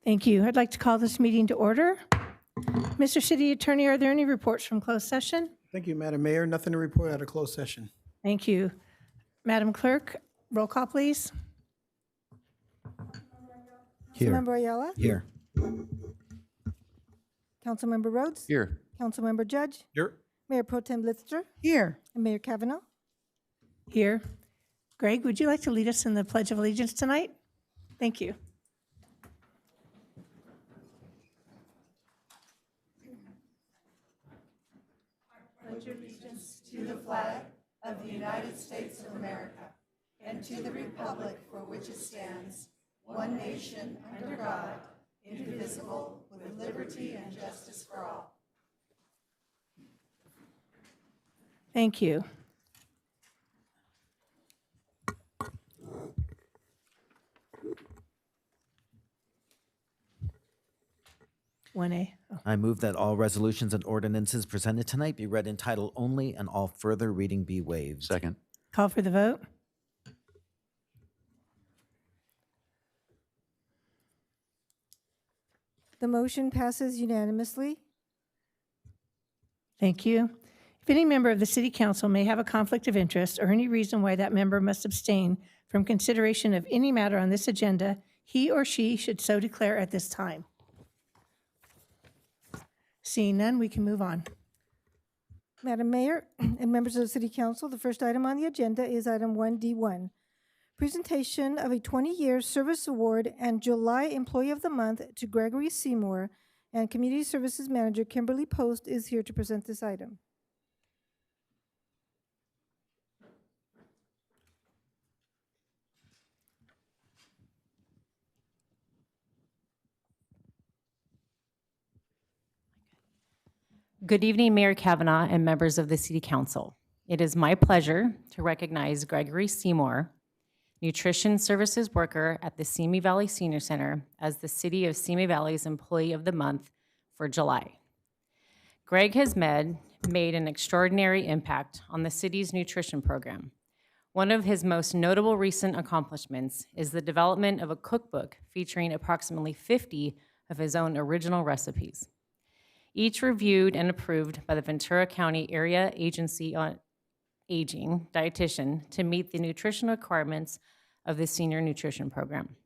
Thank you. I'd like to call this meeting to order. Mr. City Attorney, are there any reports from closed session? Thank you, Madam Mayor. Nothing to report out of closed session. Thank you. Madam Clerk, roll call, please. Here. Councilmember Ayala? Here. Councilmember Rhodes? Here. Councilmember Judge? Here. Mayor Pro Tem Blitzer? Here. And Mayor Kavanaugh? Here. Greg, would you like to lead us in the Pledge of Allegiance tonight? Thank you. Thank you. One A. Oh, I move that all resolutions and ordinances presented tonight be read in title only and all further reading be waived. Second. Call for the vote. The motion passes unanimously. Thank you. If any member of the City Council may have a conflict of interest or any reason why that member must abstain from consideration of any matter on this agenda, he or she should so declare at this time. Seeing none, we can move on. Madam Mayor and members of the City Council, the first item on the agenda is item 1D1. Presentation of a 20-year service award and July Employee of the Month to Gregory Seymour, and Community Services Manager Kimberly Post is here to present this item. Good evening, Mayor Kavanaugh and members of the City Council. It is my pleasure to recognize Gregory Seymour, Nutrition Services Worker at the Simi Valley Senior Center, as the City of Simi Valley's Employee of the Month for July. Greg has made an extraordinary impact on the city's nutrition program. One of his most notable recent accomplishments is the development of a cookbook featuring approximately 50 of his own original recipes, each reviewed and approved by the Ventura County Area Agency on Aging dietitian to meet the nutrition requirements of the senior nutrition program.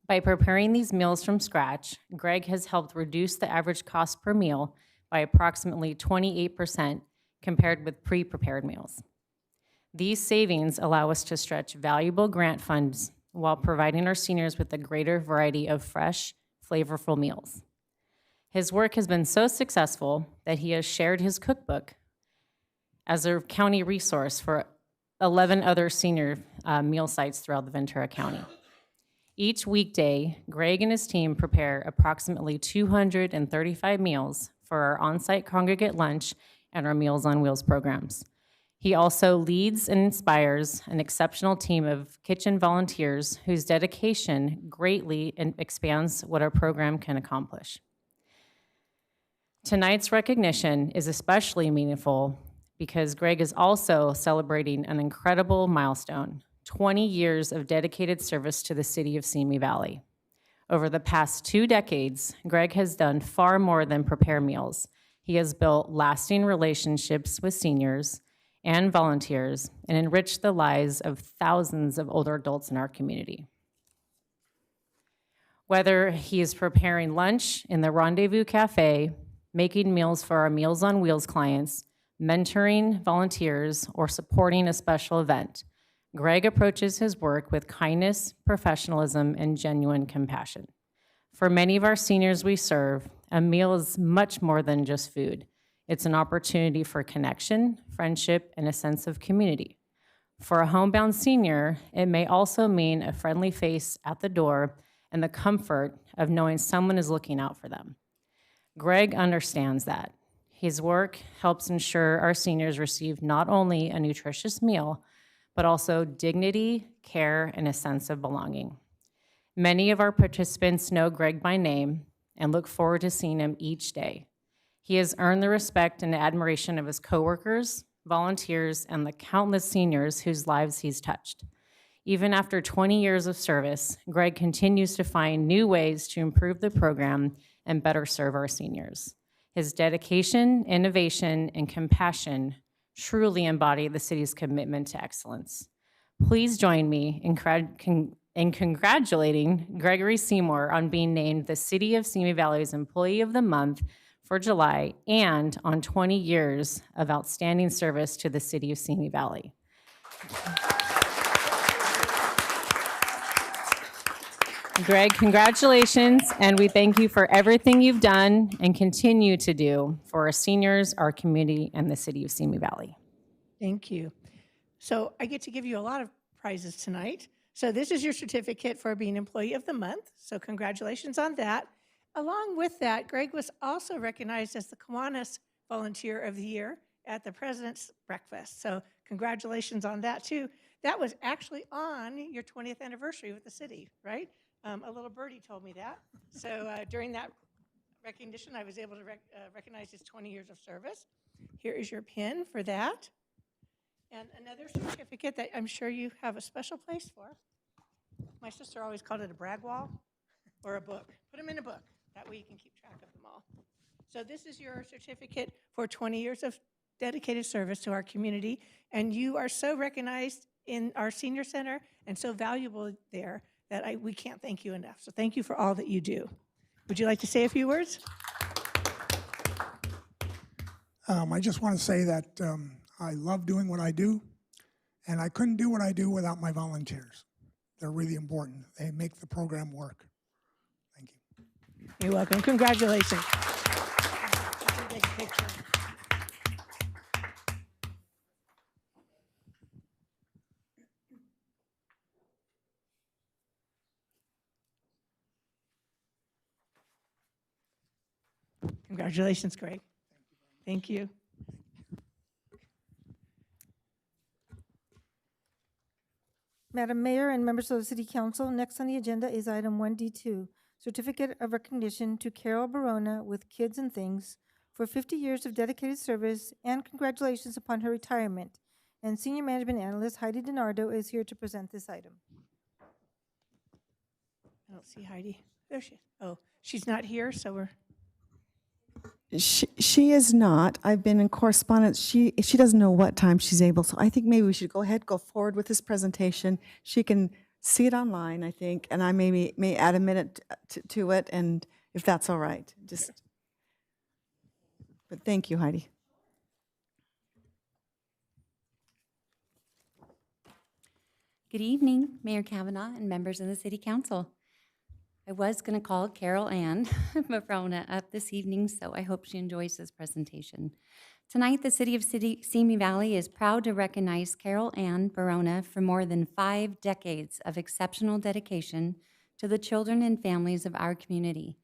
By preparing these meals from scratch, Greg has helped reduce the average cost per meal by approximately 28% compared with pre-prepared meals. These savings allow us to stretch valuable grant funds while providing our seniors with a greater variety of fresh, flavorful meals. His work has been so successful that he has shared his cookbook as a county resource for 11 other senior meal sites throughout the Ventura County. Each weekday, Greg and his team prepare approximately 235 meals for our on-site congregate lunch and our Meals on Wheels programs. He also leads and inspires an exceptional team of kitchen volunteers whose dedication greatly expands what our program can accomplish. Tonight's recognition is especially meaningful because Greg is also celebrating an incredible milestone, 20 years of dedicated service to the city of Simi Valley. Over the past 2 decades, Greg has done far more than prepare meals. He has built lasting relationships with seniors and volunteers and enriched the lives of thousands of older adults in our community. Whether he is preparing lunch in the Rendezvous Cafe, making meals for our Meals on Wheels clients, mentoring volunteers, or supporting a special event, Greg approaches his work with kindness, professionalism, and genuine compassion. For many of our seniors we serve, a meal is much more than just food. It's an opportunity for connection, friendship, and a sense of community. For a homebound senior, it may also mean a friendly face at the door and the comfort of knowing someone is looking out for them. Greg understands that. His work helps ensure our seniors receive not only a nutritious meal, but also dignity, care, and a sense of belonging. Many of our participants know Greg by name and look forward to seeing him each day. He has earned the respect and admiration of his coworkers, volunteers, and the countless seniors whose lives he's touched. Even after 20 years of service, Greg continues to find new ways to improve the program and better serve our seniors. His dedication, innovation, and compassion truly embody the city's commitment to excellence. Please join me in congratulating Gregory Seymour on being named the City of Simi Valley's Employee of the Month for July and on 20 years of outstanding service to the City of Simi Valley. Greg, congratulations, and we thank you for everything you've done and continue to do for our seniors, our community, and the City of Simi Valley. Thank you. So I get to give you a lot of prizes tonight. So this is your certificate for being Employee of the Month. So congratulations on that. Along with that, Greg was also recognized as the Kiwanis Volunteer of the Year at the President's Breakfast. So congratulations on that too. That was actually on your 20th anniversary with the city, right? A little birdie told me that. So during that recognition, I was able to recognize his 20 years of service. Here is your pin for that. And another certificate that I'm sure you have a special place for. My sister always called it a brag wall or a book. Put them in a book. That way you can keep track of them all. So this is your certificate for 20 years of dedicated service to our community. And you are so recognized in our senior center and so valuable there that we can't thank you enough. So thank you for all that you do. Would you like to say a few words? I just want to say that I love doing what I do, and I couldn't do what I do without my volunteers. They're really important. They make the program work. Thank you. You're welcome. Congratulations. Take a picture. Congratulations, Greg. Thank you. Madam Mayor and members of the City Council, next on the agenda is item 1D2, Certificate of Recognition to Carol Barona with Kids and Things for 50 years of dedicated service and congratulations upon her retirement. And Senior Management Analyst Heidi DiNardo is here to present this item. I don't see Heidi. There she is. Oh, she's not here, so we're... She is not. I've been in correspondence. She doesn't know what time she's able, so I think maybe we should go forward with this presentation. She can see it online, I think, and I may add a minute to it, and if that's all right. But thank you, Heidi. Good evening, Mayor Kavanaugh and members of the City Council. I was going to call Carol Ann Barona up this evening, so I hope she enjoys this presentation. Tonight, the City of Simi Valley is proud to recognize Carol Ann Barona for more than 5 decades of exceptional dedication to the children and families of our community.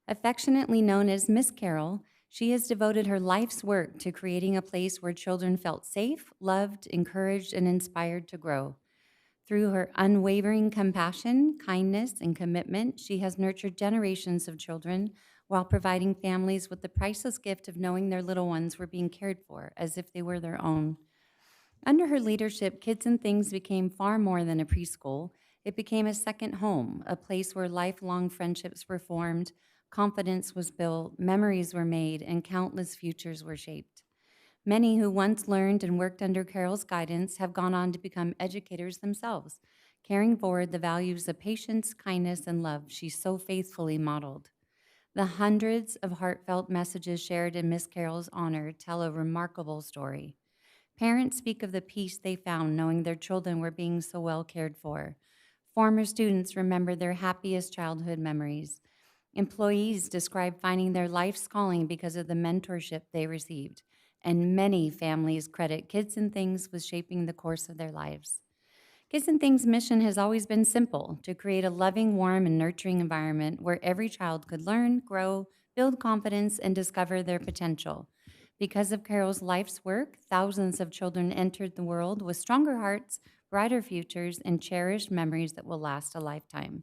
Affectionately known as Miss Carol, she has devoted her life's work to creating a place where children felt safe, loved, encouraged, and inspired to grow. Through her unwavering compassion, kindness, and commitment, she has nurtured generations of children while providing families with the priceless gift of knowing their little ones were being cared for as if they were their own. Under her leadership, Kids and Things became far more than a preschool. It became a second home, a place where lifelong friendships were formed, confidence was built, memories were made, and countless futures were shaped. Many who once learned and worked under Carol's guidance have gone on to become educators themselves, carrying forward the values of patience, kindness, and love she so faithfully modeled. The hundreds of heartfelt messages shared in Miss Carol's honor tell a remarkable story. Parents speak of the peace they found knowing their children were being so well cared for. Former students remember their happiest childhood memories. Employees describe finding their life's calling because of the mentorship they received. And many families credit Kids and Things with shaping the course of their lives. Kids and Things' mission has always been simple: to create a loving, warm, and nurturing environment where every child could learn, grow, build confidence, and discover their potential. Because of Carol's life's work, thousands of children entered the world with stronger hearts, brighter futures, and cherished memories that will last a lifetime.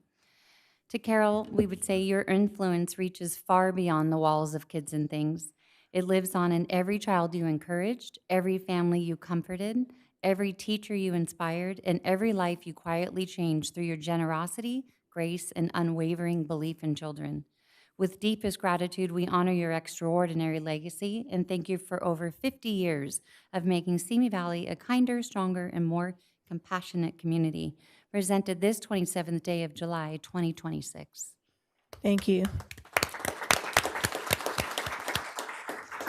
To Carol, we would say your influence reaches far beyond the walls of Kids and Things. It lives on in every child you encouraged, every family you comforted, every teacher you inspired, and every life you quietly changed through your generosity, grace, and unwavering belief in children. With deepest gratitude, we honor your extraordinary legacy and thank you for over 50 years of making Simi Valley a kinder, stronger, and more compassionate community. Presented this 27th day of July, 2026. Thank you.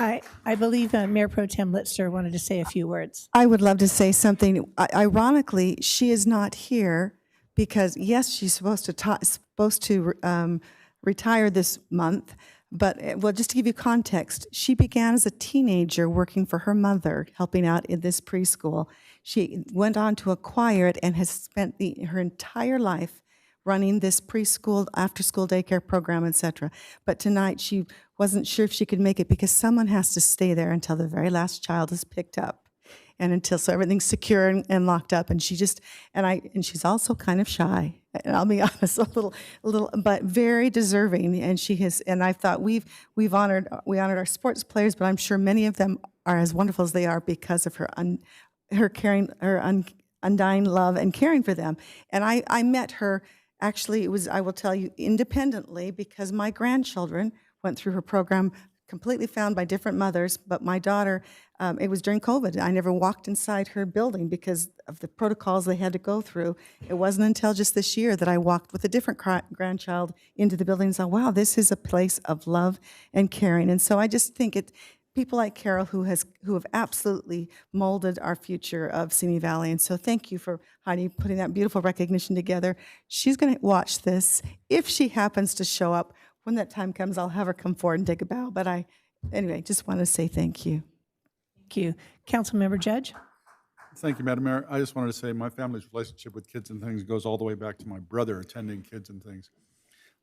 I believe Mayor Pro Tem Litzer wanted to say a few words. I would love to say something. Ironically, she is not here because, yes, she's supposed to retire this month, but, well, just to give you context, she began as a teenager working for her mother, helping out in this preschool. She went on to acquire it and has spent her entire life running this preschool, after-school daycare program, et cetera. But tonight, she wasn't sure if she could make it because someone has to stay there until the very last child is picked up, and until so everything's secure and locked up. And she just and she's also kind of shy. And I'll be honest, a little, but very deserving. And she has. And I thought we honored our sports players, but I'm sure many of them are as wonderful as they are because of her caring, her undying love and caring for them. And I met her. Actually, it was, I will tell you, independently, because my grandchildren went through her program, completely found by different mothers, but my daughter, it was during COVID. I never walked inside her building because of the protocols they had to go through. It wasn't until just this year that I walked with a different grandchild into the building and saw, wow, this is a place of love and caring. And so I just think people like Carol who have absolutely molded our future of Simi Valley. And so thank you for Heidi putting that beautiful recognition together. She's going to watch this. If she happens to show up, when that time comes, I'll have her come forward and take a bow. But anyway, just want to say thank you. Thank you. Councilmember Judge? Thank you, Madam Mayor. I just wanted to say my family's relationship with Kids and Things goes all the way back to my brother attending Kids and Things.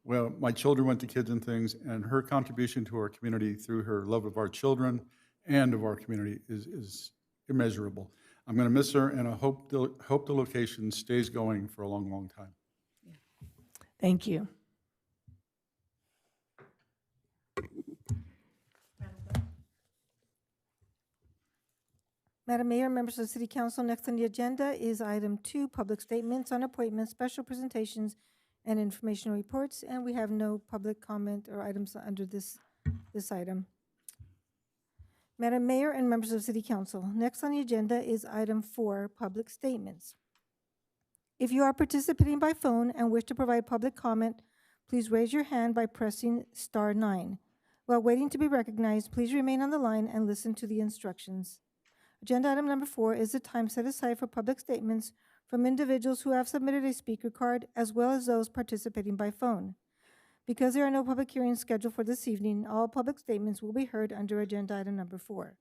Well, my children went to Kids and Things, and her contribution to our community through her love of our children and of our community is immeasurable. I'm going to miss her, and I hope the location stays going for a long, long time. Thank you. Madam Mayor, members of the City Council, next on the agenda is item 2, public statements on appointments, special presentations, and informational reports, and we have no public comment or items under this item. Madam Mayor and members of City Council, next on the agenda is item 4, public statements. If you are participating by phone and wish to provide public comment, please raise your hand by pressing *9. While waiting to be recognized, please remain on the line and listen to the instructions. Agenda item number 4 is the time set aside for public statements from individuals who have submitted a speaker card, as well as those participating by phone. Because there are no public hearings scheduled for this evening, all public statements will be heard under agenda item number 4.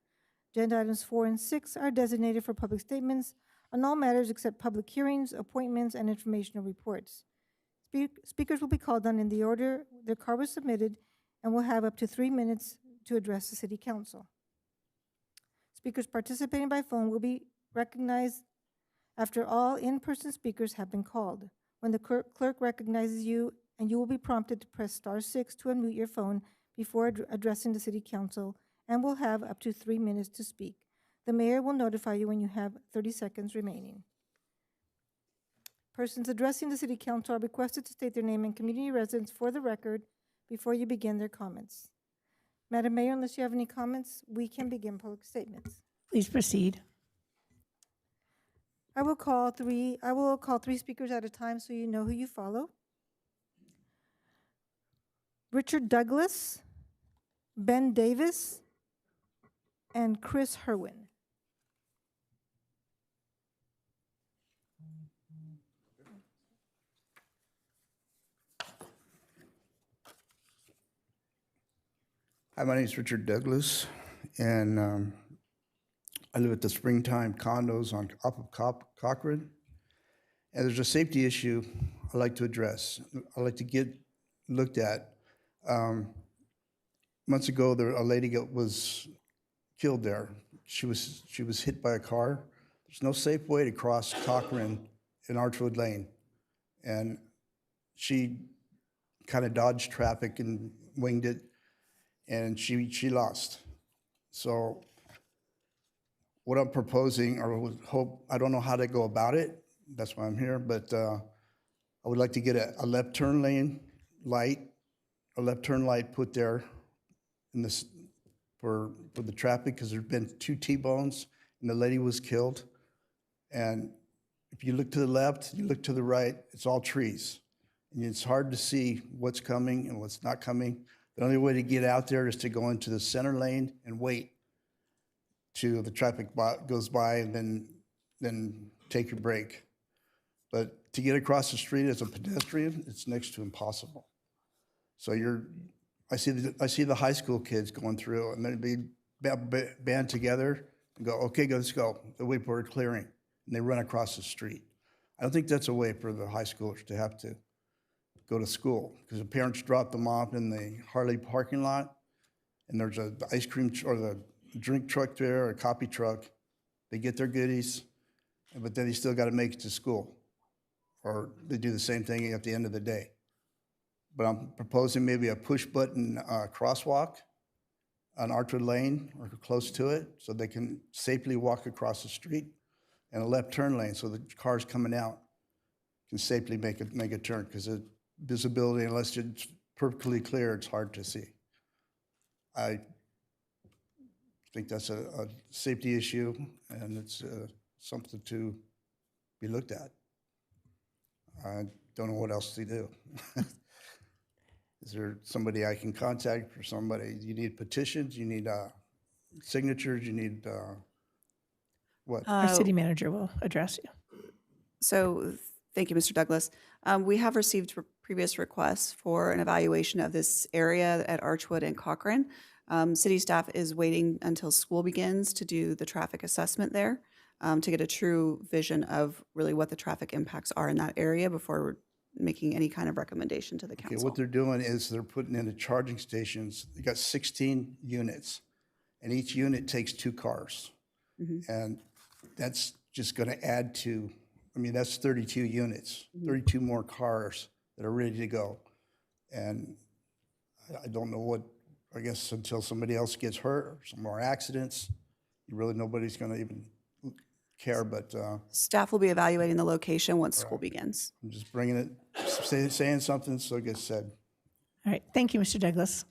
Agenda items 4 and 6 are designated for public statements on all matters except public hearings, appointments, and informational reports. Speakers will be called on in the order their card was submitted and will have up to 3 minutes to address the City Council. Speakers participating by phone will be recognized after all in-person speakers have been called. When the clerk recognizes you, and you will be prompted to press *6 to unmute your phone before addressing the City Council, and will have up to 3 minutes to speak. The mayor will notify you when you have 30 seconds remaining. Persons addressing the City Council are requested to state their name and community residence for the record before you begin their comments. Madam Mayor, unless you have any comments, we can begin public statements. Please proceed. I will call three speakers at a time so you know who you follow. Richard Douglas, Ben Davis, and Chris Herwin. Hi, my name is Richard Douglas, and I live at the Springtime condos off of Cochrane. And there's a safety issue I'd like to address. I'd like to get looked at. Months ago, a lady was killed there. She was hit by a car. There's no safe way to cross Cochrane in Archwood Lane, and she kind of dodged traffic and winged it, and she lost. So what I'm proposing, or would hope, I don't know how to go about it. That's why I'm here, but I would like to get a left turn lane light, a left turn light put there in this, for the traffic, because there's been 2 T-bones and the lady was killed. And if you look to the left, you look to the right, it's all trees. And it's hard to see what's coming and what's not coming. The only way to get out there is to go into the center lane and wait till the traffic goes by, and then take your break. But to get across the street as a pedestrian, it's next to impossible. So I see the high school kids going through, and they'd be band together and go, okay, let's go. They wait for a clearing, and they run across the street. I don't think that's a way for the high schoolers to have to go to school, because the parents drop them off in the Harley parking lot, and there's the ice cream or the drink truck there, or a coffee truck. They get their goodies, but then they still got to make it to school, or they do the same thing at the end of the day. But I'm proposing maybe a push-button crosswalk on Archwood Lane or close to it, so they can safely walk across the street, and a left turn lane so the cars coming out can safely make a turn, because the visibility, unless it's perfectly clear, it's hard to see. I think that's a safety issue, and it's something to be looked at. I don't know what else to do. Is there somebody I can contact for somebody? You need petitions, you need signatures, you need what? Our city manager will address you. So thank you, Mr. Douglas. We have received previous requests for an evaluation of this area at Archwood and Cochrane. City staff is waiting until school begins to do the traffic assessment there, to get a true vision of really what the traffic impacts are in that area before making any kind of recommendation to the council. Okay, what they're doing is they're putting in the charging stations. They got 16 units, and each unit takes 2 cars. And that's just going to add to, I mean, that's 32 units, 32 more cars that are ready to go. And I don't know what, I guess until somebody else gets hurt or some more accidents, nobody's going to even care, but Staff will be evaluating the location once school begins. I'm just bringing it, saying something so it gets said. All right, thank you, Mr. Douglas.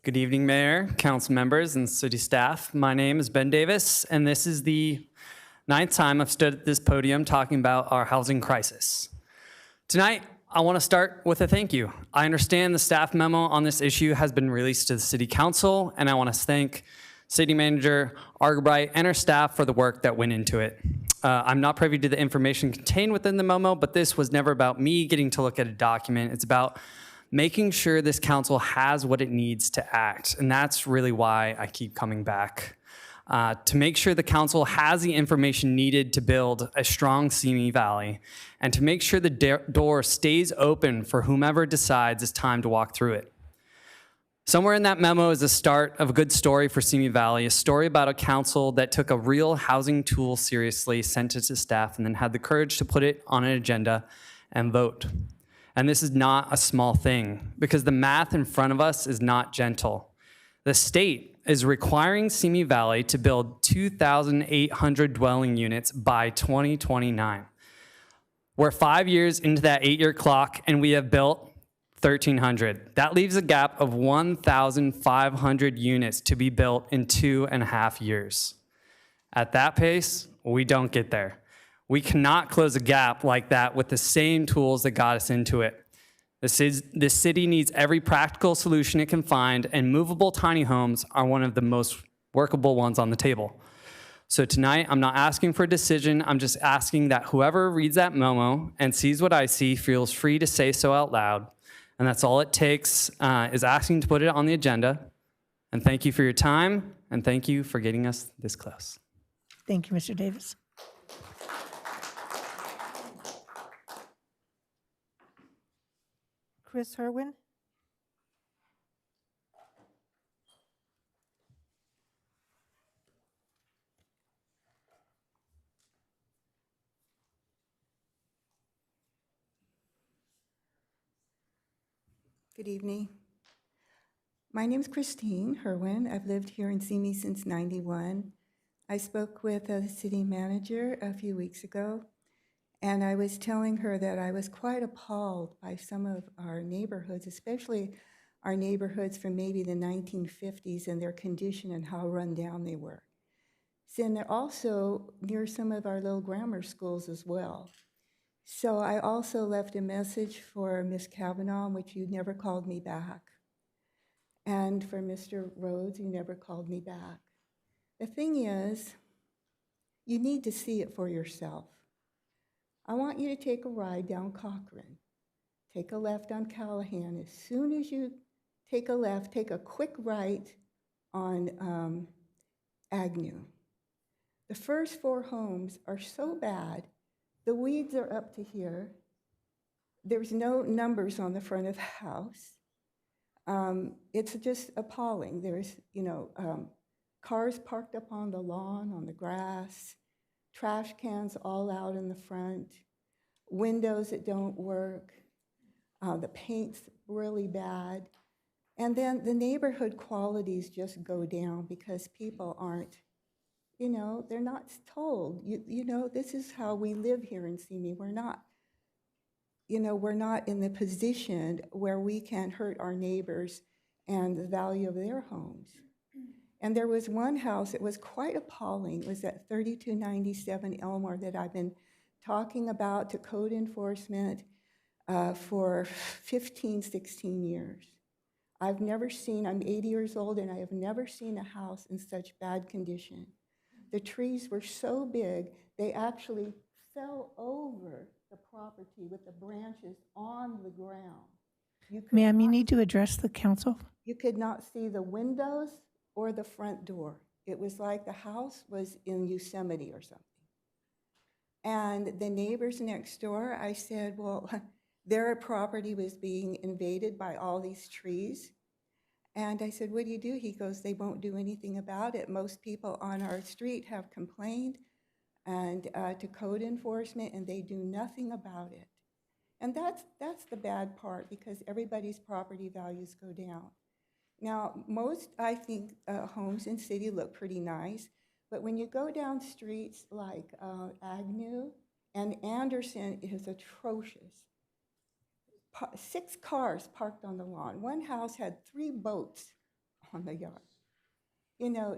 Good evening, Mayor, council members, and city staff. My name is Ben Davis, and this is the 9th time I've stood at this podium talking about our housing crisis. Tonight, I want to start with a thank you. I understand the staff memo on this issue has been released to the city council, and I want to thank City Manager Argabright and her staff for the work that went into it. I'm not privy to the information contained within the memo, but this was never about me getting to look at a document. It's about making sure this council has what it needs to act. And that's really why I keep coming back. To make sure the council has the information needed to build a strong Simi Valley, and to make sure the door stays open for whomever decides it's time to walk through it. Somewhere in that memo is the start of a good story for Simi Valley, a story about a council that took a real housing tool seriously, sent it to staff, and then had the courage to put it on an agenda and vote. And this is not a small thing, because the math in front of us is not gentle. The state is requiring Simi Valley to build 2,800 dwelling units by 2029. We're 5 years into that 8-year clock, and we have built 1,300. That leaves a gap of 1,500 units to be built in 2.5 years. At that pace, we don't get there. We cannot close a gap like that with the same tools that got us into it. This city needs every practical solution it can find, and movable tiny homes are one of the most workable ones on the table. So tonight, I'm not asking for a decision. I'm just asking that whoever reads that memo and sees what I see feels free to say so out loud. And that's all it takes, is asking to put it on the agenda. And thank you for your time, and thank you for getting us this close. Thank you, Mr. Davis. Chris Herwin. Good evening. My name is Christine Herwin. I've lived here in Simi since '91. I spoke with the city manager a few weeks ago, and I was telling her that I was quite appalled by some of our neighborhoods, especially our neighborhoods from maybe the 1950s and their condition and how run down they were. And they're also near some of our little grammar schools as well. So I also left a message for Ms. Kavanaugh, which you never called me back. And for Mr. Rhodes, you never called me back. The thing is, you need to see it for yourself. I want you to take a ride down Cochrane. Take a left on Callahan. As soon as you take a left, take a quick right on Agnew. The first 4 homes are so bad, the weeds are up to here. There's no numbers on the front of the house. It's just appalling. There's, cars parked up on the lawn, on the grass, trash cans all out in the front, windows that don't work, the paint's really bad. And then the neighborhood qualities just go down because people aren't, they're not told, this is how we live here in Simi. We're not in the position where we can hurt our neighbors and the value of their homes. And there was one house that was quite appalling. It was at 3297 Elmore that I've been talking about to code enforcement for 15, 16 years. I've never seen, I'm 80 years old, and I have never seen a house in such bad condition. The trees were so big, they actually fell over the property with the branches on the ground. Ma'am, you need to address the council. You could not see the windows or the front door. It was like the house was in Yosemite or something. And the neighbors next door, I said, well, their property was being invaded by all these trees. And I said, what do you do? He goes, they won't do anything about it. Most people on our street have complained and to code enforcement, and they do nothing about it. And that's the bad part, because everybody's property values go down. Now, most, I think, homes in city look pretty nice, but when you go down streets like Agnew and Anderson, it is atrocious. 6 cars parked on the lawn. One house had 3 boats on the yard.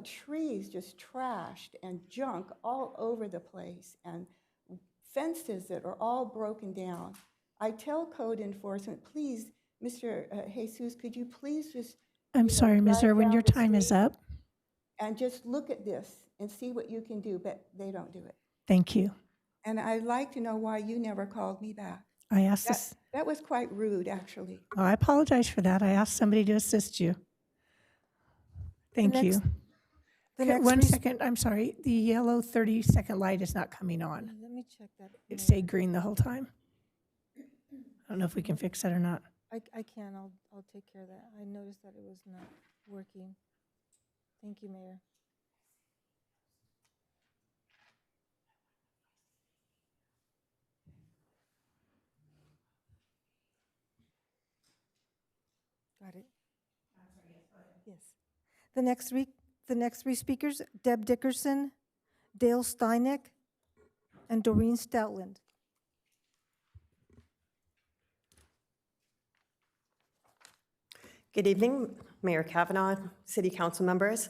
Trees just trashed and junk all over the place, and fences that are all broken down. I tell code enforcement, please, Mr. Jesus, could you please just I'm sorry, Ms. drive Irwin, down your the time is street up. and just look at this and see what you can do, but they don't do it. Thank you. And I'd like to know why you never called me back. I asked this. That was quite rude, actually. Oh, I apologize for that. I asked somebody to assist you. Thank next- you. The Okay, next 1 res- second, I'm sorry. The yellow 30-second light is not coming on. Let me check that. It Mayor. stayed green the whole time. I don't know if we can fix that or not. I can, I'll take care of that. I noticed that it was not working. Thank you, Mayor. Got it? Yes. The next three speakers, Deb Dickerson, Dale Steineck, and Doreen Stoutland. Good evening, Mayor Kavanaugh, City Council members.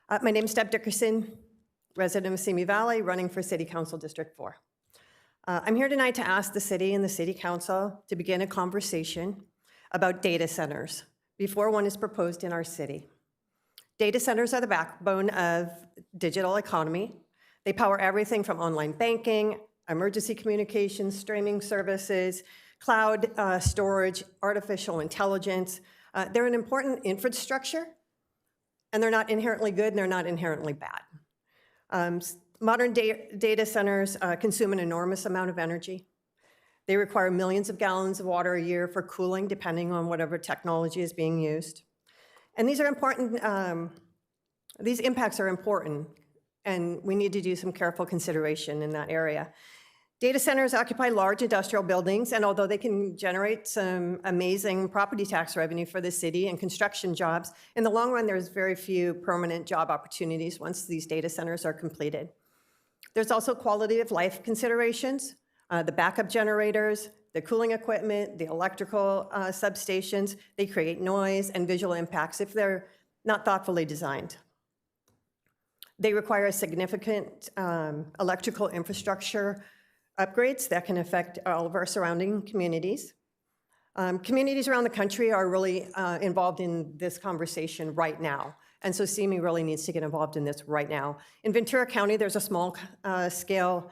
My name is Deb Dickerson, resident of Simi Valley, running for City Council District 4. I'm here tonight to ask the city and the City Council to begin a conversation about data centers before one is proposed in our city. Data centers are the backbone of digital economy. They power everything from online banking, emergency communications, streaming services, cloud storage, artificial intelligence. They're an important infrastructure, and they're not inherently good and they're not inherently bad. Modern data centers consume an enormous amount of energy. They require millions of gallons of water a year for cooling, depending on whatever technology is being used. And these are important, these impacts are important, and we need to do some careful consideration in that area. Data centers occupy large industrial buildings, and although they can generate some amazing property tax revenue for the city and construction jobs, in the long run, there's very few permanent job opportunities once these data centers are completed. There's also quality of life considerations, the backup generators, the cooling equipment, the electrical substations. They create noise and visual impacts if they're not thoughtfully designed. They require significant electrical infrastructure upgrades that can affect all of our surrounding communities. Communities around the country are really involved in this conversation right now. And so CME really needs to get involved in this right now. In Ventura County, there's a small scale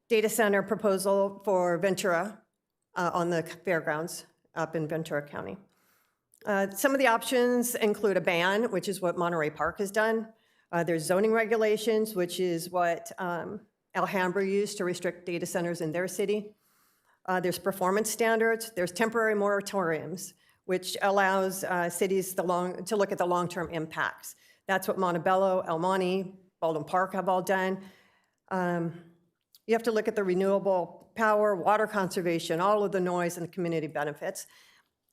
data center proposal for Ventura on the fairgrounds up in Ventura County. Some of the options include a ban, which is what Monterey Park has done. There's zoning regulations, which is what Alhambra used to restrict data centers in their city. There's performance standards. There's temporary moratoriums, which allows cities to look at the long-term impacts. That's what Montebello, El Monte, Baldwin Park have all done. You have to look at the renewable power, water conservation, all of the noise and the community benefits.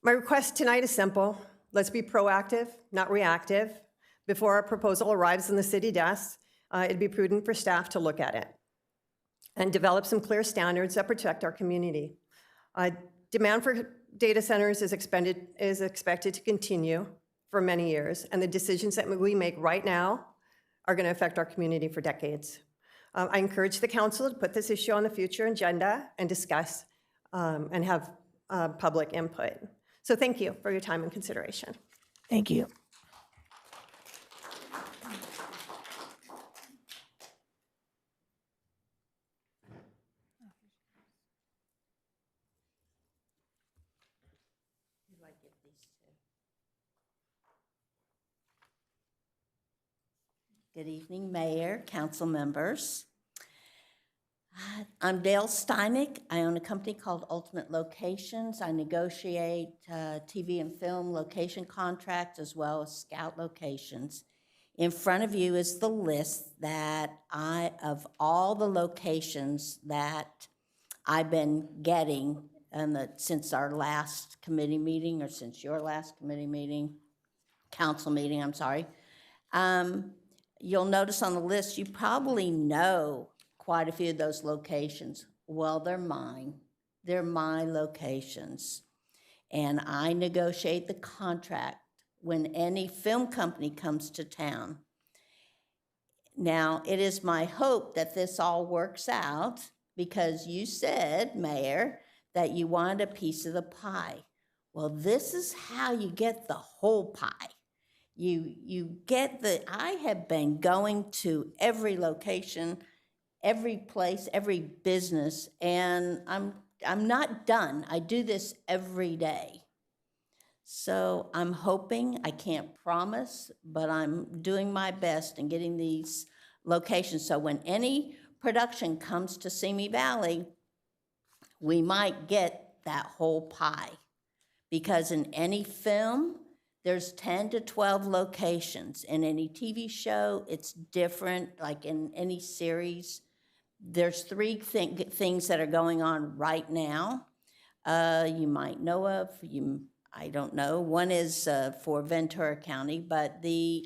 My request tonight is simple. Let's be proactive, not reactive. Before our proposal arrives in the city desks, it'd be prudent for staff to look at it and develop some clear standards that protect our community. Demand for data centers is expected to continue for many years, and the decisions that we make right now are going to affect our community for decades. I encourage the council to put this issue on the future agenda and discuss and have public input. So thank you for your time and consideration. Thank you. Good evening, Mayor, council members. I'm Dale Steinick. I own a company called Ultimate Locations. I negotiate TV and film location contracts as well as scout locations. In front of you is the list that of all the locations that I've been getting since our last committee meeting, or since your last committee meeting, council meeting, I'm sorry. You'll notice on the list, you probably know quite a few of those locations. Well, they're mine. They're my locations. And I negotiate the contract when any film company comes to town. Now, it is my hope that this all works out because you said, Mayor, that you wanted a piece of the pie. Well, this is how you get the whole pie. You get I have been going to every location, every place, every business, and I'm not done. I do this every day. So I'm hoping, I can't promise, but I'm doing my best in getting these locations. So when any production comes to Simi Valley, we might get that whole pie. Because in any film, there's 10 to 12 locations. In any TV show, it's different. Like in any series, there's three things that are going on right now. You might know of, I don't know. One is for Ventura County, but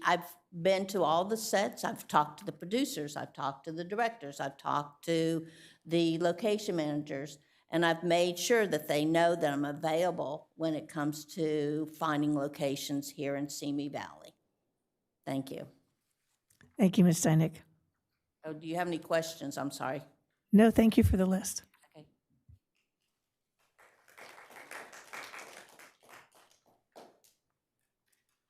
I've been to all the sets. I've talked to the producers. I've talked to the directors. I've talked to the location managers. And I've made sure that they know that I'm available when it comes to finding locations here in Simi Valley. Thank you. Thank you, Ms. Steinick. Oh, do you have any questions? I'm sorry. No, thank you for the list. Okay.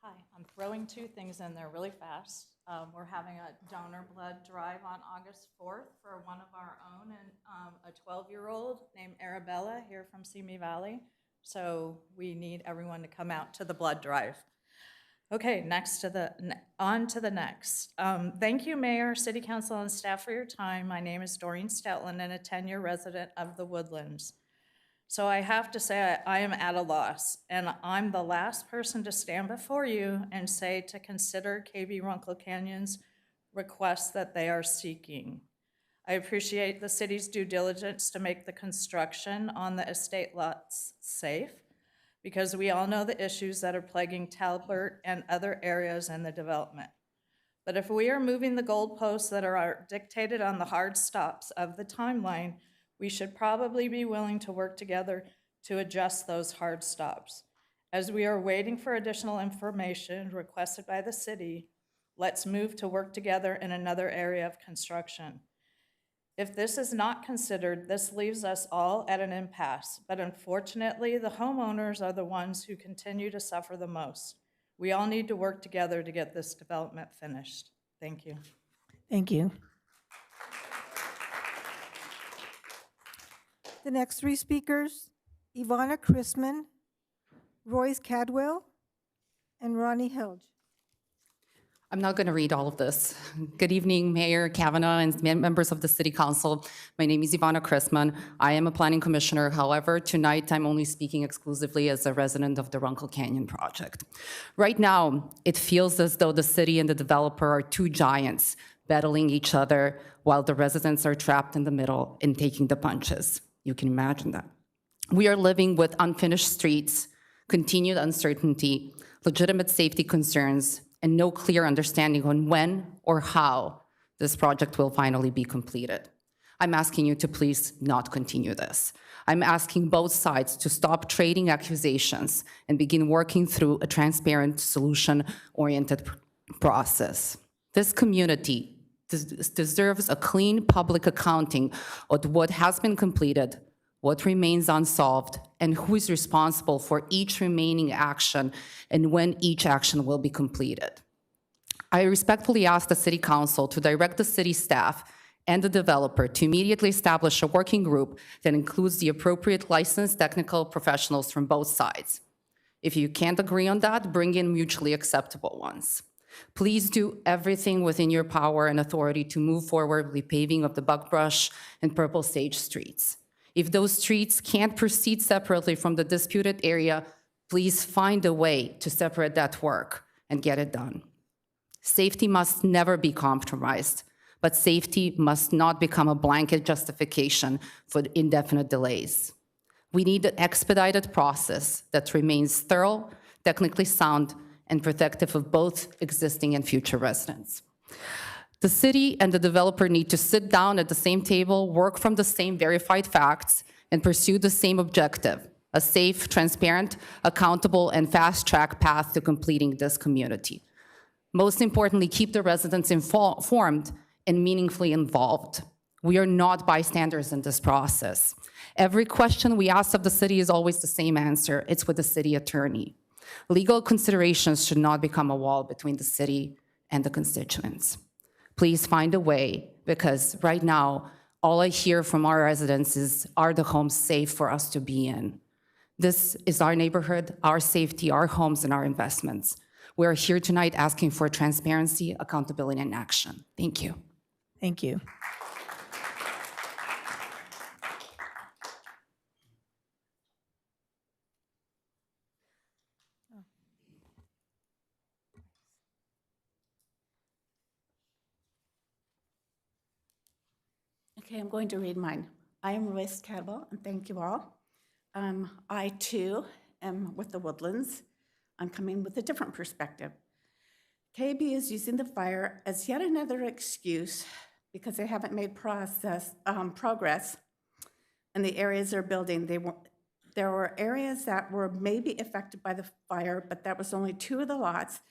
Hi, I'm throwing two things in there really fast. We're having a donor blood drive on August 4th for one of our own, and a 12-year-old named Arabella here from Simi Valley. So we need everyone to come out to the blood drive. Okay, on to the next. Thank you, Mayor, City Council, and staff for your time. My name is Doreen Stetland, and a 10-year resident of the Woodlands. So I have to say I am at a loss, and I'm the last person to stand before you and say to consider KB Runkle Canyon's request that they are seeking. I appreciate the city's due diligence to make the construction on the estate lots safe, because we all know the issues that are plaguing Talbert and other areas in the development. But if we are moving the goalposts that are dictated on the hard stops of the timeline, we should probably be willing to work together to adjust those hard stops. As we are waiting for additional information requested by the city, let's move to work together in another area of construction. If this is not considered, this leaves us all at an impasse, but unfortunately, the homeowners are the ones who continue to suffer the most. We all need to work together to get this development finished. Thank you. Thank you. The next three speakers, Ivana Chrisman, Royce Cadwell, and Ronnie Helge. I'm not going to read all of this. Good evening, Mayor Kavanaugh and members of the City Council. My name is Ivana Chrisman. I am a planning commissioner. However, tonight I'm only speaking exclusively as a resident of the Runkle Canyon project. Right now, it feels as though the city and the developer are two giants battling each other while the residents are trapped in the middle and taking the punches. You can imagine that. We are living with unfinished streets, continued uncertainty, legitimate safety concerns, and no clear understanding on when or how this project will finally be completed. I'm asking you to please not continue this. I'm asking both sides to stop trading accusations and begin working through a transparent, solution-oriented process. This community deserves a clean public accounting of what has been completed, what remains unsolved, and who is responsible for each remaining action and when each action will be completed. I respectfully ask the City Council to direct the city staff and the developer to immediately establish a working group that includes the appropriate licensed technical professionals from both sides. If you can't agree on that, bring in mutually acceptable ones. Please do everything within your power and authority to move forward with paving of the Buckbrush and Purple Sage streets. If those streets can't proceed separately from the disputed area, please find a way to separate that work and get it done. Safety must never be compromised, but safety must not become a blanket justification for indefinite delays. We need an expedited process that remains thorough, technically sound, and protective of both existing and future residents. The city and the developer need to sit down at the same table, work from the same verified facts, and pursue the same objective: a safe, transparent, accountable, and fast-track path to completing this community. Most importantly, keep the residents informed and meaningfully involved. We are not bystanders in this process. Every question we ask of the city is always the same answer. It's with the city attorney. Legal considerations should not become a wall between the city and the constituents. Please find a way, because right now, all I hear from our residents is, are the homes safe for us to be in? This is our neighborhood, our safety, our homes, and our investments. We are here tonight asking for transparency, accountability, and action. Thank you. Thank you. Okay, I'm going to read mine. I am Royce Cadwell, and thank you all. I, too, am with the Woodlands. I'm coming with a different perspective. KB is using the fire as yet another excuse because they haven't made progress in the areas they're building. There were areas that were maybe affected by the fire, but that was only 2 of the lots,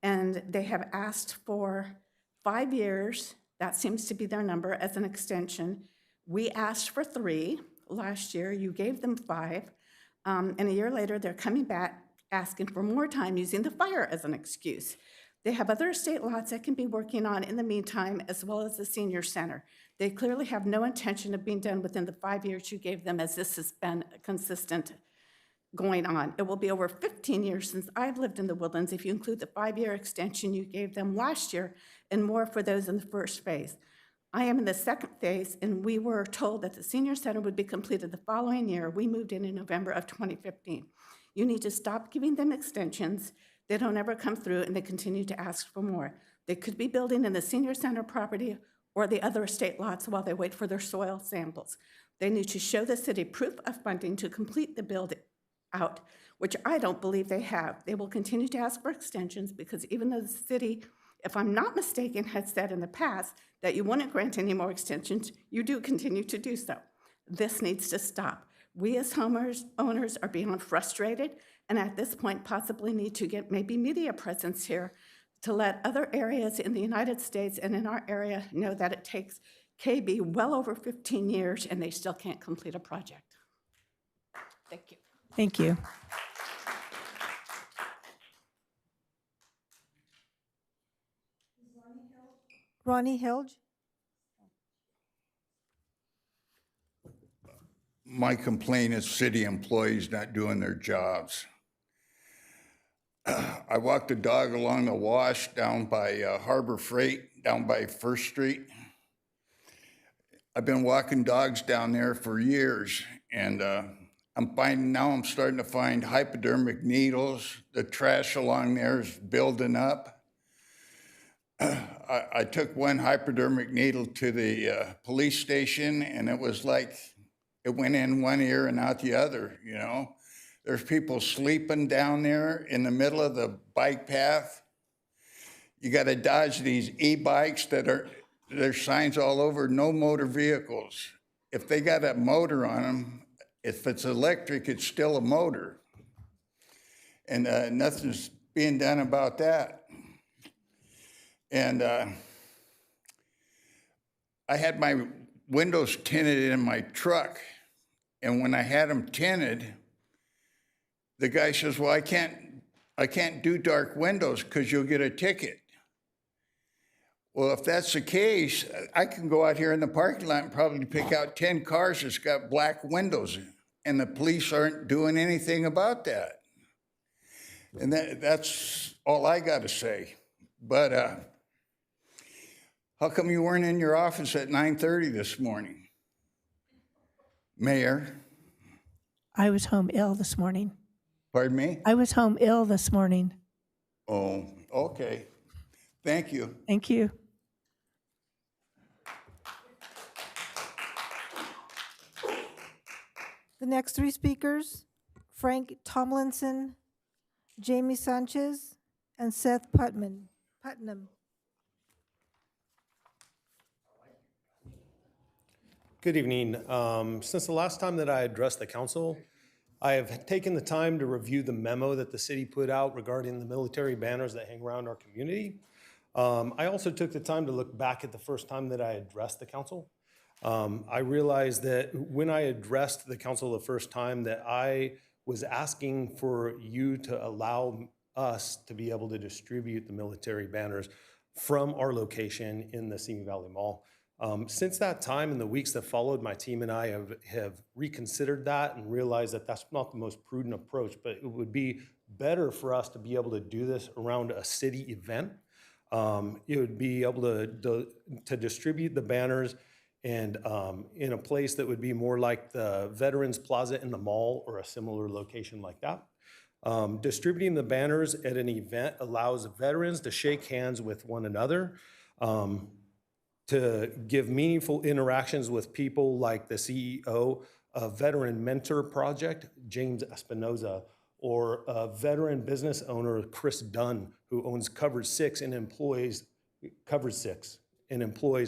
and they have asked for 5 years. That seems to be their number as an extension. We asked for 3 last year. You gave them 5. And a year later, they're coming back asking for more time using the fire as an excuse. They have other estate lots that can be working on in the meantime, as well as the senior center. They clearly have no intention of being done within the 5 years you gave them, as this has been consistent going on. It will be over 15 years since I've lived in the Woodlands, if you include the 5-year extension you gave them last year, and more for those in the first phase. I am in the second phase, and we were told that the senior center would be completed the following year. We moved in November of 2015. You need to stop giving them extensions. They don't ever come through, and they continue to ask for more. They could be building in the senior center property or the other estate lots while they wait for their soil samples. They need to show the city proof of funding to complete the build out, which I don't believe they have. They will continue to ask for extensions because even though the city, if I'm not mistaken, has said in the past that you wouldn't grant any more extensions, you do continue to do so. This needs to stop. We as owners are beyond frustrated, and at this point possibly need to get maybe media presence here to let other areas in the United States and in our area know that it takes KB well over 15 years and they still can't complete a project. Thank you. Thank you. Ronnie Helge? My complaint is city employees not doing their jobs. I walked a dog along the wash down by Harbor Freight, down by First Street. I've been walking dogs down there for years, and I'm starting to find hypodermic needles. The trash along there is building up. I took one hypodermic needle to the police station, and it was like it went in one ear and out the other, you know. There's people sleeping down there in the middle of the bike path. You got to dodge these e-bikes there's signs all over, no motor vehicles. If they got a motor on them, if it's electric, it's still a motor. And nothing's being done about that. And I had my windows tinted in my truck. And when I had them tinted, the guy says, well, I can't do dark windows because you'll get a ticket. Well, if that's the case, I can go out here in the parking lot and probably pick out 10 cars that's got black windows, and the police aren't doing anything about that. And that's all I got to say. But how come you weren't in your office at 9:30 this morning? Mayor? I was home ill this morning. Pardon me? I was home ill this morning. Oh, okay. Thank you. Thank you. The next three speakers, Frank Tomlinson, Jamie Sanchez, and Seth Putnam. Good evening. Since the last time that I addressed the council, I have taken the time to review the memo that the city put out regarding the military banners that hang around our community. I also took the time to look back at the first time that I addressed the council. I realized that when I addressed the council the first time that I was asking for you to allow us to be able to distribute the military banners from our location in the Simi Valley Mall. Since that time, in the weeks that followed, my team and I have reconsidered that and realized that that's not the most prudent approach, but it would be better for us to be able to do this around a city event. It would be able to distribute the banners and in a place that would be more like the Veterans Plaza in the mall or a similar location like that. Distributing the banners at an event allows veterans to shake hands with one another, to give meaningful interactions with people like the CEO of Veteran Mentor Project, James Espinoza, or a veteran business owner, Chris Dunn, who owns Covered Six and employs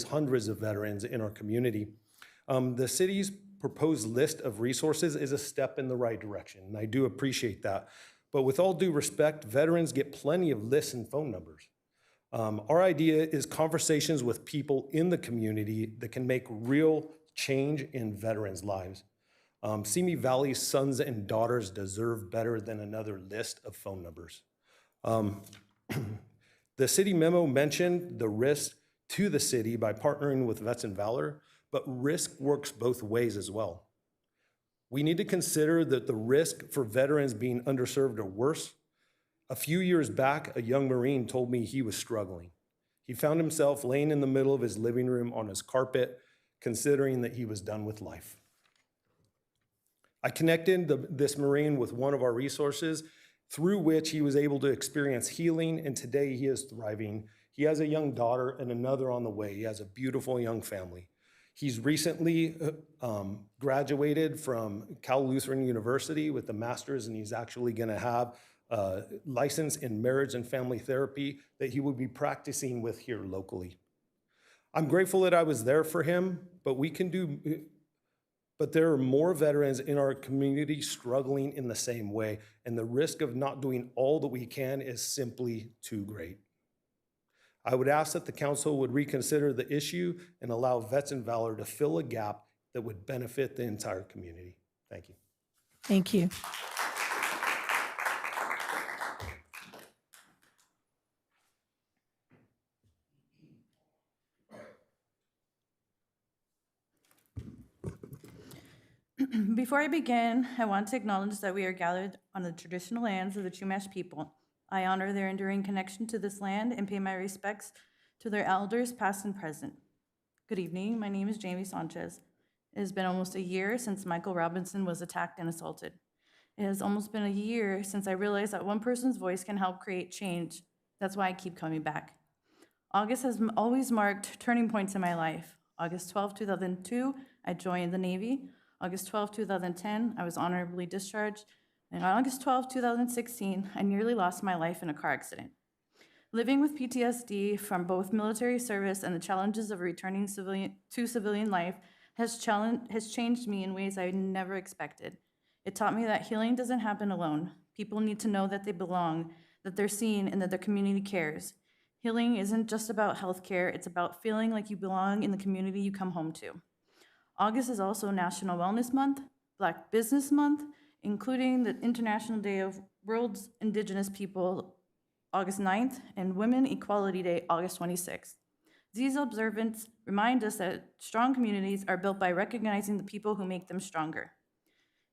hundreds of veterans in our community. The city's proposed list of resources is a step in the right direction, and I do appreciate that. But with all due respect, veterans get plenty of lists and phone numbers. Our idea is conversations with people in the community that can make real change in veterans' lives. Simi Valley's sons and daughters deserve better than another list of phone numbers. The city memo mentioned the risk to the city by partnering with Vets in Valor, but risk works both ways as well. We need to consider that the risk for veterans being underserved or worse. A few years back, a young Marine told me he was struggling. He found himself laying in the middle of his living room on his carpet, considering that he was done with life. I connected this Marine with one of our resources through which he was able to experience healing, and today he is thriving. He has a young daughter and another on the way. He has a beautiful young family. He's recently graduated from Cal Lutheran University with a master's, and he's actually going to have a license in marriage and family therapy that he will be practicing with here locally. I'm grateful that I was there for him, but there are more veterans in our community struggling in the same way, and the risk of not doing all that we can is simply too great. I would ask that the council would reconsider the issue and allow Vets in Valor to fill a gap that would benefit the entire community. Thank you. Thank you. Before I begin, I want to acknowledge that we are gathered on the traditional lands of the Chumash people. I honor their enduring connection to this land and pay my respects to their elders, past and present. Good evening, my name is Jamie Sanchez. It has been almost a year since Michael Robinson was attacked and assaulted. It has almost been a year since I realized that one person's voice can help create change. That's why I keep coming back. August has always marked turning points in my life. August 12, 2002, I joined the Navy. August 12, 2010, I was honorably discharged. And on August 12, 2016, I nearly lost my life in a car accident. Living with PTSD from both military service and the challenges of returning to civilian life has changed me in ways I never expected. It taught me that healing doesn't happen alone. People need to know that they belong, that they're seen, and that their community cares. Healing isn't just about healthcare, it's about feeling like you belong in the community you come home to. August is also National Wellness Month, Black Business Month, including the International Day of World's Indigenous People, August 9th, and Women Equality Day, August 26th. These observances remind us that strong communities are built by recognizing the people who make them stronger.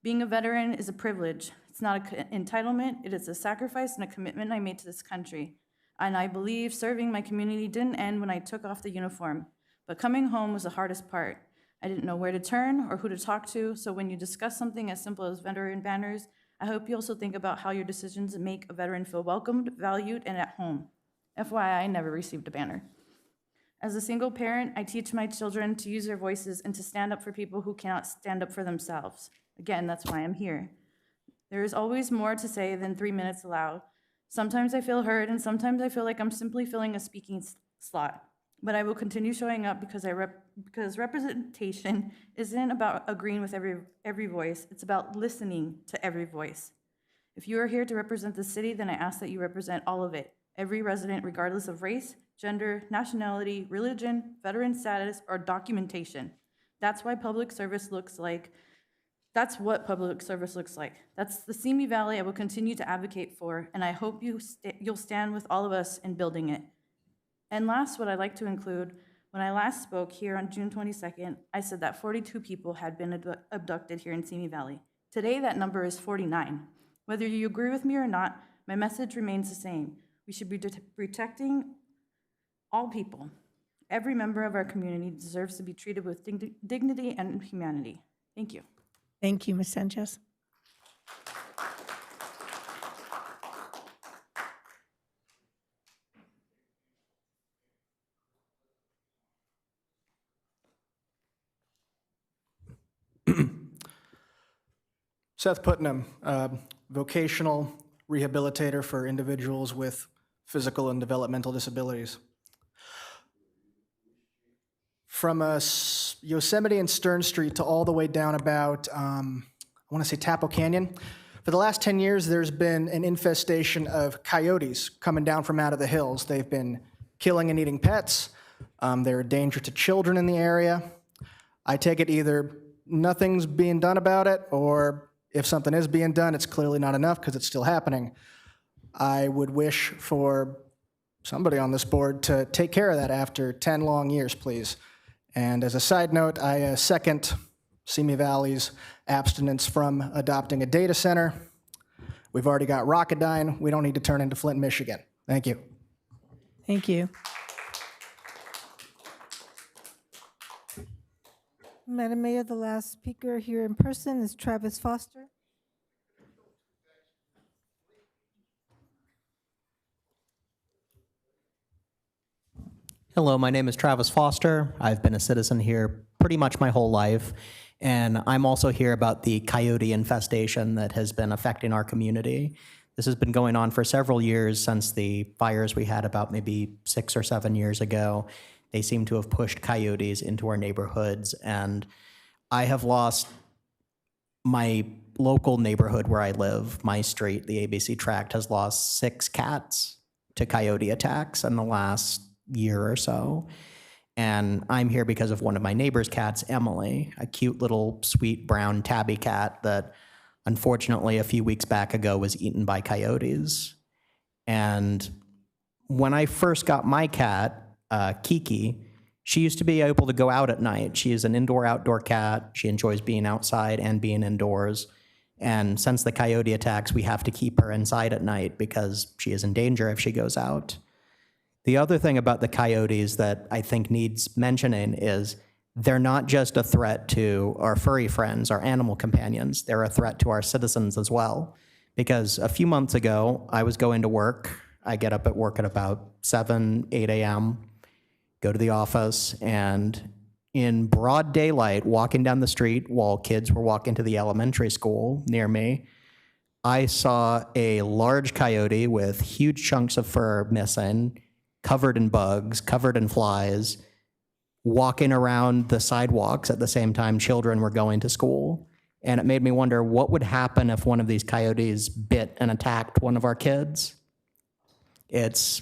Being a veteran is a privilege. It's not an entitlement, it is a sacrifice and a commitment I made to this country. And I believe serving my community didn't end when I took off the uniform, but coming home was the hardest part. I didn't know where to turn or who to talk to, so when you discuss something as simple as veteran banners, I hope you also think about how your decisions make a veteran feel welcomed, valued, and at home. FYI, I never received a banner. As a single parent, I teach my children to use their voices and to stand up for people who cannot stand up for themselves. Again, that's why I'm here. There is always more to say than 3 minutes allow. Sometimes I feel heard, and sometimes I feel like I'm simply filling a speaking slot. But I will continue showing up because representation isn't about agreeing with every voice, it's about listening to every voice. If you are here to represent the city, then I ask that you represent all of it, every resident regardless of race, gender, nationality, religion, veteran status, or documentation. That's what public service looks like. That's the Simi Valley I will continue to advocate for, and I hope you'll stand with all of us in building it. And last, what I'd like to include, when I last spoke here on June 22nd, I said that 42 people had been abducted here in Simi Valley. Today, that number is 49. Whether you agree with me or not, my message remains the same. We should be protecting all people. Every member of our community deserves to be treated with dignity and humanity. Thank you. Thank you, Ms. Sanchez. Seth Putnam, vocational rehabilitator for individuals with physical and developmental disabilities. From Yosemite and Stern Street to all the way down about, I want to say Tapo Canyon. For the last 10 years, there's been an infestation of coyotes coming down from out of the hills. They've been killing and eating pets. They're a danger to children in the area. I take it either nothing's being done about it, or if something is being done, it's clearly not enough because it's still happening. I would wish for somebody on this board to take care of that after 10 long years, please. And as a side note, I second Simi Valley's abstinence from adopting a data center. We've already got Rocketdyne. We don't need to turn into Flint, Michigan. Thank you. Thank you. Madam Mayor, the last speaker here in person is Travis Foster. Hello, my name is Travis Foster. I've been a citizen here pretty much my whole life, and I'm also here about the coyote infestation that has been affecting our community. This has been going on for several years since the fires we had about maybe 6 or 7 years ago. They seem to have pushed coyotes into our neighborhoods, and I have lost my local neighborhood where I live, my street, the ABC tract, has lost 6 cats to coyote attacks in the last year or so. And I'm here because of one of my neighbor's cats, Emily, a cute little sweet brown tabby cat that unfortunately a few weeks back ago was eaten by coyotes. And when I first got my cat, Kiki, she used to be able to go out at night. She is an indoor-outdoor cat. She enjoys being outside and being indoors. And since the coyote attacks, we have to keep her inside at night because she is in danger if she goes out. The other thing about the coyotes that I think needs mentioning is they're not just a threat to our furry friends, our animal companions. They're a threat to our citizens as well. Because a few months ago, I was going to work. I get up at work at about 7, 8 a.m., go to the office, and in broad daylight, walking down the street while kids were walking to the elementary school near me, I saw a large coyote with huge chunks of fur missing, covered in bugs, covered in flies, walking around the sidewalks at the same time children were going to school. And it made me wonder what would happen if one of these coyotes bit and attacked one of our kids. It's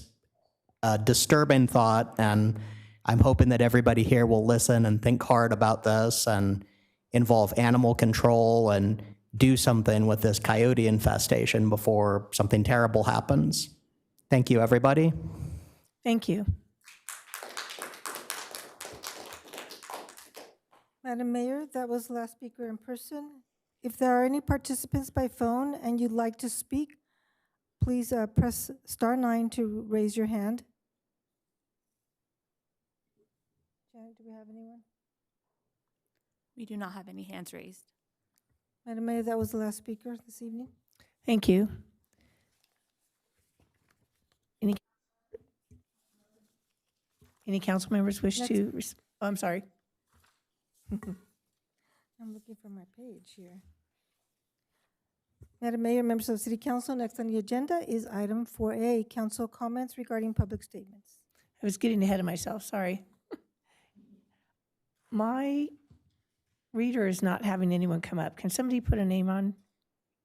a disturbing thought, and I'm hoping that everybody here will listen and think hard about this and involve animal control and do something with this coyote infestation before something terrible happens. Thank you, everybody. Thank you. Madam Mayor, that was the last speaker in person. If there are any participants by phone and you'd like to speak, please press *9 to raise your hand. Janet, do we have anyone? We do not have any hands raised. Madam Mayor, that was the last speaker this evening. Thank you. Any council members wish to? Oh, I'm sorry. I'm looking for my page here. Madam Mayor, members of the City Council, next on the agenda is item 4A, council comments regarding public statements. I was getting ahead of myself, sorry. My reader is not having anyone come up. Can somebody put a name on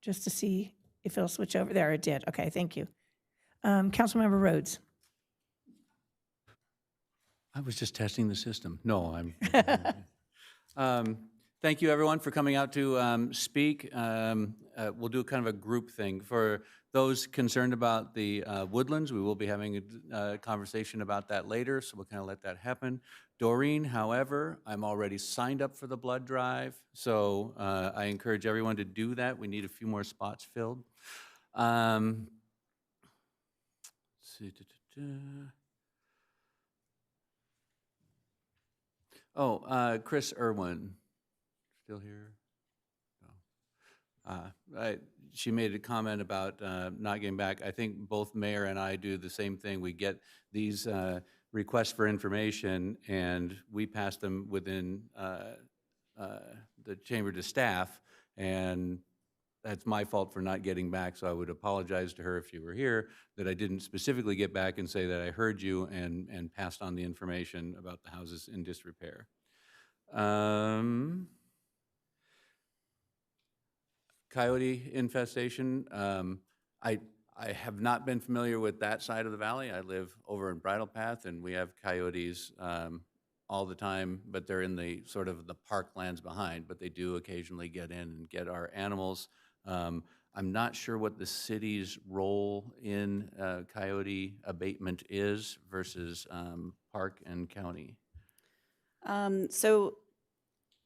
just to see if it'll switch over? There, it did. Okay, thank you. Councilmember Rhodes. I was just testing the system. No, I'm. Thank you, everyone, for coming out to speak. We'll do kind of a group thing. For those concerned about the woodlands, we will be having a conversation about that later, so we'll kind of let that happen. Doreen, however, I'm already signed up for the blood drive, so I encourage everyone to do that. We need a few more spots filled. Let's see. Oh, Chris Irwin, still here? No. She made a comment about not getting back. I think both Mayor and I do the same thing. We get these requests for information, and we pass them within the chamber to staff, and that's my fault for not getting back, so I would apologize to her if you were here that I didn't specifically get back and say that I heard you and passed on the information about the houses in disrepair. Coyote infestation. I have not been familiar with that side of the valley. I live over in Bridle Path, and we have coyotes all the time, but they're in the sort of the parklands behind, but they do occasionally get in and get our animals. I'm not sure what the city's role in coyote abatement is versus park and county. So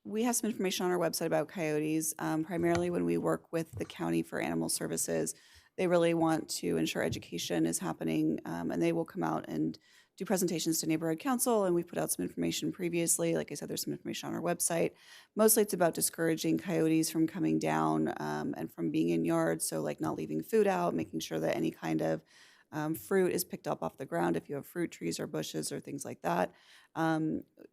we have some information on our website about coyotes. Primarily when we work with the county for animal services, they really want to ensure education is happening, and they will come out and do presentations to neighborhood council, and we put out some information previously. Like I said, there's some information on our website. Mostly it's about discouraging coyotes from coming down and from being in yards, so like not leaving food out, making sure that any kind of fruit is picked up off the ground, if you have fruit trees or bushes or things like that.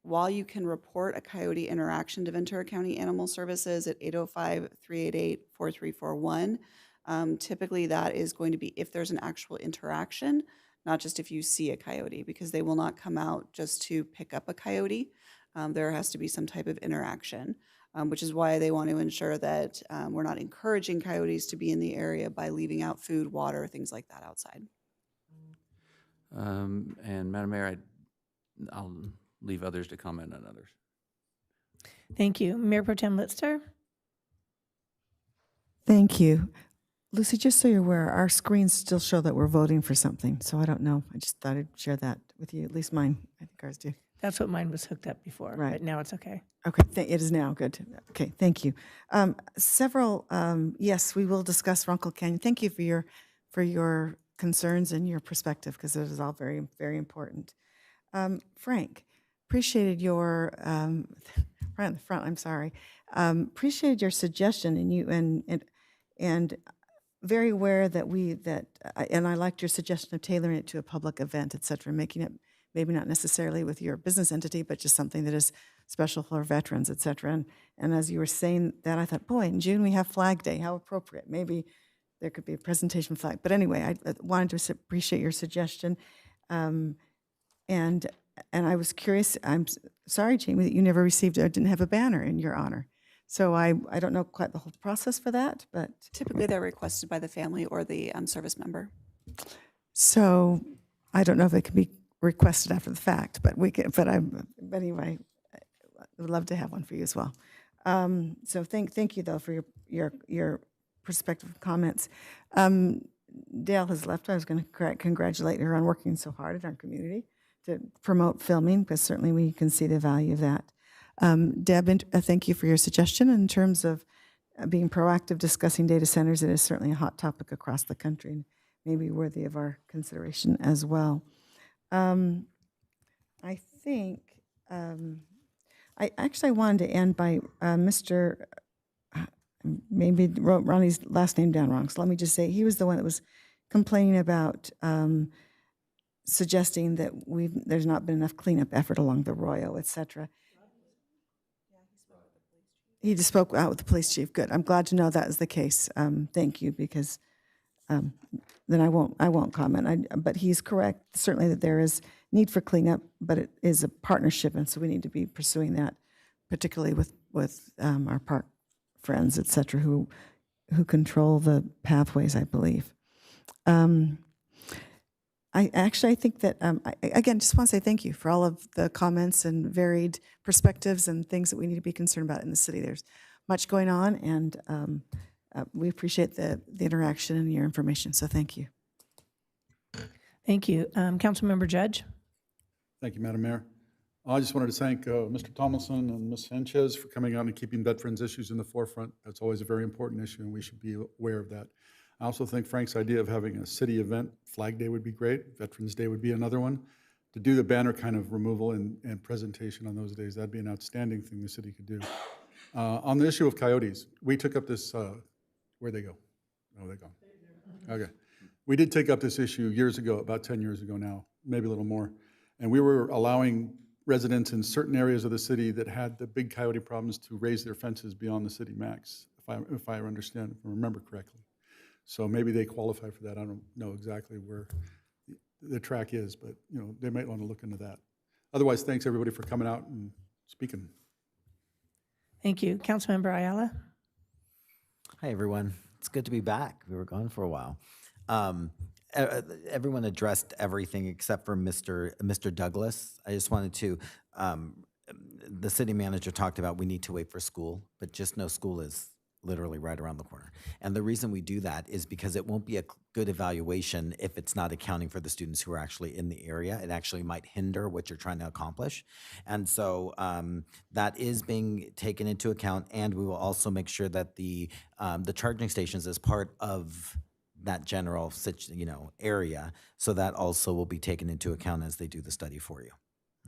While you can report a coyote interaction to Ventura County Animal Services at 805-388-4341, typically that is going to be if there's an actual interaction, not just if you see a coyote, because they will not come out just to pick up a coyote. There has to be some type of interaction, which is why they want to ensure that we're not encouraging coyotes to be in the area by leaving out food, water, things like that outside. And Madam Mayor, I'll leave others to comment on others. Thank you. Mayor Pro Tem Litster? Thank you. Lucy, just so you're aware, our screens still show that we're voting for something, so I don't know. I just thought I'd share that with you, at least mine. I think ours do. That's what mine was hooked up before, Right. but now it's okay. Okay, it is now, good. Okay, thank you. Yes, we will discuss Runkle Canyon. Thank you for your concerns and your perspective, because it is all very, very important. Frank, appreciated your, right in the front, I'm sorry. Appreciated your suggestion, and very aware that and I liked your suggestion of tailoring it to a public event, et cetera, making it maybe not necessarily with your business entity, but just something that is special for veterans, et cetera. And as you were saying that, I thought, boy, in June we have Flag Day, how appropriate. Maybe there could be a presentation flag. But anyway, I wanted to appreciate your suggestion. And I was curious, I'm sorry, Jamie, that you never received or didn't have a banner in your honor. So I don't know quite the whole process for that, but. Typically, they're requested by the family or the service member. So I don't know if it can be requested after the fact, but we can, but anyway, I would love to have one for you as well. So thank you though for your perspective comments. Dale has left. I was going to congratulate her on working so hard in our community to promote filming, because certainly we can see the value of that. Deb, thank you for your suggestion in terms of being proactive discussing data centers. It is certainly a hot topic across the country and maybe worthy of our consideration as well. I think I actually wanted to end by Mr. Maybe wrote Ronnie's last name down wrong, so let me just say he was the one that was complaining about suggesting that there's not been enough cleanup effort along the Royo, et cetera. He just spoke out with the police chief. Good. I'm glad to know that is the case. Thank you, because then I won't comment. But he's correct, certainly, that there is need for cleanup, but it is a partnership, and so we need to be pursuing that, particularly with our park friends, et cetera, who control the pathways, I believe. I think that, again, just want to say thank you for all of the comments and varied perspectives and things that we need to be concerned about in the city. There's much going on, and we appreciate the interaction and your information, so thank you. Thank you. Councilmember Judge? Thank you, Madam Mayor. I just wanted to thank Mr. Tomlinson and Ms. Sanchez for coming out and keeping veterans' issues in the forefront. That's always a very important issue, and we should be aware of that. I also think Frank's idea of having a city event, Flag Day would be great, Veterans Day would be another one. To do the banner kind of removal and presentation on those days, that'd be an outstanding thing the city could do. On the issue of coyotes, we took up this, where'd they go? Oh, they're gone. Okay. We did take up this issue years ago, about 10 years ago now, maybe a little more. And we were allowing residents in certain areas of the city that had the big coyote problems to raise their fences beyond the city max, if I understand, if I remember correctly. So maybe they qualify for that. I don't know exactly where the track is, but they might want to look into that. Otherwise, thanks everybody for coming out and speaking. Thank you. Councilmember Ayala? Hi, everyone. It's good to be back. We were gone for a while. Everyone addressed everything except for Mr. Douglas. I just wanted to, the city manager talked about we need to wait for school, but just know school is literally right around the corner. And the reason we do that is because it won't be a good evaluation if it's not accounting for the students who are actually in the area. It actually might hinder what you're trying to accomplish. And so that is being taken into account, and we will also make sure that the charging stations is part of that general area, so that also will be taken into account as they do the study for you.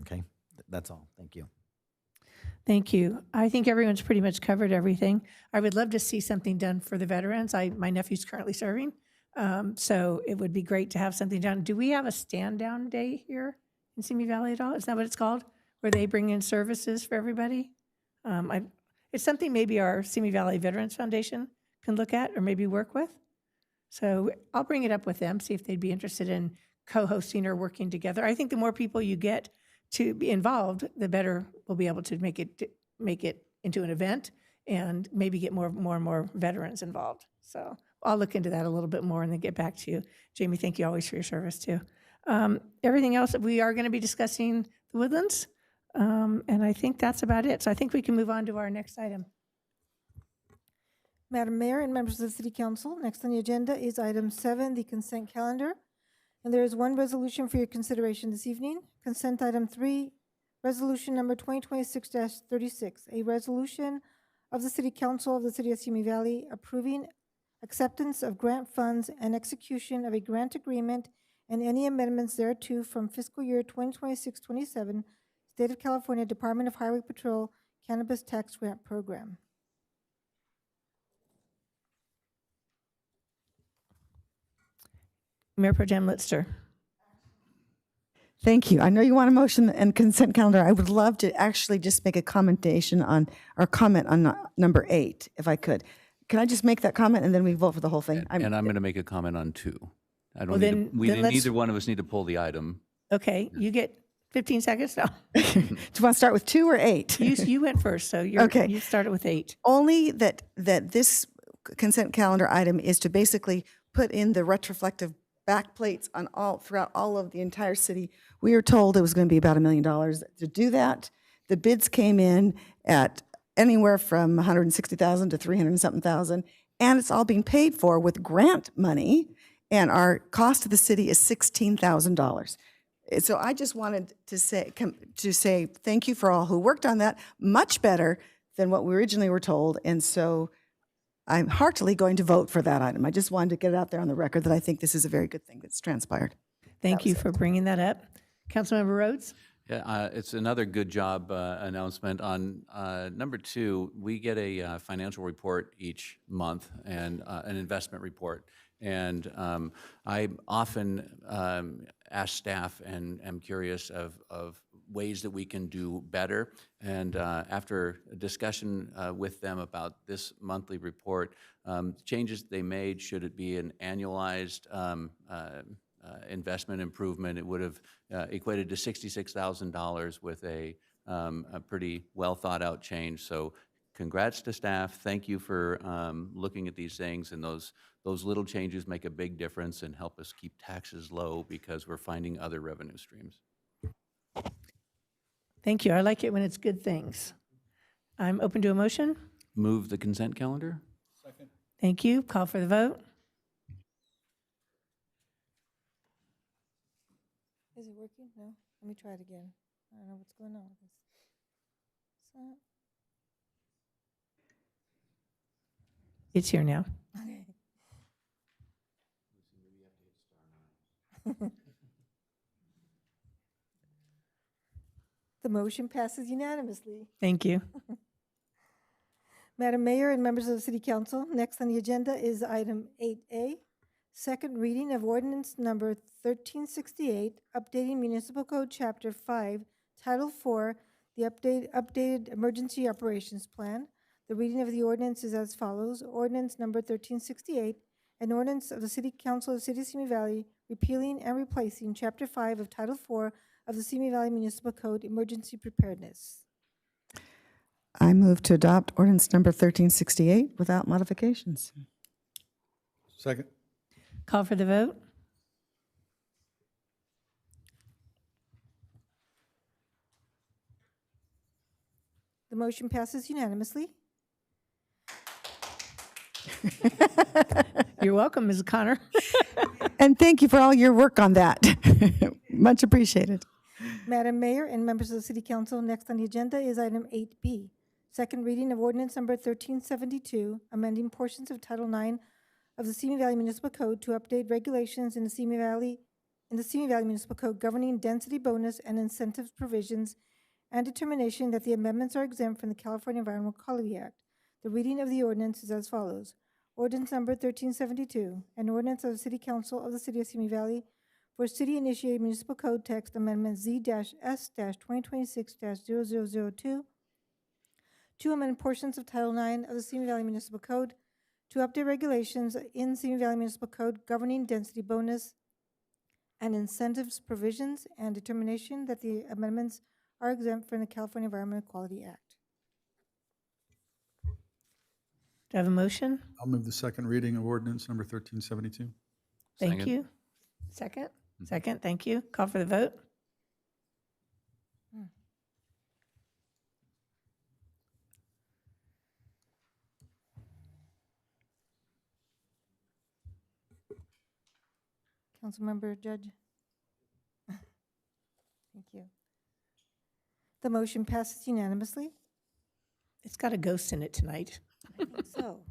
Okay, that's all. Thank you. Thank you. I think everyone's pretty much covered everything. I would love to see something done for the veterans. My nephew's currently serving, So it would be great to have something done. Do we have a stand-down day here in Simi Valley at all? Is that what it's called? Where they bring in services for everybody? It's something maybe our Simi Valley Veterans Foundation can look at or maybe work with. So I'll bring it up with them, see if they'd be interested in co-hosting or working together. I think the more people you get to be involved, the better we'll be able to make it into an event and maybe get more and more veterans involved. So I'll look into that a little bit more and then get back to you. Jamie, thank you always for your service too. Everything else, we are going to be discussing the Woodlands, and I think that's about it. So I think we can move on to our next item. Madam Mayor and members of the City Council, next on the agenda is item 7, the consent calendar. And there is one resolution for your consideration this evening. Consent item 3, resolution number 2026-36, a resolution of the City Council of the City of Simi Valley approving acceptance of grant funds and execution of a grant agreement and any amendments thereto from fiscal year 2026-27 State of California Department of Highway Patrol Cannabis Tax Grant Program. Mayor Pro Tem Litster. Thank you. I know you want a motion and consent calendar. I would love to actually just make a commentation on, or comment on number 8, if I could. Can I just make that comment and then we vote for the whole thing? And I'm going to make a comment on 2. I Well, don't need then let's- neither one of us need to pull the item. Okay, you get 15 seconds now. Do you want to start with 2 or 8? You went first, so Okay. you started with 8. Only that this consent calendar item is to basically put in the retroflective backplates on throughout all of the entire city. We were told it was going to be about $1 million to do that. The bids came in at anywhere from $160,000 to $300,000, and it's all being paid for with grant money, and our cost to the city is $16,000. So I just wanted to say thank you for all who worked on that, much better than what we originally were told, and so I'm heartily going to vote for that item. I just wanted to get it out there on the record that I think this is a very good thing that's transpired. Thank you for bringing that up. Councilmember Rhodes? Yeah, it's another good job announcement. On number 2, we get a financial report each month and an investment report. And I often ask staff and am curious of ways that we can do better. And after a discussion with them about this monthly report, changes they made, should it be an annualized investment improvement, it would have equated to $66,000 with a pretty well thought out change. So congrats to staff. Thank you for looking at these things, and those little changes make a big difference and help us keep taxes low because we're finding other revenue streams. Thank you. I like it when it's good things. I'm open to a motion. Move the consent calendar. Second. Thank you. Call for the vote. Is it working? No? Let me try it again. I don't know what's going on with this. It's here now. Okay. The motion passes unanimously. Thank you. Madam Mayor and members of the City Council, next on the agenda is item 8A, second reading of ordinance number 1368, updating Municipal Code Chapter 5, Title 4, the updated Emergency Operations Plan. The reading of the ordinance is as follows. Ordinance number 1368, an ordinance of the City Council of the City of Simi Valley repealing and replacing Chapter 5 of Title 4 of the Simi Valley Municipal Code, Emergency Preparedness. I move to adopt ordinance number 1368 without modifications. Second. Call for the vote. The motion passes unanimously. You're welcome, Ms. Connor. And thank you for all your work on that. Much appreciated. Madam Mayor and members of the City Council, next on the agenda is item 8B, second reading of ordinance number 1372, amending portions of Title 9 of the Simi Valley Municipal Code to update regulations in the Simi Valley Municipal Code governing density bonus and incentives provisions, and determination that the amendments are exempt from the California Environmental Quality Act. The reading of the ordinance is as follows. Ordinance number 1372, an ordinance of the City Council of the City of Simi Valley for city-initiated municipal code text amendment Z-S-2026-0002 to amend portions of Title IX of the Simi Valley Municipal Code to update regulations in Simi Valley Municipal Code governing density bonus and incentives provisions, and determination that the amendments are exempt from the California Environmental Quality Act. Do I have a motion? I'll move the second reading of ordinance number 1372. Thank Second. you. Second? Second, thank you. Call for the vote. Councilmember Judge? Thank you. The motion passes unanimously. It's got a ghost in it tonight. So,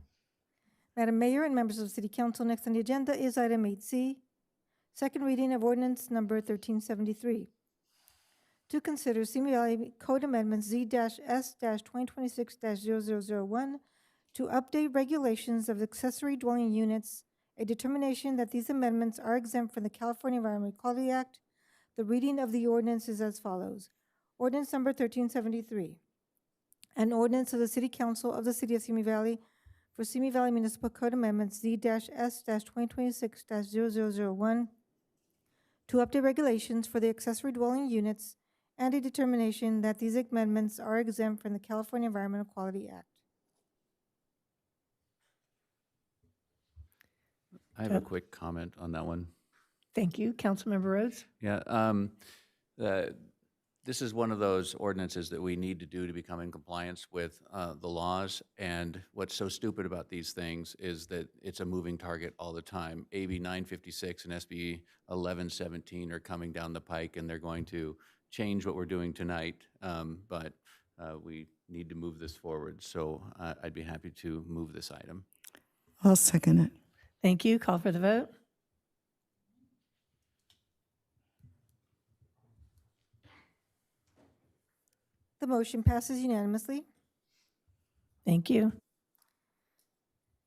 Madam Mayor and members of the City Council, next on the agenda is item 8C, second reading of ordinance number 1373. To consider Simi Valley Code Amendment Z-S-2026-0001 to update regulations of accessory dwelling units, a determination that these amendments are exempt from the California Environmental Quality Act. The reading of the ordinance is as follows. Ordinance number 1373. An ordinance of the City Council of the City of Simi Valley for Simi Valley Municipal Code Amendments Z-S-2026-0001 to update regulations for the accessory dwelling units and a determination that these amendments are exempt from the California Environmental Quality Act. I have a quick comment on that one. Thank you. Councilmember Rhodes? Yeah, this is one of those ordinances that we need to do to become in compliance with the laws. And what's so stupid about these things is that it's a moving target all the time. AB 956 and SB 1117 are coming down the pike, and they're going to change what we're doing tonight. But we need to move this forward. So I'd be happy to move this item. I'll second it. Thank you. Call for the vote. The motion passes unanimously. Thank you.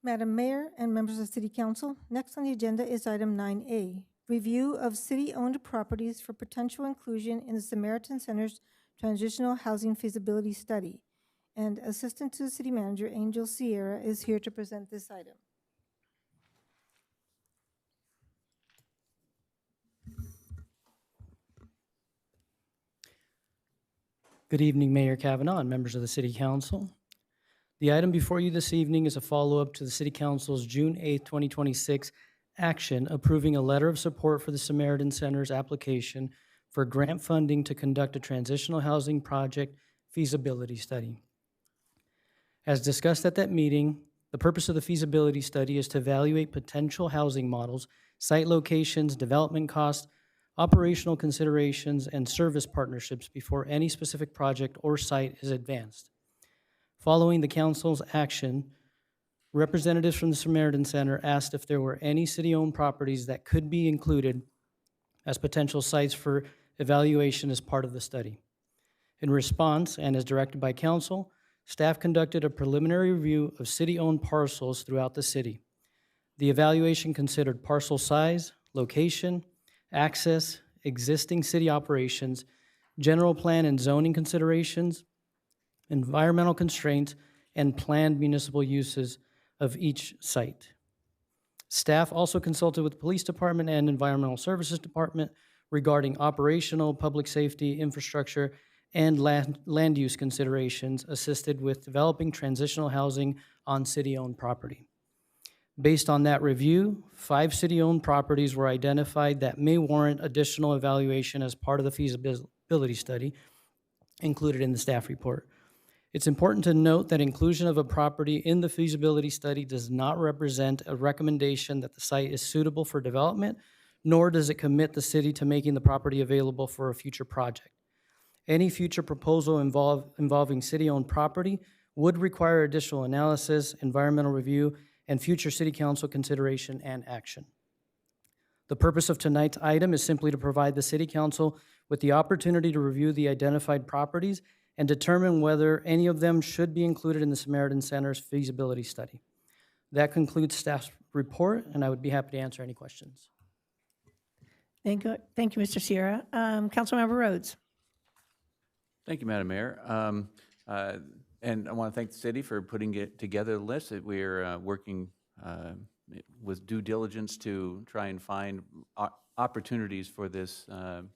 Madam Mayor and members of City Council, next on the agenda is item 9A, review of city-owned properties for potential inclusion in the Samaritan Center's Transitional Housing Feasibility Study. And Assistant to the City Manager, Angel Sierra, is here to present this item. Good evening, Mayor Kavanaugh and members of the City Council. The item before you this evening is a follow-up to the City Council's June 8, 2026 action approving a letter of support for the Samaritan Center's application for grant funding to conduct a transitional housing project feasibility study. As discussed at that meeting, the purpose of the feasibility study is to evaluate potential housing models, site locations, development costs, operational considerations, and service partnerships before any specific project or site is advanced. Following the council's action, representatives from the Samaritan Center asked if there were any city-owned properties that could be included as potential sites for evaluation as part of the study. In response, and as directed by council, staff conducted a preliminary review of city-owned parcels throughout the city. The evaluation considered parcel size, location, access, existing city operations, general plan and zoning considerations, environmental constraints, and planned municipal uses of each site. Staff also consulted with the Police Department and Environmental Services Department regarding operational, public safety, infrastructure, and land use considerations, assisted with developing transitional housing on city-owned property. Based on that review, 5 city-owned properties were identified that may warrant additional evaluation as part of the feasibility study included in the staff report. It's important to note that inclusion of a property in the feasibility study does not represent a recommendation that the site is suitable for development, nor does it commit the city to making the property available for a future project. Any future proposal involving city-owned property would require additional analysis, environmental review, and future City Council consideration and action. The purpose of tonight's item is simply to provide the City Council with the opportunity to review the identified properties and determine whether any of them should be included in the Samaritan Center's feasibility study. That concludes staff's report, and I would be happy to answer any questions. Thank you, Mr. Sierra. Councilmember Rhodes. Thank you, Madam Mayor. And I want to thank the city for putting it together, the list. That we're working with due diligence to try and find opportunities for this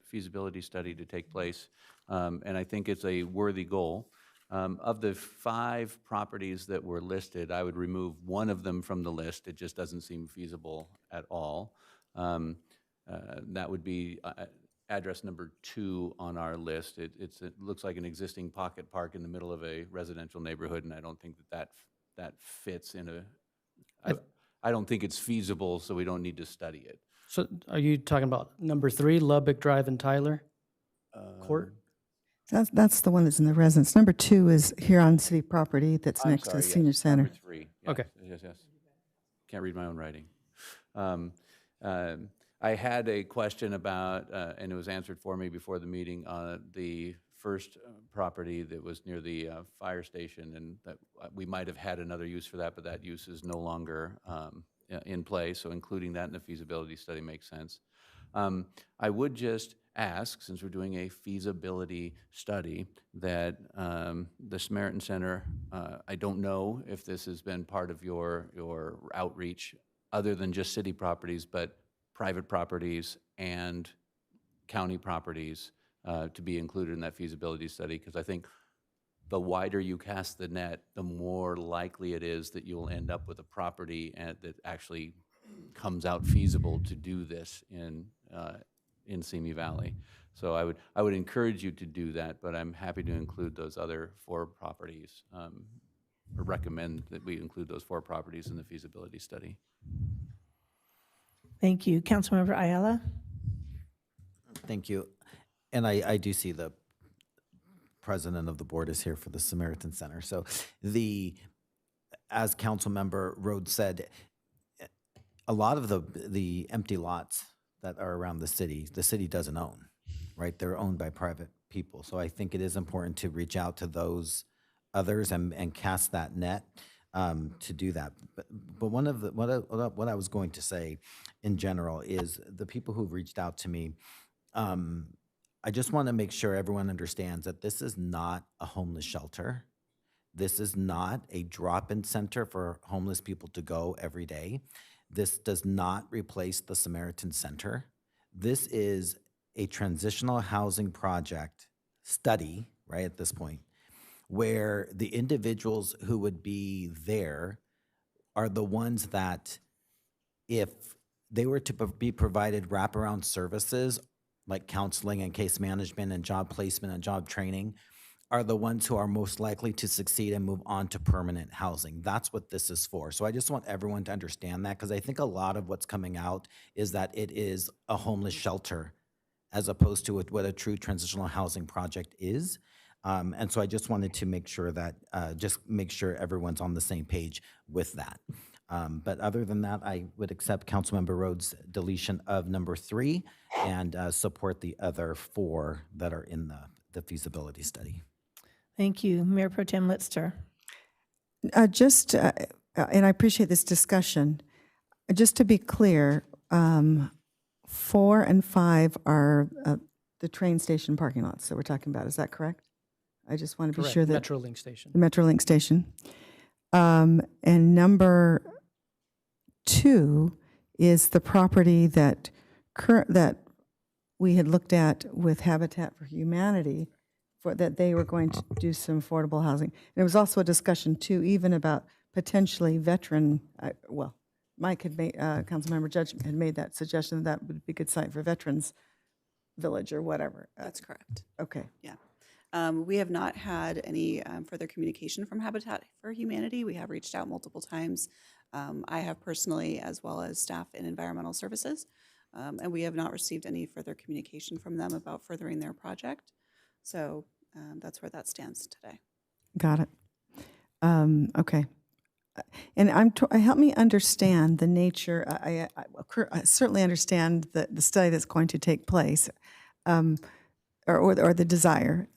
feasibility study to take place. And I think it's a worthy goal. Of the 5 properties that were listed, I would remove one of them from the list. It just doesn't seem feasible at all. That would be address number 2 on our list. It looks like an existing pocket park in the middle of a residential neighborhood, and I don't think that fits in a, I don't think it's feasible, so we don't need to study it. So are you talking about number 3, Lubbock Drive and Tyler Court? That's the one that's in the residence. Number 2 is here on city property that's I'm next to sorry, the yes, senior center. Number 3. Yes, Okay. Yes. Can't read my own writing. I had a question about, and it was answered for me before the meeting, the first property that was near the fire station, and that we might have had another use for that, but that use is no longer in play, so including that in the feasibility study makes sense. I would just ask, since we're doing a feasibility study, that the Samaritan Center, I don't know if this has been part of your outreach other than just city properties, but private properties and county properties to be included in that feasibility study, because I think the wider you cast the net, the more likely it is that you'll end up with a property that actually comes out feasible to do this in Simi Valley. So I would encourage you to do that, but I'm happy to include those other 4 properties, or recommend that we include those 4 properties in the feasibility study. Thank you. Councilmember Ayala. Thank you. And I do see the president of the board is here for the Samaritan Center. So as Councilmember Rhodes said, a lot of the empty lots that are around the city doesn't own, right? They're owned by private people. So I think it is important to reach out to those others and cast that net to do that. But what I was going to say in general is the people who've reached out to me, I just want to make sure everyone understands that this is not a homeless shelter. This is not a drop-in center for homeless people to go every day. This does not replace the Samaritan Center. This is a transitional housing project study, right, at this point, where the individuals who would be there are the ones that, if they were to be provided wraparound services like counseling and case management and job placement and job training, are the ones who are most likely to succeed and move on to permanent housing. That's what this is for. So I just want everyone to understand that, because I think a lot of what's coming out is that it is a homeless shelter as opposed to what a true transitional housing project is. And so I just wanted to make sure that, make sure everyone's on the same page with that. But other than that, I would accept Councilmember Rhodes' deletion of number 3 and support the other 4 that are in the feasibility study. Thank you. Mayor Pro Tem Litster. And I appreciate this discussion. Just to be clear, 4 and 5 are the train station parking lots that we're talking about. Is that correct? I just want to be Correct. sure that. Metrolink station. The Metrolink station. And number 2 is the property that we had looked at with Habitat for Humanity, that they were going to do some affordable housing. And there was also a discussion too, even about potentially veteran, Mike had made, Councilmember Judge had made that suggestion that would be a good site for Veterans Village or whatever. That's correct. Okay. Yeah. We have not had any further communication from Habitat for Humanity. We have reached out multiple times. I have personally, as well as staff in environmental services, and we have not received any further communication from them about furthering their project. So that's where that stands today. Got it. Okay. And help me understand the nature. I certainly understand the study that's going to take place, or the desire.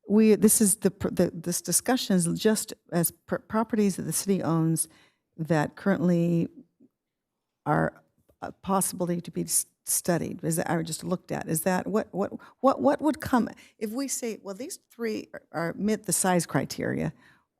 This discussion is just as properties that the city owns that currently are a possibility to be studied? Is that, or just looked at? Is that, what would come, if we say, well, these three meet the size criteria,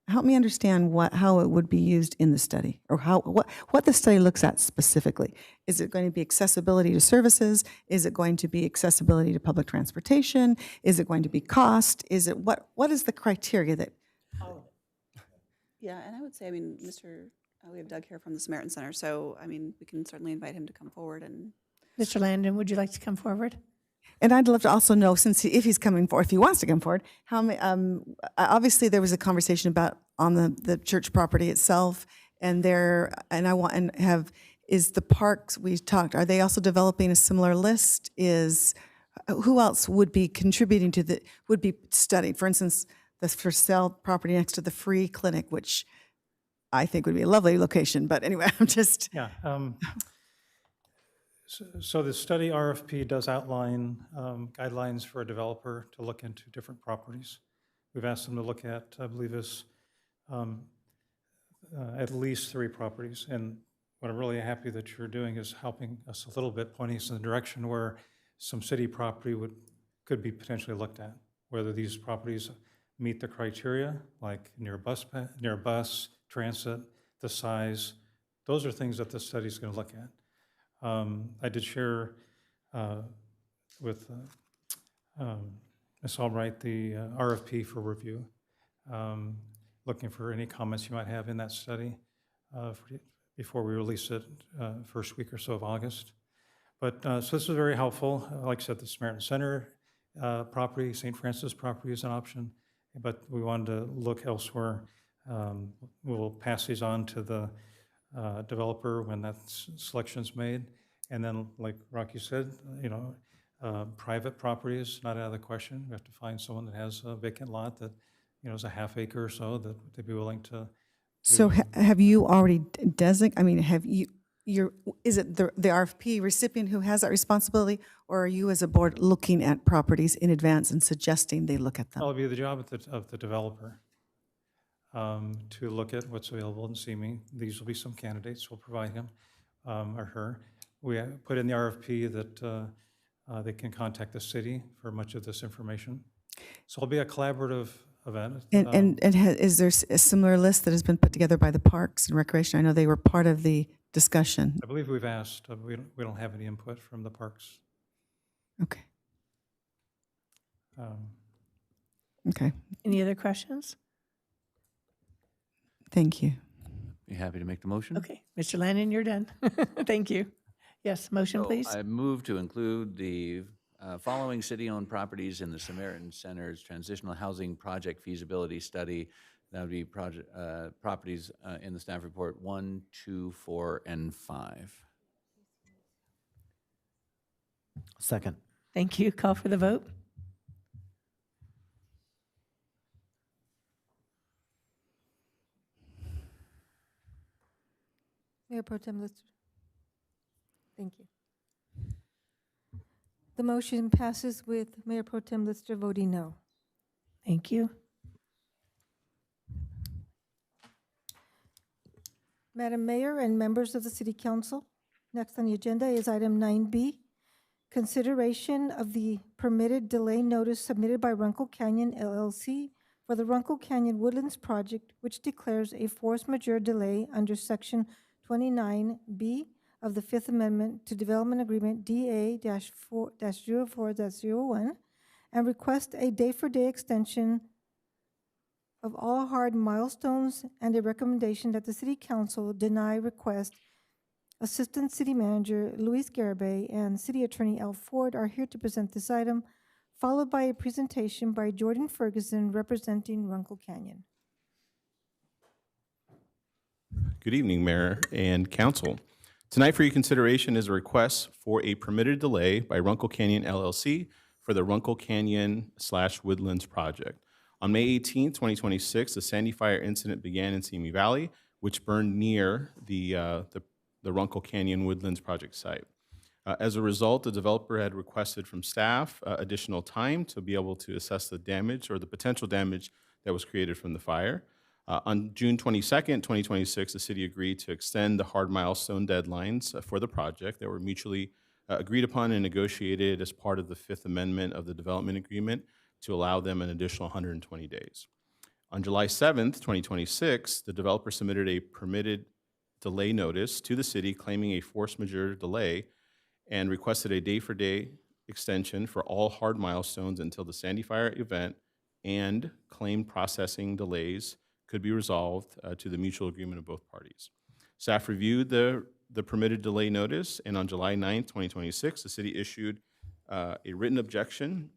help me understand how it would be used in the study, or what the study looks at specifically. Is it going to be accessibility to services? Is it going to be accessibility to public transportation? Is it going to be cost? Is it, what is the criteria that? Yeah, and I would say, I mean, we have Doug here from the Samaritan Center, so, I mean, we can certainly invite him to come forward and. Mr. Landon, would you like to come forward? And I'd love to also know, if he's coming forward, if he wants to come forward, how many, obviously there was a conversation about on the church property itself, and is the parks we talked, are they also developing a similar list? Who else would be contributing would be studied? For instance, the for sale property next to the free clinic, which I think would be a lovely location, but anyway, I'm just. Yeah. So the study RFP does outline guidelines for a developer to look into different properties. We've asked them to look at, I believe, at least 3 properties. And what I'm really happy that you're doing is helping us a little bit, pointing us in the direction where some city property could be potentially looked at, whether these properties meet the criteria, like near bus, transit, the size. Those are things that the study is going to look at. I did share with Ms. Albright the RFP for review, looking for any comments you might have in that study before we release it first week or so of August. But so this is very helpful. Like I said, the Samaritan Center property, St. Francis property is an option, but we wanted to look elsewhere. We'll pass these on to the developer when that selection's made. And then, like Rocky said, private property is not out of the question. We have to find someone that has a vacant lot that, is a half acre or so that they'd be willing to. So have you already is it the RFP recipient who has that responsibility, or are you as a board looking at properties in advance and suggesting they look at them? It'll be the job of the developer to look at what's available in CME. These will be some candidates. We'll provide him or her. We put in the RFP that they can contact the city for much of this information. So it'll be a collaborative event. Is there a similar list that has been put together by the Parks and Recreation? I know they were part of the discussion. I believe we've asked. We don't have any input from the parks. Okay. Okay. Any other questions? Thank you. You happy to make the motion? Okay, Mr. Landon, you're done. Thank you. Yes, motion, please. I move to include the following city-owned properties in the Samaritan Center's Transitional Housing Project Feasibility Study. That would be properties in the staff report 1, 2, 4, and 5. Second. Thank you. Call for the vote. Mayor Pro Tem Lister. Thank you. The motion passes with Mayor Pro Tem Lister voting no. Thank you. Madam Mayor and members of the City Council, next on the agenda is item 9B, consideration of the permitted delay notice submitted by Runkle Canyon LLC for the Runkle Canyon Woodlands Project, which declares a force majeure delay under Section 29B of the Fifth Amendment to Development Agreement DA-04-01 and request a day-for-day extension of all hard milestones and a recommendation that the City Council deny request. Assistant City Manager Luis Garibay and City Attorney Al Ford are here to present this item, followed by a presentation by Jordan Ferguson representing Runkle Canyon. Good evening, Mayor and Council. Tonight for your consideration is a request for a permitted delay by Runkle Canyon LLC for the Runkle Canyon/Woodlands project. On May 18, 2026, the Sandy Fire incident began in Simi Valley, which burned near the Runkle Canyon Woodlands project site. As a result, the developer had requested from staff additional time to be able to assess the damage or the potential damage that was created from the fire. On June 22nd, 2026, the city agreed to extend the hard milestone deadlines for the project that were mutually agreed upon and negotiated as part of the Fifth Amendment of the Development Agreement to allow them an additional 120 days. On July 7th, 2026, the developer submitted a permitted delay notice to the city claiming a force majeure delay and requested a day-for-day extension for all hard milestones until the Sandy Fire event and claim processing delays could be resolved to the mutual agreement of both parties. Staff reviewed the permitted delay notice, and on July 9th, 2026, the city issued a written objection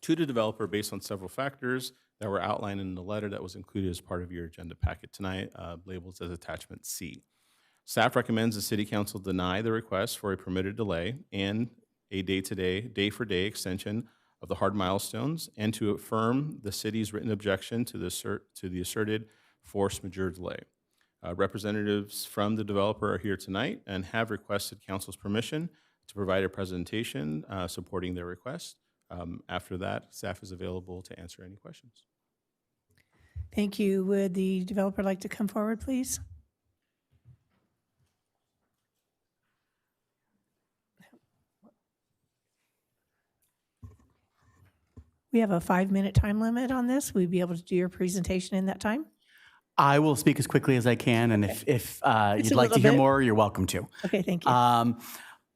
to the developer based on several factors that were outlined in the letter that was included as part of your agenda packet tonight, labeled as Attachment C. Staff recommends the City Council deny the request for a permitted delay and a day-for-day extension of the hard milestones, and to affirm the city's written objection to the asserted force majeure delay. Representatives from the developer are here tonight and have requested council's permission to provide a presentation supporting their request. After that, staff is available to answer any questions. Thank you. Would the developer like to come forward, please? We have a 5-minute time limit on this. Will you be able to do your presentation in that time? I will speak as quickly as I can, and if It's you'd a like to little hear bit. more, you're welcome to. Okay, thank you.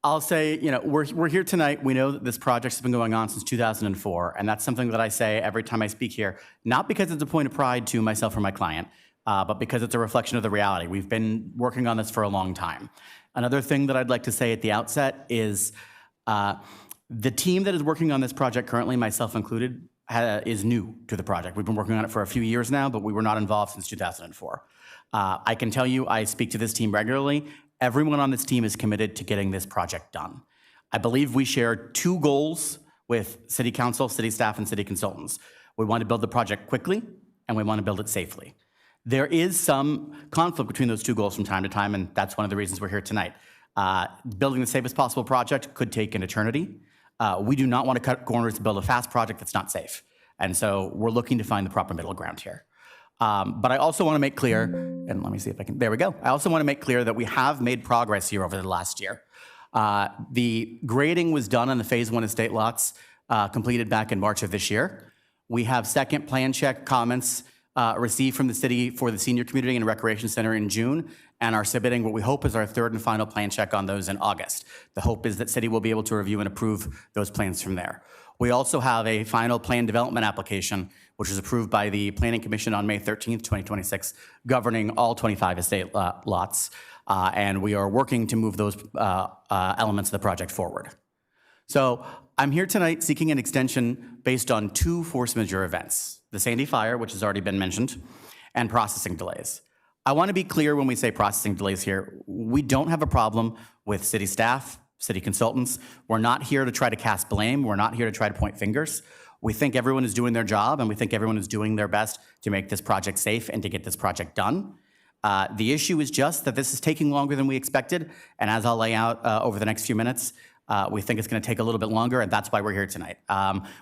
I'll say, we're here tonight. We know that this project has been going on since 2004, and that's something that I say every time I speak here, not because it's a point of pride to myself or my client, but because it's a reflection of the reality. We've been working on this for a long time. Another thing that I'd like to say at the outset is the team that is working on this project currently, myself included, is new to the project. We've been working on it for a few years now, but we were not involved since 2004. I can tell you, I speak to this team regularly. Everyone on this team is committed to getting this project done. I believe we share two goals with City Council, City staff, and City consultants. We want to build the project quickly, and we want to build it safely. There is some conflict between those two goals from time to time, and that's one of the reasons we're here tonight. Building the safest possible project could take an eternity. We do not want to cut corners to build a fast project that's not safe. And so we're looking to find the proper middle ground here. But I also want to make clear, and let me see if I can, there we go. I also want to make clear that we have made progress here over the last year. The grading was done on the Phase 1 estate lots, completed back in March of this year. We have second plan check comments received from the city for the Senior Community and Recreation Center in June, and are submitting what we hope is our third and final plan check on those in August. The hope is that city will be able to review and approve those plans from there. We also have a final plan development application, which was approved by the Planning Commission on May 13th, 2026, governing all 25 estate lots, and we are working to move those elements of the project forward. So I'm here tonight seeking an extension based on two force majeure events, the Sandy Fire, which has already been mentioned, and processing delays. I want to be clear when we say processing delays here. We don't have a problem with city staff, city consultants. We're not here to try to cast blame. We're not here to try to point fingers. We think everyone is doing their job, and we think everyone is doing their best to make this project safe and to get this project done. The issue is just that this is taking longer than we expected, and as I'll lay out over the next few minutes, we think it's going to take a little bit longer, and that's why we're here tonight.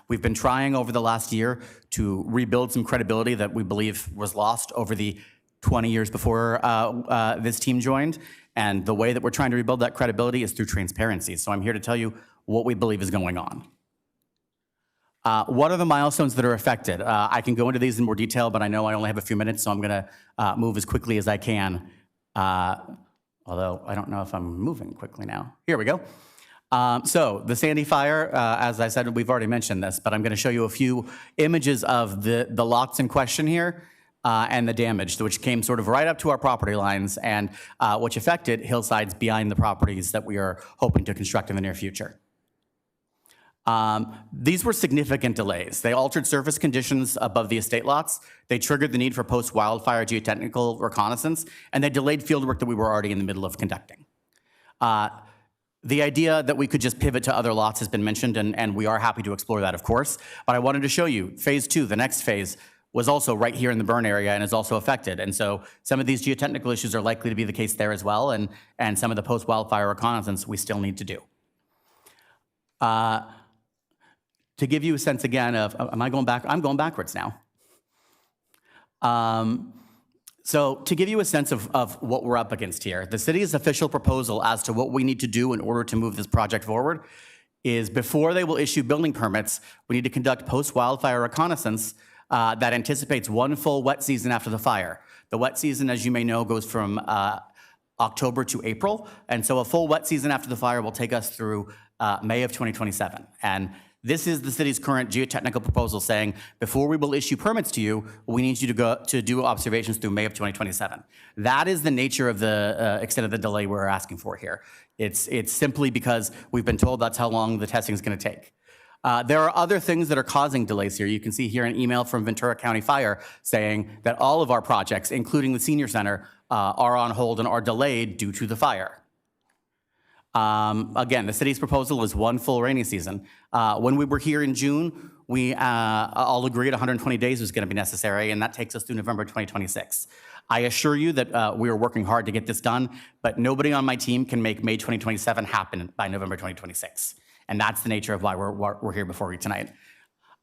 We've been trying over the last year to rebuild some credibility that we believe was lost over the 20 years before this team joined, and the way that we're trying to rebuild that credibility is through transparency. So I'm here to tell you what we believe is going on. What are the milestones that are affected? I can go into these in more detail, but I know I only have a few minutes, so I'm going to move as quickly as I can, although I don't know if I'm moving quickly now. Here we go. So the Sandy Fire, as I said, we've already mentioned this, but I'm going to show you a few images of the lots in question here. And the damage, which came sort of right up to our property lines and which affected hillsides behind the properties that we are hoping to construct in the near future. These were significant delays. They altered surface conditions above the estate lots. They triggered the need for post-wildfire geotechnical reconnaissance, and they delayed fieldwork that we were already in the middle of conducting. The idea that we could just pivot to other lots has been mentioned, and we are happy to explore that, of course. But I wanted to show you Phase 2, the next phase, was also right here in the burn area and is also affected. And so some of these geotechnical issues are likely to be the case there as well, and some of the post-wildfire reconnaissance we still need to do. To give you a sense again of, am I going back? I'm going backwards now. So to give you a sense of what we're up against here, the city's official proposal as to what we need to do in order to move this project forward is before they will issue building permits, we need to conduct post-wildfire reconnaissance that anticipates one full wet season after the fire. The wet season, as you may know, goes from October to April, and so a full wet season after the fire will take us through May of 2027. And this is the city's current geotechnical proposal saying, before we will issue permits to you, we need you to go to do observations through May of 2027. That is the nature of the extent of the delay we're asking for here. It's simply because we've been told that's how long the testing is going to take. There are other things that are causing delays here. You can see here an email from Ventura County Fire saying that all of our projects, including the senior center, are on hold and are delayed due to the fire. Again, the city's proposal is one full rainy season. When we were here in June, we all agreed 120 days was going to be necessary, and that takes us through November 2026. I assure you that we are working hard to get this done, but nobody on my team can make May 2027 happen by November 2026. And that's the nature of why we're here before you tonight.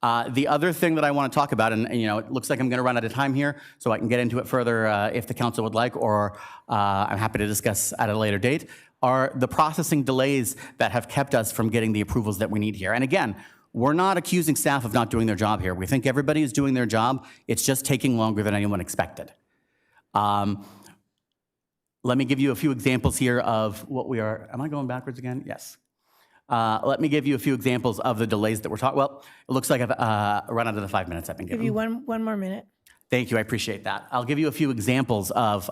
The other thing that I want to talk about, and it looks like I'm going to run out of time here, so I can get into it further if the council would like, or I'm happy to discuss at a later date, are the processing delays that have kept us from getting the approvals that we need here. And again, we're not accusing staff of not doing their job here. We think everybody is doing their job. It's just taking longer than anyone expected. Let me give you a few examples here of what we are. Am I going backwards again? Yes. Let me give you a few examples of the delays that we're talking. Well, it looks like I've run out of the 5 minutes I've been given. Give you one more minute. Thank you, I appreciate that. I'll give you a few examples of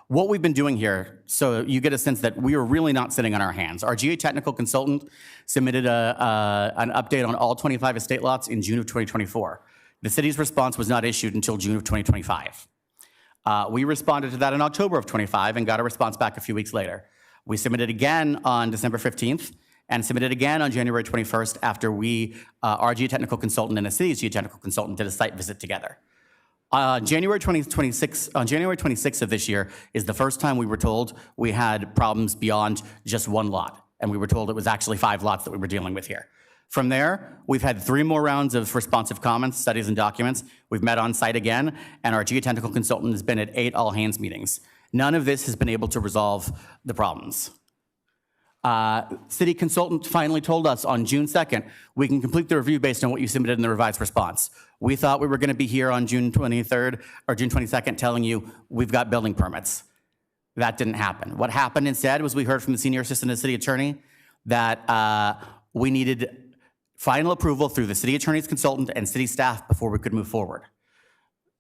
what we've been doing here so you get a sense that we are really not sitting on our hands. Our geotechnical consultant submitted an update on all 25 estate lots in June of 2024. The city's response was not issued until June of 2025. We responded to that in October of 25 and got a response back a few weeks later. We submitted again on December 15th and submitted again on January 21st after our geotechnical consultant and the city's geotechnical consultant did a site visit together. January 26th of this year is the first time we were told we had problems beyond just one lot, and we were told it was actually 5 lots that we were dealing with here. From there, we've had 3 more rounds of responsive comments, studies, and documents. We've met on site again, and our geotechnical consultant has been at 8 all-hands meetings. None of this has been able to resolve the problems. City consultant finally told us on June 2nd, we can complete the review based on what you submitted in the revised response. We thought we were going to be here on June 23rd or June 22nd telling you we've got building permits. That didn't happen. What happened instead was we heard from the senior assistant city attorney that we needed final approval through the city attorney's consultant and city staff before we could move forward.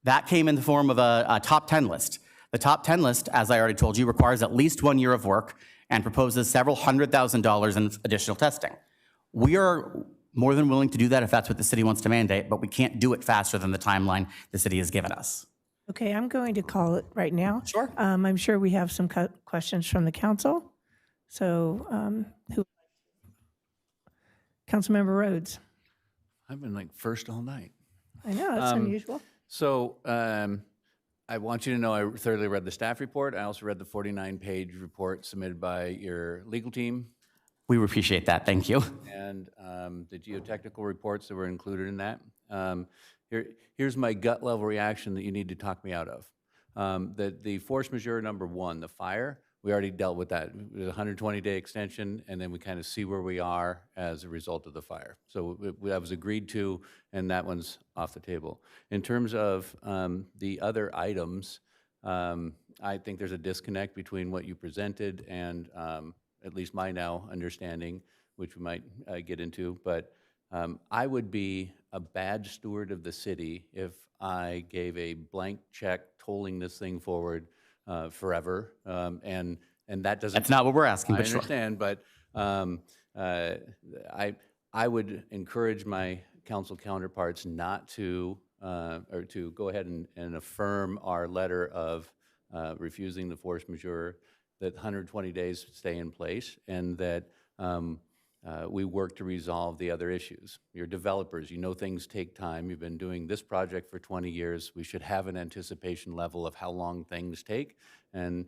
That came in the form of a top 10 list. The top 10 list, as I already told you, requires at least 1 year of work and proposes several $100,000 in additional testing. We are more than willing to do that if that's what the city wants to mandate, but we can't do it faster than the timeline the city has given us. Okay, I'm going to call it right now. Sure. I'm sure we have some questions from the council. So, Councilmember Rhodes. I've been like first all night. I know, that's unusual. So I want you to know I thoroughly read the staff report. I also read the 49-page report submitted by your legal team. We appreciate that, thank you. And the geotechnical reports that were included in that. Here's my gut level reaction that you need to talk me out of. The force majeure number 1, the fire, we already dealt with that. It was a 120-day extension, and then we kind of see where we are as a result of the fire. So that was agreed to, and that one's off the table. In terms of the other items, I think there's a disconnect between what you presented and at least my now understanding, which we might get into, but I would be a bad steward of the city if I gave a blank check tolling this thing forward forever, and that doesn't. That's not what we're asking, I but sure. understand, but I would encourage my council counterparts not to, or to go ahead and affirm our letter of refusing the force majeure, that 120 days stay in place, and that we work to resolve the other issues. You're developers, you know things take time. You've been doing this project for 20 years. We should have an anticipation level of how long things take. And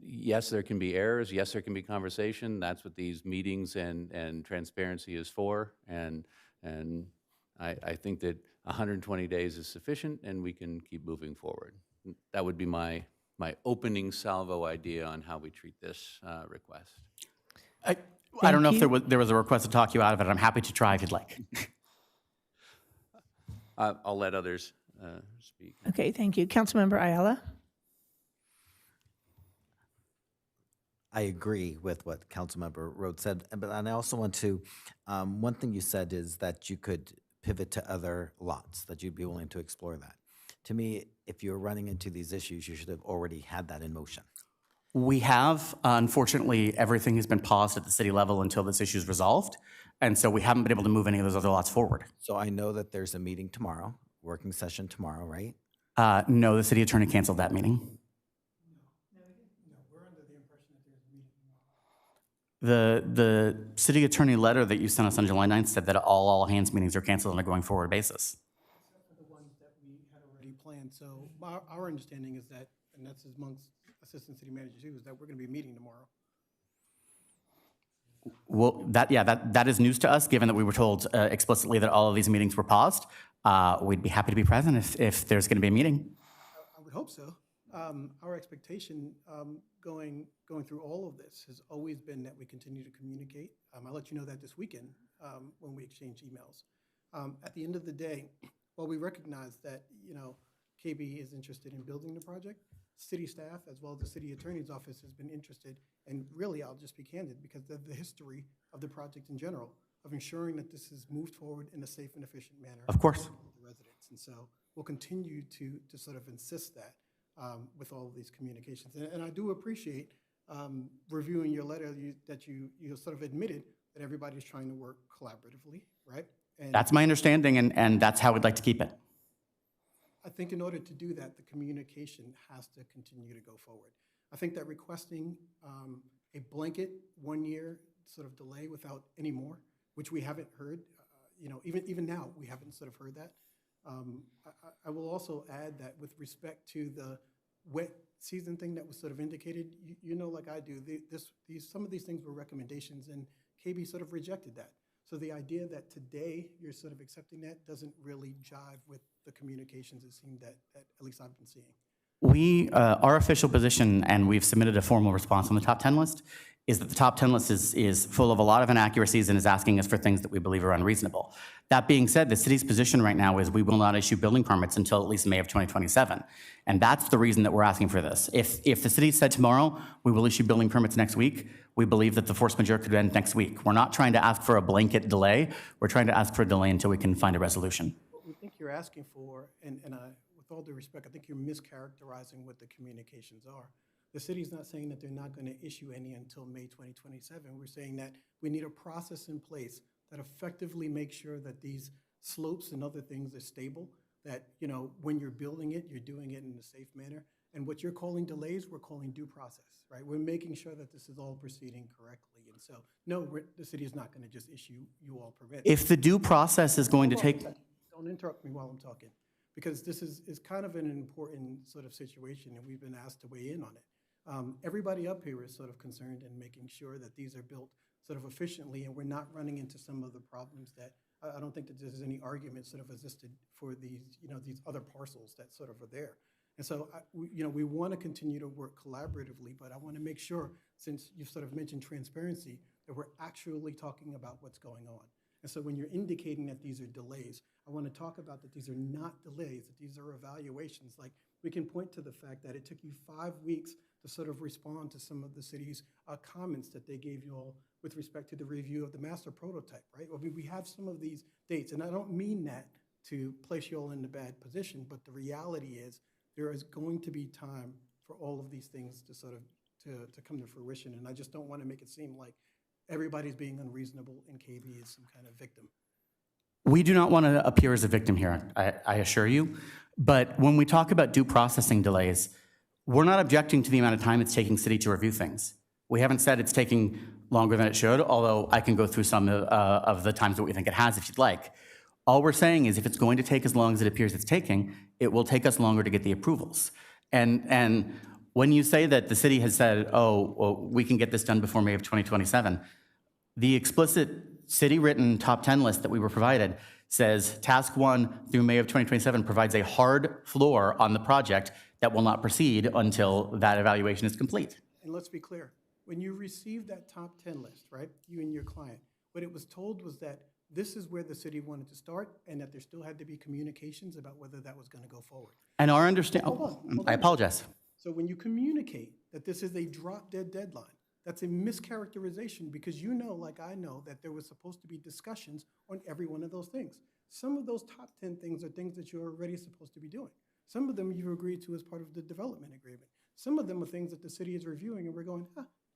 yes, there can be errors. Yes, there can be conversation. That's what these meetings and transparency is for. And I think that 120 days is sufficient, and we can keep moving forward. That would be my opening salvo idea on how we treat this request. I don't know if there was a request to talk you out of it. I'm happy to try if you'd like. I'll let others speak. Okay, thank you. Councilmember Ayala? I agree with what Councilmember Rhodes said, but I also want to, one thing you said is that you could pivot to other lots, that you'd be willing to explore that. To me, if you're running into these issues, you should have already had that in motion. We have. Unfortunately, everything has been paused at the city level until this issue is resolved. And so we haven't been able to move any of those other lots forward. So I know that there's a meeting tomorrow, working session tomorrow, right? No, the city attorney canceled that meeting. The city attorney letter that you sent us on July 9th said that all hands meetings are canceled on a going forward basis. The ones that we had already planned. So our understanding is that, and that's amongst assistant city managers too, is that we're going to be meeting tomorrow. Well, that is news to us, given that we were told explicitly that all of these meetings were paused. We'd be happy to be present if there's going to be a meeting. I would hope so. Our expectation going through all of this has always been that we continue to communicate. I'll let you know that this weekend when we exchange emails. At the end of the day, while we recognize that, KB is interested in building the project, city staff as well as the city attorney's office has been interested, and really I'll just be candid because of the history of the project in general, of ensuring that this is moved forward in a safe and efficient manner. Of course. For the residents. And so we'll continue to sort of insist that with all of these communications. And I do appreciate reviewing your letter that you sort of admitted that everybody's trying to work collaboratively, right? And That's my understanding, and that's how we'd like to keep it. I think in order to do that, the communication has to continue to go forward. I think that requesting a blanket 1-year sort of delay without any more, which we haven't heard, even now, we haven't sort of heard that. I will also add that with respect to the wet season thing that was sort of indicated, like I do, some of these things were recommendations, and KB sort of rejected that. So the idea that today you're sort of accepting that doesn't really jive with the communications it seemed that at least I've been seeing. Our official position, and we've submitted a formal response on the top 10 list, is that the top 10 list is full of a lot of inaccuracies and is asking us for things that we believe are unreasonable. That being said, the city's position right now is we will not issue building permits until at least May of 2027. And that's the reason that we're asking for this. If the city said tomorrow, we will issue building permits next week, we believe that the force majeure could end next week. We're not trying to ask for a blanket delay. We're trying to ask for a delay until we can find a resolution. What we think you're asking for, and with all due respect, I think you're mischaracterizing what the communications are. The city's not saying that they're not going to issue any until May 2027. We're saying that we need a process in place that effectively makes sure that these slopes and other things are stable, that, when you're building it, you're doing it in a safe manner. And what you're calling delays, we're calling due process, right? We're making sure that this is all proceeding correctly. And so, no, the city is not going to just issue you all permits. If the due process is going to take... Don't interrupt me while I'm talking, because this is kind of an important sort of situation, and we've been asked to weigh in on it. Everybody up here is sort of concerned in making sure that these are built sort of efficiently, and we're not running into some of the problems that I don't think that there's any argument sort of existed for these, these other parcels that sort of are there. And so, we want to continue to work collaboratively, but I want to make sure, since you've sort of mentioned transparency, that we're actually talking about what's going on. And so when you're indicating that these are delays, I want to talk about that these are not delays, that these are evaluations. Like, we can point to the fact that it took you 5 weeks to sort of respond to some of the city's comments that they gave you all with respect to the review of the master prototype, right? I mean, we have some of these dates, and I don't mean that to place you all in a bad position, but the reality is there is going to be time for all of these things to sort of to come to fruition, and I just don't want to make it seem like everybody's being unreasonable and KB is some kind of victim. We do not want to appear as a victim here, I assure you. But when we talk about due processing delays, we're not objecting to the amount of time it's taking city to review things. We haven't said it's taking longer than it should, although I can go through some of the times that we think it has if you'd like. All we're saying is if it's going to take as long as it appears it's taking, it will take us longer to get the approvals. And when you say that the city has said, oh, well, we can get this done before May of 2027, the explicit city-written top 10 list that we were provided says task 1 through May of 2027 provides a hard floor on the project that will not proceed until that evaluation is complete. And let's be clear, when you received that top 10 list, right, you and your client, what it was told was that this is where the city wanted to start and that there still had to be communications about whether that was going to go forward. And our understanding, Hold I on. apologize. So when you communicate that this is a drop-dead deadline, that's a mischaracterization because you know, like I know, that there was supposed to be discussions on every one of those things. Some of those top 10 things are things that you're already supposed to be doing. Some of them you've agreed to as part of the development agreement. Some of them are things that the city is reviewing and we're going,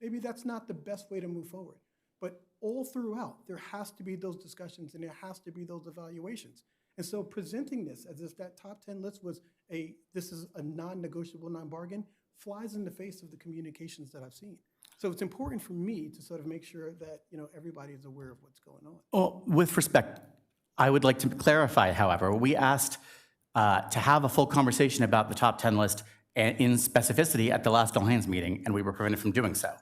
maybe that's not the best way to move forward. But all throughout, there has to be those discussions and there has to be those evaluations. And so presenting this as if that top 10 list was this is a non-negotiable, non-bargain, flies in the face of the communications that I've seen. So it's important for me to sort of make sure that, everybody is aware of what's going on. Well, with respect, I would like to clarify, however, we asked to have a full conversation about the top 10 list in specificity at the last all hands meeting, and we were prevented from doing so.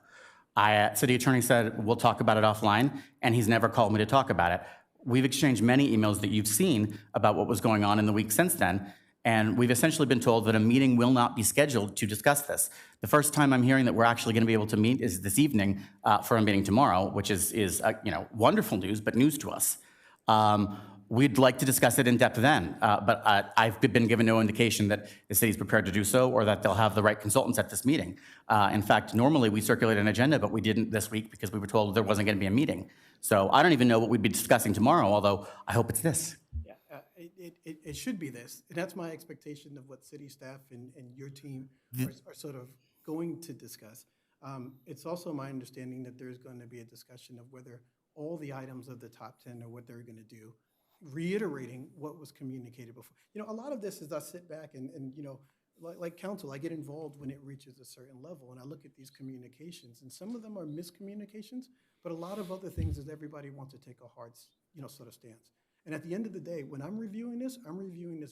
City attorney said, we'll talk about it offline, and he's never called me to talk about it. We've exchanged many emails that you've seen about what was going on in the week since then, and we've essentially been told that a meeting will not be scheduled to discuss this. The first time I'm hearing that we're actually going to be able to meet is this evening for a meeting tomorrow, which is wonderful news, but news to us. We'd like to discuss it in depth then, but I've been given no indication that the city's prepared to do so or that they'll have the right consultants at this meeting. In fact, normally we circulate an agenda, but we didn't this week because we were told there wasn't going to be a meeting. So I don't even know what we'd be discussing tomorrow, although I hope it's this. Yeah, it should be this. And that's my expectation of what city staff and your team are sort of going to discuss. It's also my understanding that there's going to be a discussion of whether all the items of the top 10 are what they're going to do, reiterating what was communicated before. A lot of this is I sit back and like council, I get involved when it reaches a certain level and I look at these communications and some of them are miscommunications, but a lot of other things is everybody wants to take a hard, sort of stance. And at the end of the day, when I'm reviewing this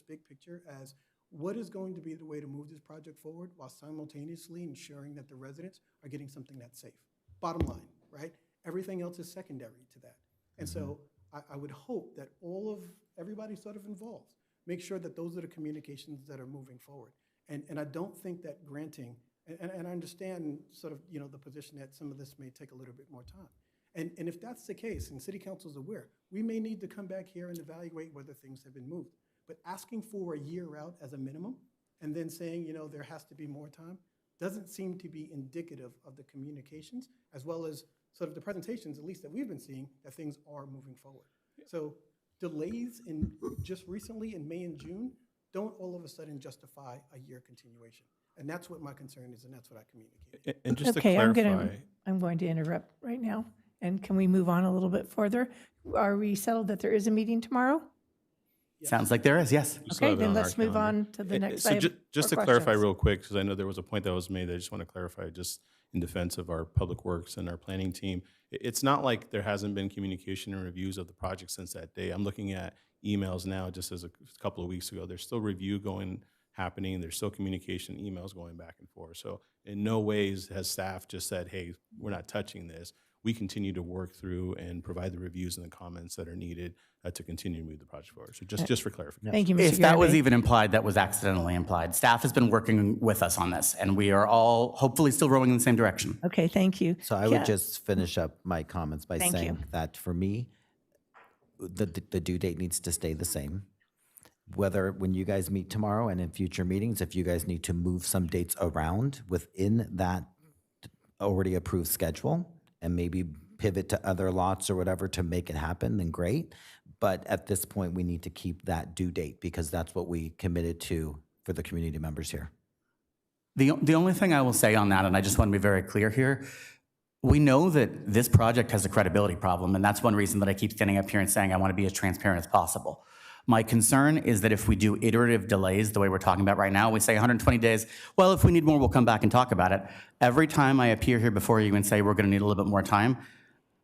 big picture as what is going to be the way to move this project forward while simultaneously ensuring that the residents are getting something that's safe. Bottom line, right? Everything else is secondary to that. And so I would hope that everybody sort of involved, make sure that those are the communications that are moving forward. And I don't think that granting, and I understand sort of, the position that some of this may take a little bit more time. And if that's the case, and city council is aware, we may need to come back here and evaluate whether things have been moved. But asking for a year out as a minimum, and then saying, there has to be more time, doesn't seem to be indicative of the communications, as well as sort of the presentations, at least that we've been seeing, that things are moving forward. So delays in just recently in May and June don't all of a sudden justify a year continuation. And that's what my concern is, and that's what I communicated. And just Okay, to clarify. I'm going to interrupt right now. And can we move on a little bit further? Are we settled that there is a meeting tomorrow? Sounds like there is, yes. Okay, then let's move on to the next So item. just to or clarify questions. real quick, because I know there was a point that was made that I just want to clarify just in defense of our public works and our planning team. It's not like there hasn't been communication and reviews of the project since that day. I'm looking at emails now just as a couple of weeks ago. There's still review happening. There's still communication, emails going back and forth. So in no ways has staff just said, hey, we're not touching this. We continue to work through and provide the reviews and the comments that are needed to continue to move the project forward. So just for clarification. Thank you, Mr. If that was Garibay. even implied, that was accidentally implied. Staff has been working with us on this, and we are all hopefully still rowing in the same direction. Okay, thank you. So I would just finish up my comments by Thank you. saying that for me, the due date needs to stay the same. Whether when you guys meet tomorrow and in future meetings, if you guys need to move some dates around within that already approved schedule and maybe pivot to other lots or whatever to make it happen, then great. But at this point, we need to keep that due date because that's what we committed to for the community members here. The only thing I will say on that, and I just want to be very clear here, we know that this project has a credibility problem, and that's one reason that I keep standing up here and saying I want to be as transparent as possible. My concern is that if we do iterative delays the way we're talking about right now, we say 120 days, well, if we need more, we'll come back and talk about it. Every time I appear here before you and say we're going to need a little bit more time,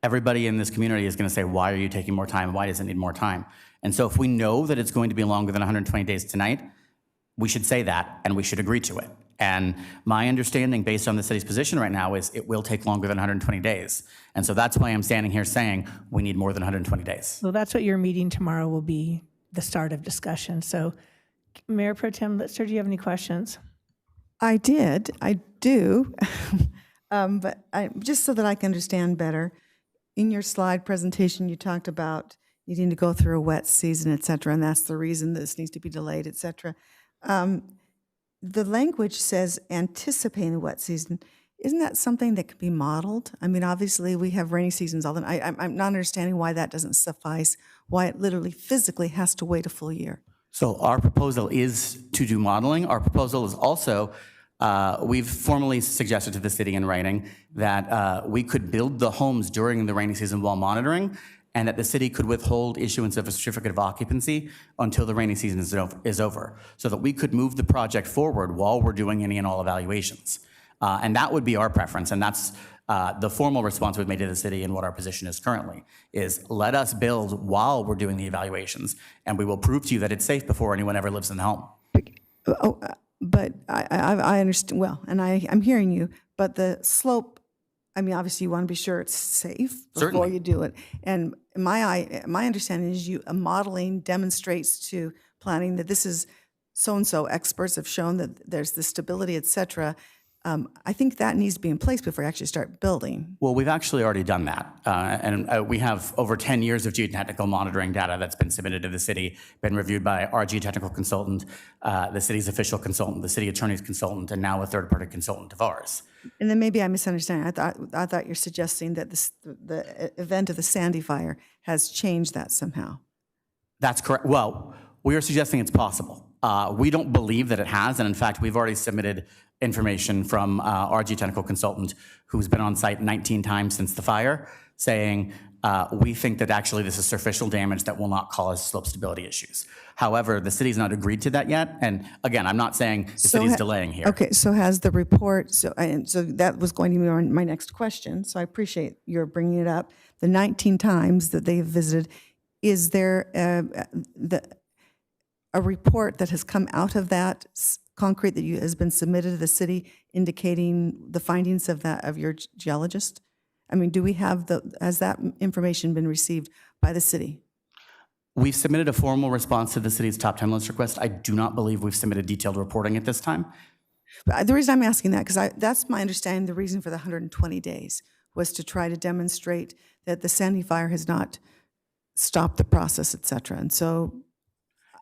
everybody in this community is going to say, why are you taking more time? Why does it need more time? And so if we know that it's going to be longer than 120 days tonight, we should say that and we should agree to it. And my understanding, based on the city's position right now, is it will take longer than 120 days. And so that's why I'm standing here saying we need more than 120 days. So that's what your meeting tomorrow will be, the start of discussion. So Mayor Pro Tem Litzer, do you have any questions? I do. But just so that I can understand better, in your slide presentation, you talked about needing to go through a wet season, et cetera, and that's the reason this needs to be delayed, et cetera. The language says anticipating a wet season. Isn't that something that can be modeled? I mean, obviously, we have rainy seasons all the time. I'm not understanding why that doesn't suffice, why it literally physically has to wait a full year. So our proposal is to do modeling. Our proposal is also, we've formally suggested to the city in writing that we could build the homes during the rainy season while monitoring, and that the city could withhold issuance of a certificate of occupancy until the rainy season is over, so that we could move the project forward while we're doing any and all evaluations. And that would be our preference, and that's the formal response we've made to the city and what our position is currently, is let us build while we're doing the evaluations, and we will prove to you that it's safe before anyone ever lives in the home. But I understand, well, and I'm hearing you, but the slope, I mean, obviously you want to be sure it's safe before Certainly. you do it. And my understanding is modeling demonstrates to planning that this is so-and-so experts have shown that there's the stability, et cetera. I think that needs to be in place before you actually start building. Well, we've actually already done that. And we have over 10 years of geotechnical monitoring data that's been submitted to the city, been reviewed by our geotechnical consultant, the city's official consultant, the city attorney's consultant, and now a third-party consultant of ours. And then maybe I misunderstand. I thought you're suggesting that the event of the Sandy fire has changed that somehow. That's correct. Well, we are suggesting it's possible. We don't believe that it has, and in fact, we've already submitted information from our geotechnical consultant who's been on site 19 times since the fire, saying we think that actually this is superficial damage that will not cause slope stability issues. However, the city's not agreed to that yet, and again, I'm not saying the city's delaying here. Okay, so has the report, so that was going to be my next question, so I appreciate your bringing it up. The 19 times that they have visited, is there a report that has come out of that concrete that has been submitted to the city indicating the findings of your geologist? I mean, do we have has that information been received by the city? We've submitted a formal response to the city's top 10 list request. I do not believe we've submitted detailed reporting at this time. But the reason I'm asking that, because that's my understanding, the reason for the 120 days was to try to demonstrate that the Sandy fire has not stopped the process, et cetera. And so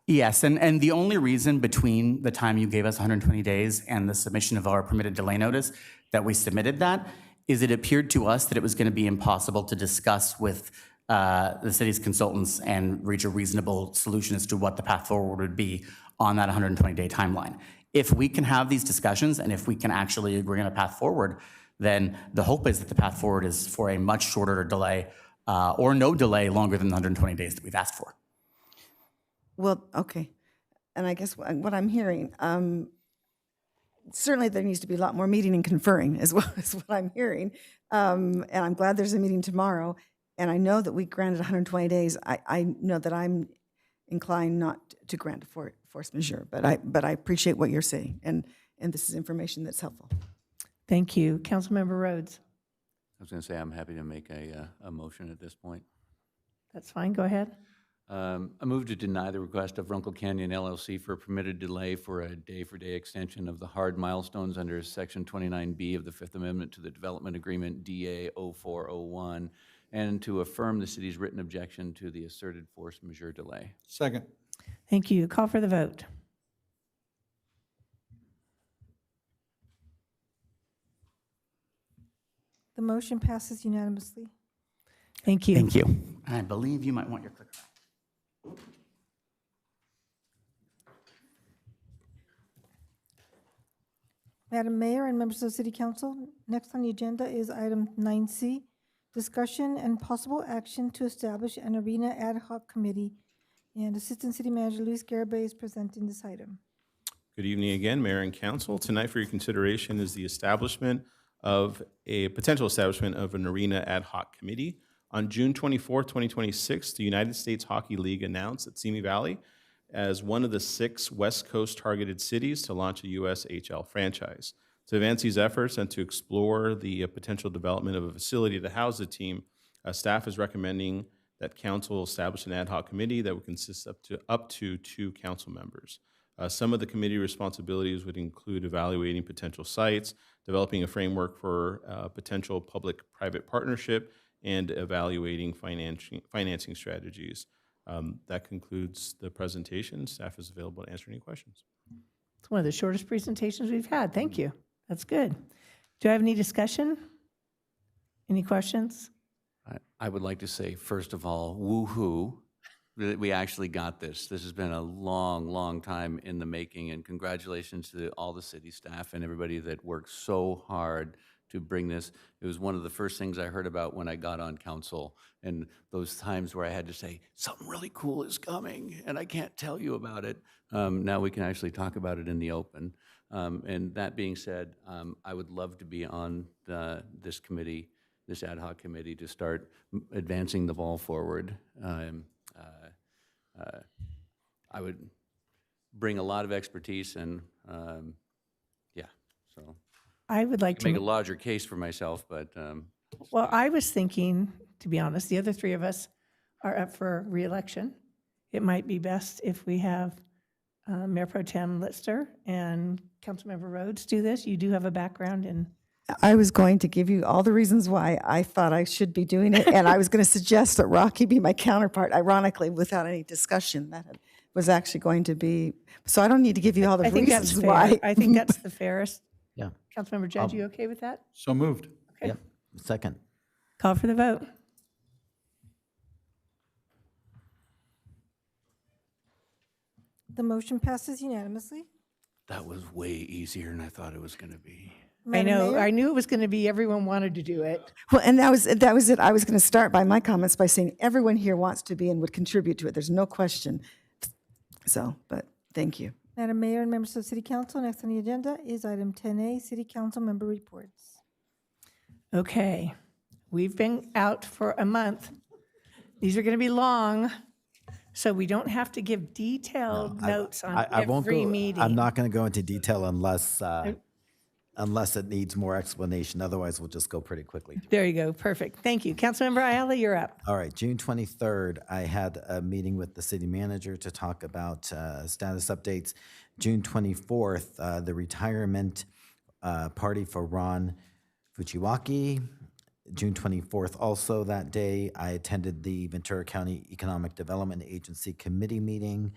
Yes, and the only reason between the time you gave us 120 days and the submission of our permitted delay notice that we submitted that is it appeared to us that it was going to be impossible to discuss with the city's consultants and reach a reasonable solution as to what the path forward would be on that 120-day timeline. If we can have these discussions and if we can actually agree on a path forward, then the hope is that the path forward is for a much shorter delay or no delay longer than the 120 days that we've asked for. well, okay. And I guess what I'm hearing, certainly there needs to be a lot more meeting and conferring is what I'm hearing. And I'm glad there's a meeting tomorrow. And I know that we granted 120 days. I know that I'm inclined not to grant a force majeure, but I appreciate what you're saying. And this is information that's helpful. Thank you. Councilmember Rhodes. I was going to say, I'm happy to make a motion at this point. That's fine. Go ahead. I move to deny the request of Runkle Canyon LLC for a permitted delay for a day-for-day extension of the hard milestones under Section 29B of the Fifth Amendment to the Development Agreement DA 0401, and to affirm the city's written objection to the asserted force majeure delay. Second. Thank you. Call for the vote. The motion passes unanimously. Thank you. Thank you. I believe you might want your clicker back. Madam Mayor and members of the City Council, next on the agenda is item 9C, discussion and possible action to establish an arena ad hoc committee. And Assistant City Manager Luis Garibay is presenting this item. Good evening again, Mayor and Council. Tonight for your consideration is the potential establishment of an arena ad hoc committee. On June 24, 2026, the United States Hockey League announced that Simi Valley as one of the 6 West Coast targeted cities to launch a USHL franchise. To advance these efforts and to explore the potential development of a facility to house the team, staff is recommending that council establish an ad hoc committee that would consist up to 2 council members. Some of the committee responsibilities would include evaluating potential sites, developing a framework for potential public-private partnership, and evaluating financing strategies. That concludes the presentation. Staff is available to answer any questions. It's one of the shortest presentations we've had. Thank you. That's good. Do I have any discussion? Any questions? I would like to say, first of all, woo-hoo, that we actually got this. This has been a long, long time in the making, and congratulations to all the city staff and everybody that worked so hard to bring this. It was one of the first things I heard about when I got on council, and those times where I had to say, something really cool is coming, and I can't tell you about it. Now we can actually talk about it in the open. And that being said, I would love to be on this committee, this ad hoc committee, to start advancing the ball forward. I would bring a lot of expertise, and yeah, so. I would like to make a larger case for myself, but. Well, I was thinking, to be honest, the other 3 of us are up for reelection. It might be best if we have Mayor Pro Tem Litster and Councilmember Rhodes do this. You do have a background in. I was going to give you all the reasons why I thought I should be doing it, and I was going to suggest that Rocky be my counterpart, ironically, without any discussion. That was actually going to be, so I don't need to give you all the I think that's reasons fair. why. I think that's the fairest. Yeah. Councilmember Judge, you okay with that? So moved. Okay. Yep. Second. Call for the vote. The motion passes unanimously. That was way easier than I thought it was going to be. I Madam know. Mayor? I knew it was going to be everyone wanted to do it. Well, and that was it. I was going to start by my comments by saying everyone here wants to be and would contribute to it. There's no question. So, but thank you. Madam Mayor and members of the City Council, next on the agenda is item 10A, City Council Member Reports. Okay. We've been out for a month. These are going to be long, so we don't have to give detailed notes on every meeting. I'm not going to go into detail unless it needs more explanation. Otherwise, we'll just go pretty quickly. There you go. Perfect. Thank you. Councilmember Ayala, you're up. All right, June 23rd, I had a meeting with the city manager to talk about status updates. June 24th, the retirement party for Ron Fuchiwaki. June 24th, also that day, I attended the Ventura County Economic Development Agency Committee meeting.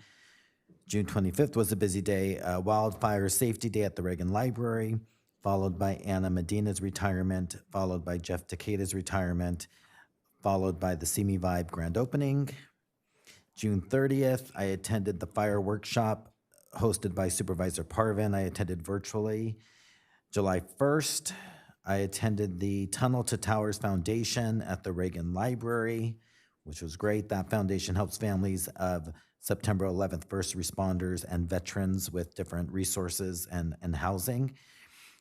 June 25th was a busy day, Wildfire Safety Day at the Reagan Library, followed by Anna Medina's retirement, followed by Jeff Takeda's retirement, followed by the Simi Vibe grand opening. June 30th, I attended the fire workshop hosted by Supervisor Parvin. I attended virtually. July 1st, I attended the Tunnel to Towers Foundation at the Reagan Library, which was great. That foundation helps families of September 11th first responders and veterans with different resources and housing.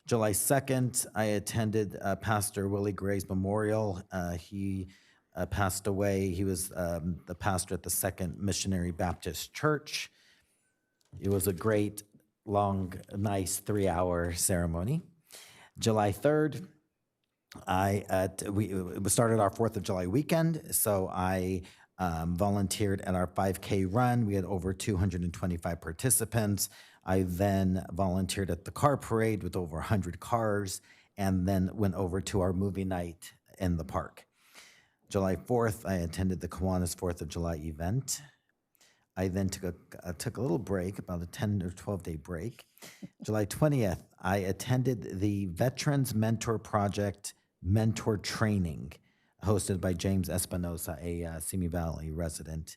July 2nd, I attended Pastor Willie Gray's memorial. He passed away. He was the pastor at the Second Missionary Baptist Church. It was a great, long, nice 3-hour ceremony. July 3rd, we started our 4th of July weekend, so I volunteered at our 5K run. We had over 225 participants. I then volunteered at the car parade with over 100 cars, and then went over to our movie night in the park. July 4th, I attended the Kiwanis 4th of July event. I then took a little break, about a 10 or 12-day break. July 20th, I attended the Veterans Mentor Project Mentor Training, hosted by James Espinosa, a Simi Valley resident.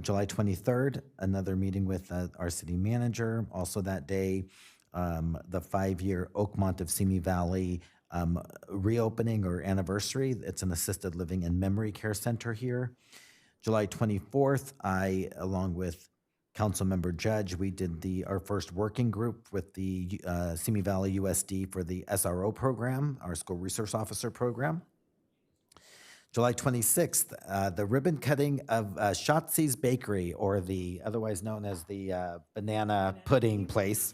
July 23rd, another meeting with our city manager. Also that day, the 5-year Oakmont of Simi Valley reopening or anniversary. It's an assisted living and memory care center here. July 24th, I, along with Councilmember Judge, we did our first working group with the Simi Valley USD for the SRO program, our School Resource Officer program. July 26th, the ribbon cutting of Shotzi's Bakery, or the otherwise known as the banana pudding place.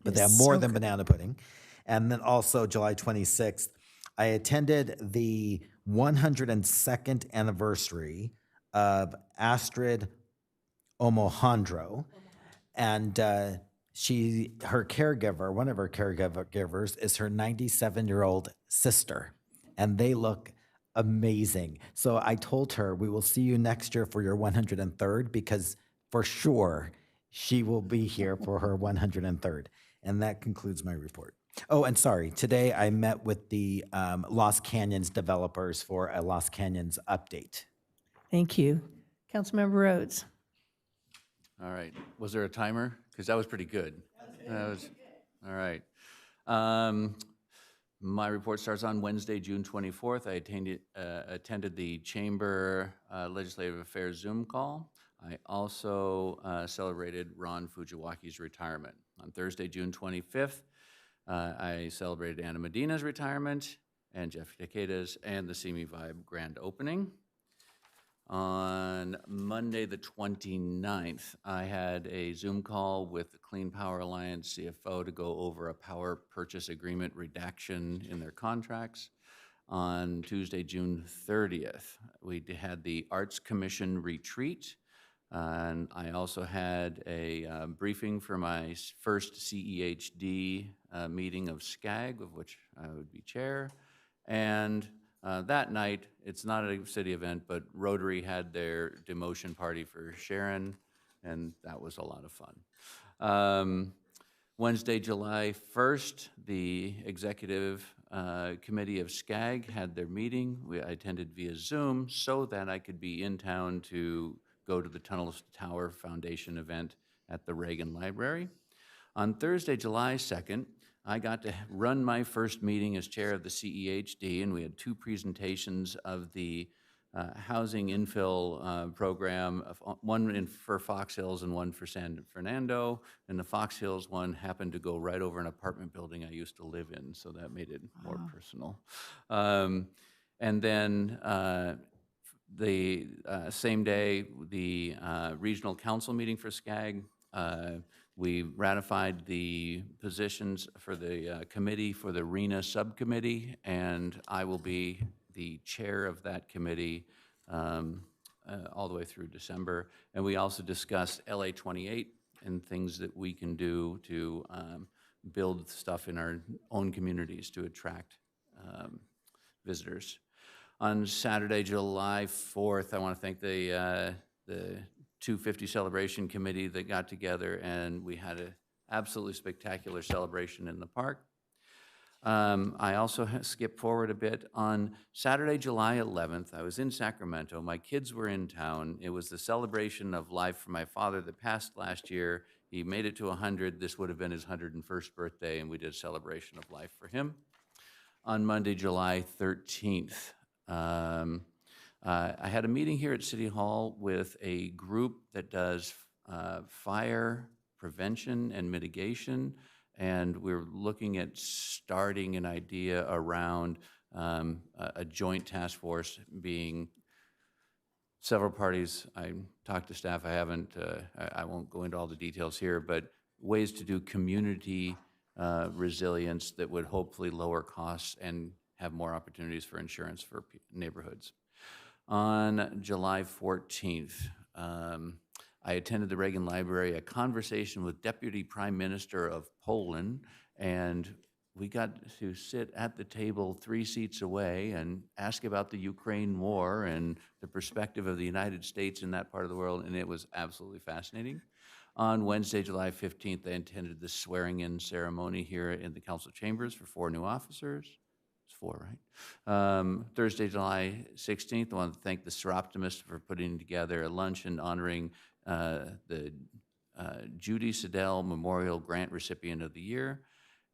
But they have Yes, more so than good. banana pudding. And then also July 26th, I attended the 102nd anniversary of Astrid Omohandro. And her caregiver, one of her caregivers, is her 97-year-old sister. And they look amazing. So I told her, we will see you next year for your 103rd, because for sure she will be here for her 103rd. And that concludes my report. Oh, and sorry, today I met with the Lost Canyons developers for a Lost Canyons update. Thank you. Councilmember Rhodes. All right. Was there a timer? Because that was pretty good. All right. My report starts on Wednesday, June 24th. I attended the Chamber Legislative Affairs Zoom call. I also celebrated Ron Fujiwaki's retirement. On Thursday, June 25th, I celebrated Anna Medina's retirement and Jeff Takeda's and the Simi Vibe grand opening. On Monday, the 29th, I had a Zoom call with the Clean Power Alliance CFO to go over a power purchase agreement redaction in their contracts. On Tuesday, June 30th, we had the Arts Commission retreat. And I also had a briefing for my first CEHD meeting of SCAG, of which I would be chair. And that night, it's not a city event, but Rotary had their demotion party for Sharon, and that was a lot of fun. Wednesday, July 1st, the executive committee of SCAG had their meeting. I attended via Zoom so that I could be in town to go to the Tunnels to Tower Foundation event at the Reagan Library. On Thursday, July 2nd, I got to run my first meeting as chair of the CEHD, and we had two presentations of the housing infill program, one for Fox Hills and one for San Fernando. And the Fox Hills one happened to go right over an apartment building I used to live in, so that made it more personal. And then the same day, the regional council meeting for SCAG, we ratified the positions for the committee for the RENA subcommittee, and I will be the chair of that committee all the way through December. And we also discussed LA 28 and things that we can do to build stuff in our own communities to attract visitors. On Saturday, July 4th, I want to thank the 250 Celebration Committee that got together, and we had an absolutely spectacular celebration in the park. I also skipped forward a bit. On Saturday, July 11th, I was in Sacramento. My kids were in town. It was the celebration of life for my father that passed last year. He made it to 100. This would have been his 101st birthday, and we did a celebration of life for him. On Monday, July 13th, I had a meeting here at City Hall with a group that does fire prevention and mitigation, and we're looking at starting an idea around a joint task force being several parties. I talked to staff. I won't go into all the details here, but ways to do community resilience that would hopefully lower costs and have more opportunities for insurance for neighborhoods. On July 14th, I attended the Reagan Library, a conversation with Deputy Prime Minister of Poland, and we got to sit at the table 3 seats away and ask about the Ukraine war and the perspective of the United States in that part of the world, and it was absolutely fascinating. On Wednesday, July 15th, I attended the swearing-in ceremony here in the council chambers for 4 new officers. It's 4, right? Thursday, July 16th, I want to thank the Seroptimist for putting together a luncheon honoring the Judy Siddell Memorial Grant Recipient of the Year.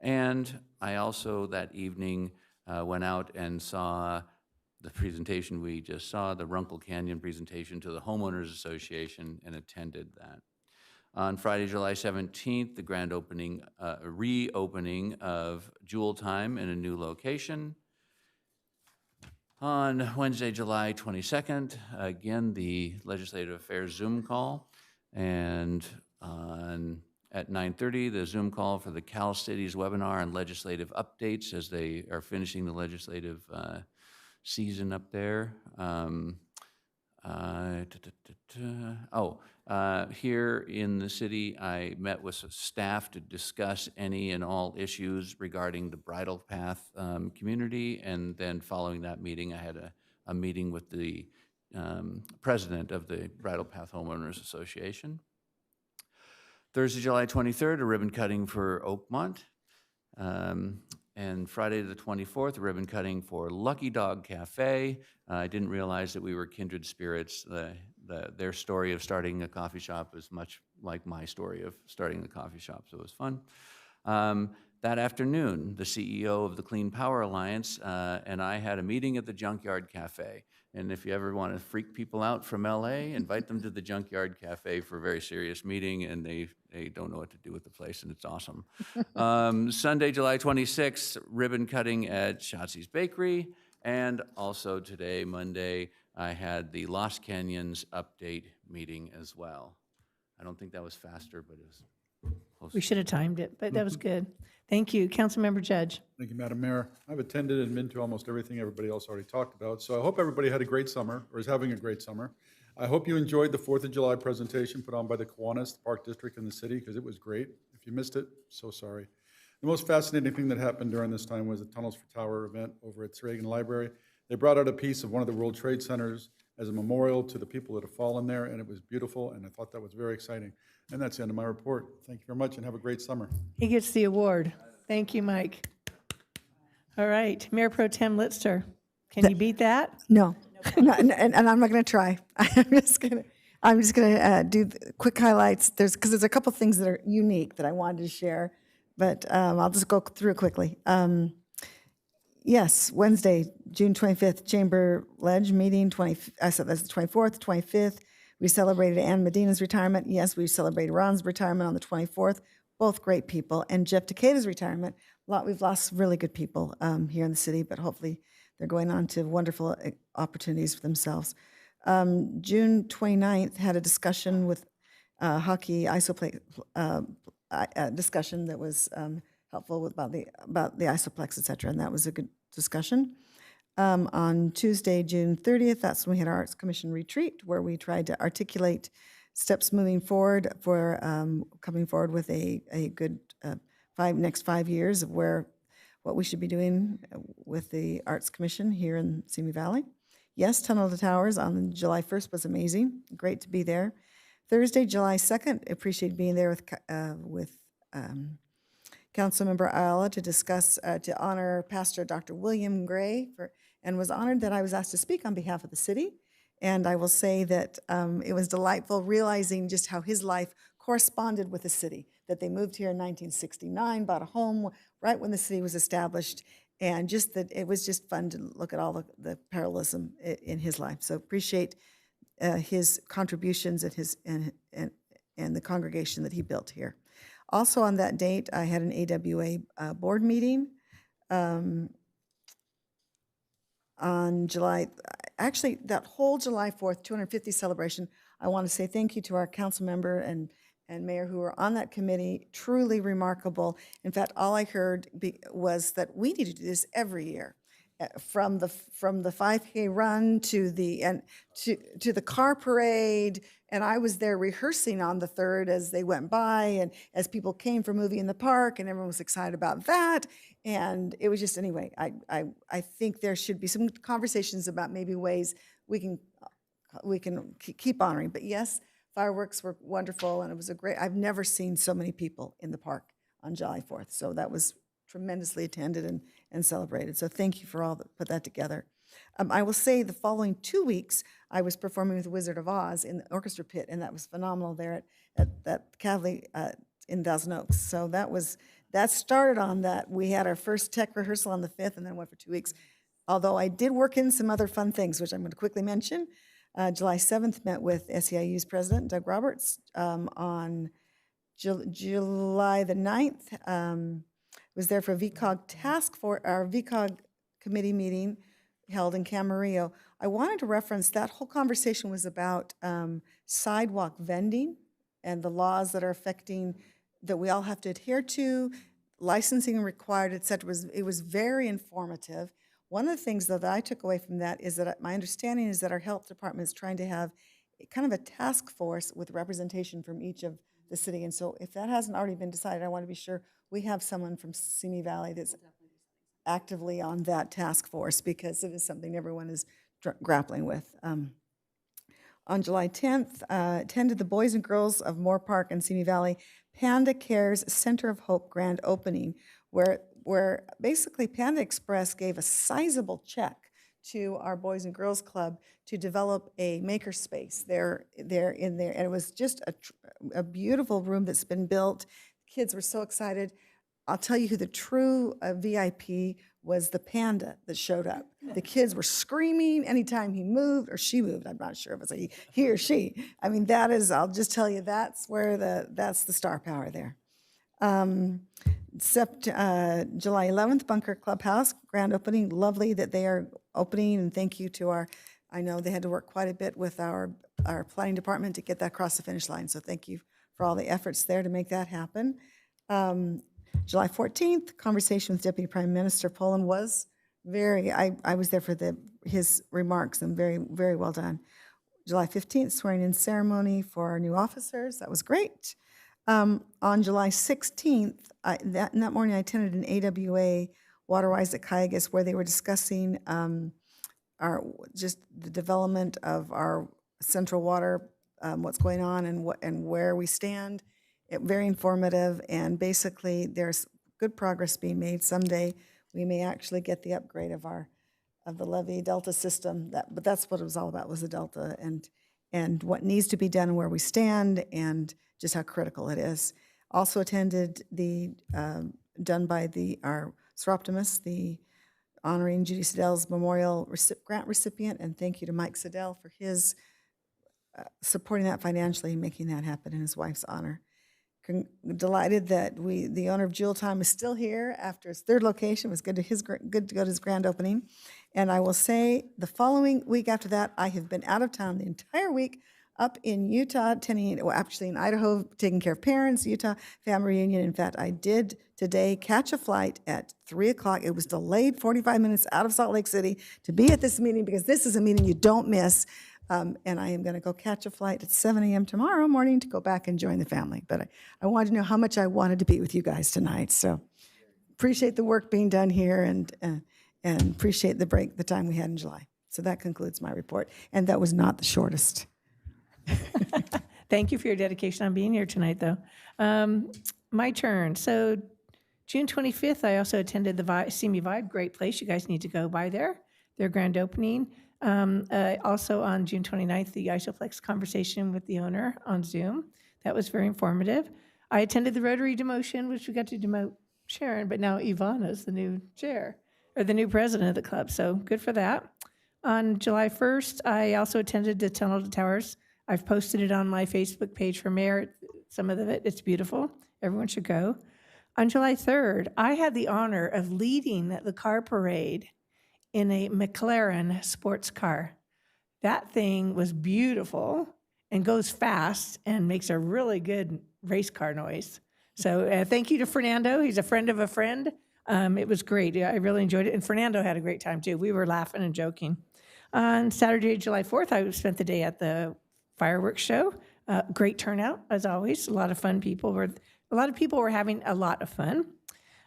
And I also, that evening, went out and saw the presentation we just saw, the Runkle Canyon presentation to the Homeowners Association, and attended that. On Friday, July 17th, the grand opening, reopening of Jewel Time in a new location. On Wednesday, July 22nd, again, the Legislative Affairs Zoom call. And at 9:30, the Zoom call for the Cal Cities webinar on legislative updates as they are finishing the legislative season up there. Here in the city, I met with staff to discuss any and all issues regarding the Bridle Path community, and then following that meeting, I had a meeting with the president of the Bridle Path Homeowners Association. Thursday, July 23rd, a ribbon cutting for Oakmont. And Friday the 24th, a ribbon cutting for Lucky Dog Cafe. I didn't realize that we were kindred spirits. Their story of starting a coffee shop is much like my story of starting the coffee shop, so it was fun. That afternoon, the CEO of the Clean Power Alliance and I had a meeting at the Junkyard Cafe. And if you ever want to freak people out from LA, invite them to the Junkyard Cafe for a very serious meeting, and they don't know what to do with the place, and it's awesome. Sunday, July 26th, ribbon cutting at Schatzi's Bakery. And also today, Monday, I had the Lost Canyons update meeting as well. I don't think that was faster, but it was close. We should have timed it, but that was good. Thank you. Councilmember Judge. Thank you, Madam Mayor. I've attended and been to almost everything everybody else already talked about, so I hope everybody had a great summer, or is having a great summer. I hope you enjoyed the 4th of July presentation put on by the Kiwanis, the Park District in the city, because it was great. If you missed it, so sorry. The most fascinating thing that happened during this time was the Tunnels for Tower event over at Reagan Library. They brought out a piece of one of the World Trade Centers as a memorial to the people that have fallen there, and it was beautiful, and I thought that was very exciting. And that's the end of my report. Thank you very much, and have a great summer. He gets the award. Thank you, Mike. All right, Mayor Pro Tem Litster, can you beat that? No, and I'm not going to try. I'm just going to do the quick highlights. Because there's a couple things that are unique that I wanted to share, but I'll just go through it quickly. Yes, Wednesday, June 25th, Chamber Ledge meeting. I said that's the 24th, 25th. We celebrated Ann Medina's retirement. Yes, we celebrated Ron's retirement on the 24th. Both great people. And Jeff Takeda's retirement. We've lost really good people here in the city, but hopefully they're going on to wonderful opportunities for themselves. June 29th had a discussion with hockey isoplex discussion that was helpful about the isoplex, et cetera, and that was a good discussion. On Tuesday, June 30th, that's when we had our Arts Commission retreat, where we tried to articulate steps moving forward for coming forward with a good next 5 years of what we should be doing with the Arts Commission here in Simi Valley. Yes, Tunnel to Towers on July 1st was amazing. Great to be there. Thursday, July 2nd, appreciate being there with Councilmember Ayala to discuss, to honor Pastor Dr. William Gray, and was honored that I was asked to speak on behalf of the city. And I will say that it was delightful realizing just how his life corresponded with the city, that they moved here in 1969, bought a home right when the city was established, and just that it was just fun to look at all the parallelism in his life. So appreciate his contributions and the congregation that he built here. Also on that date, I had an AWA board meeting on actually that whole July 4th, 250 celebration. I want to say thank you to our council member and mayor who were on that committee, truly remarkable. In fact, all I heard was that we need to do this every year. From the 5K run to the car parade, and I was there rehearsing on the 3rd as they went by, and as people came for Movie in the Park, and everyone was excited about that. And it was just, anyway, I think there should be some conversations about maybe ways we can keep honoring. But yes, fireworks were wonderful, and it was I've never seen so many people in the park on July 4th. So that was tremendously attended and celebrated. So thank you for all that put that together. I will say the following 2 weeks, I was performing with the Wizard of Oz in the orchestra pit, and that was phenomenal there at Cavley in Thousand Oaks. So that started on that. We had our first tech rehearsal on the 5th and then went for 2 weeks. Although I did work in some other fun things, which I'm going to quickly mention. July 7th, met with SEIU's president, Doug Roberts. On July the 9th, was there for VCOG our VCOG committee meeting held in Camarillo. I wanted to reference, that whole conversation was about sidewalk vending and the laws that are affecting, that we all have to adhere to, licensing required, et cetera. It was very informative. One of the things, though, that I took away from that is that my understanding is that our health department is trying to have kind of a task force with representation from each of the city. And so if that hasn't already been decided, I want to be sure we have someone from Simi Valley that's actively on that task force, because it is something everyone is grappling with. On July 10th, attended the Boys and Girls of Moore Park and Simi Valley Panda Cares Center of Hope grand opening, where basically Panda Express gave a sizable check to our Boys and Girls Club to develop a maker space there in there. And it was just a beautiful room that's been built. Kids were so excited. I'll tell you who the true VIP was, the panda that showed up. The kids were screaming anytime he moved, or she moved. I'm not sure if it was he or she. I mean, that is, I'll just tell you, that's where that's the star power there. July 11th, Bunker Clubhouse, grand opening. Lovely that they are opening, and thank you to I know they had to work quite a bit with our planning department to get that across the finish line, so thank you for all the efforts there to make that happen. July 14th, conversation with Deputy Prime Minister Poland was I was there for his remarks, and very, very well done. July 15th, swearing-in ceremony for our new officers. That was great. On July 16th, that morning I attended an AWA Waterwise at Cayugas, where they were discussing just the development of our central water, what's going on and where we stand. Very informative, and basically there's good progress being made. Someday we may actually get the upgrade of the levee delta system. But that's what it was all about, was the delta and what needs to be done and where we stand and just how critical it is. Also attended done by our Seroptimus, the honoring Judy Siddell's memorial grant recipient, and thank you to Mike Siddell for his supporting that financially and making that happen in his wife's honor. Delighted that the owner of Jewel Time is still here after his third location. It was good to go to his grand opening. And I will say, the following week after that, I have been out of town the entire week, up in Utah, actually in Idaho, taking care of parents, Utah family reunion. In fact, I did today catch a flight at 3 o'clock. It was delayed 45 minutes out of Salt Lake City to be at this meeting, because this is a meeting you don't miss. And I am going to go catch a flight at 7 a.m. tomorrow morning to go back and join the family. But I wanted to know how much I wanted to be with you guys tonight. So appreciate the work being done here, and appreciate the time we had in July. So that concludes my report. And that was not the shortest. Thank you for your dedication on being here tonight, though. My turn. So June 25th, I also attended the Simi Vibe. Great place. You guys need to go by there. Their grand opening. Also on June 29th, the Isoflex conversation with the owner on Zoom. That was very informative. I attended the Rotary demotion, which we got to demote Sharon, but now Ivana's the new chair, or the new president of the club, so good for that. On July 1st, I also attended the Tunnel to Towers. I've posted it on my Facebook page for mayor, some of it. It's beautiful. Everyone should go. On July 3rd, I had the honor of leading the car parade in a McLaren sports car. That thing was beautiful and goes fast and makes a really good race car noise. So thank you to Fernando. He's a friend of a friend. It was great. I really enjoyed it. And Fernando had a great time too. We were laughing and joking. On Saturday, July 4th, I spent the day at the fireworks show. Great turnout, as always. A lot of fun people. A lot of people were having a lot of fun.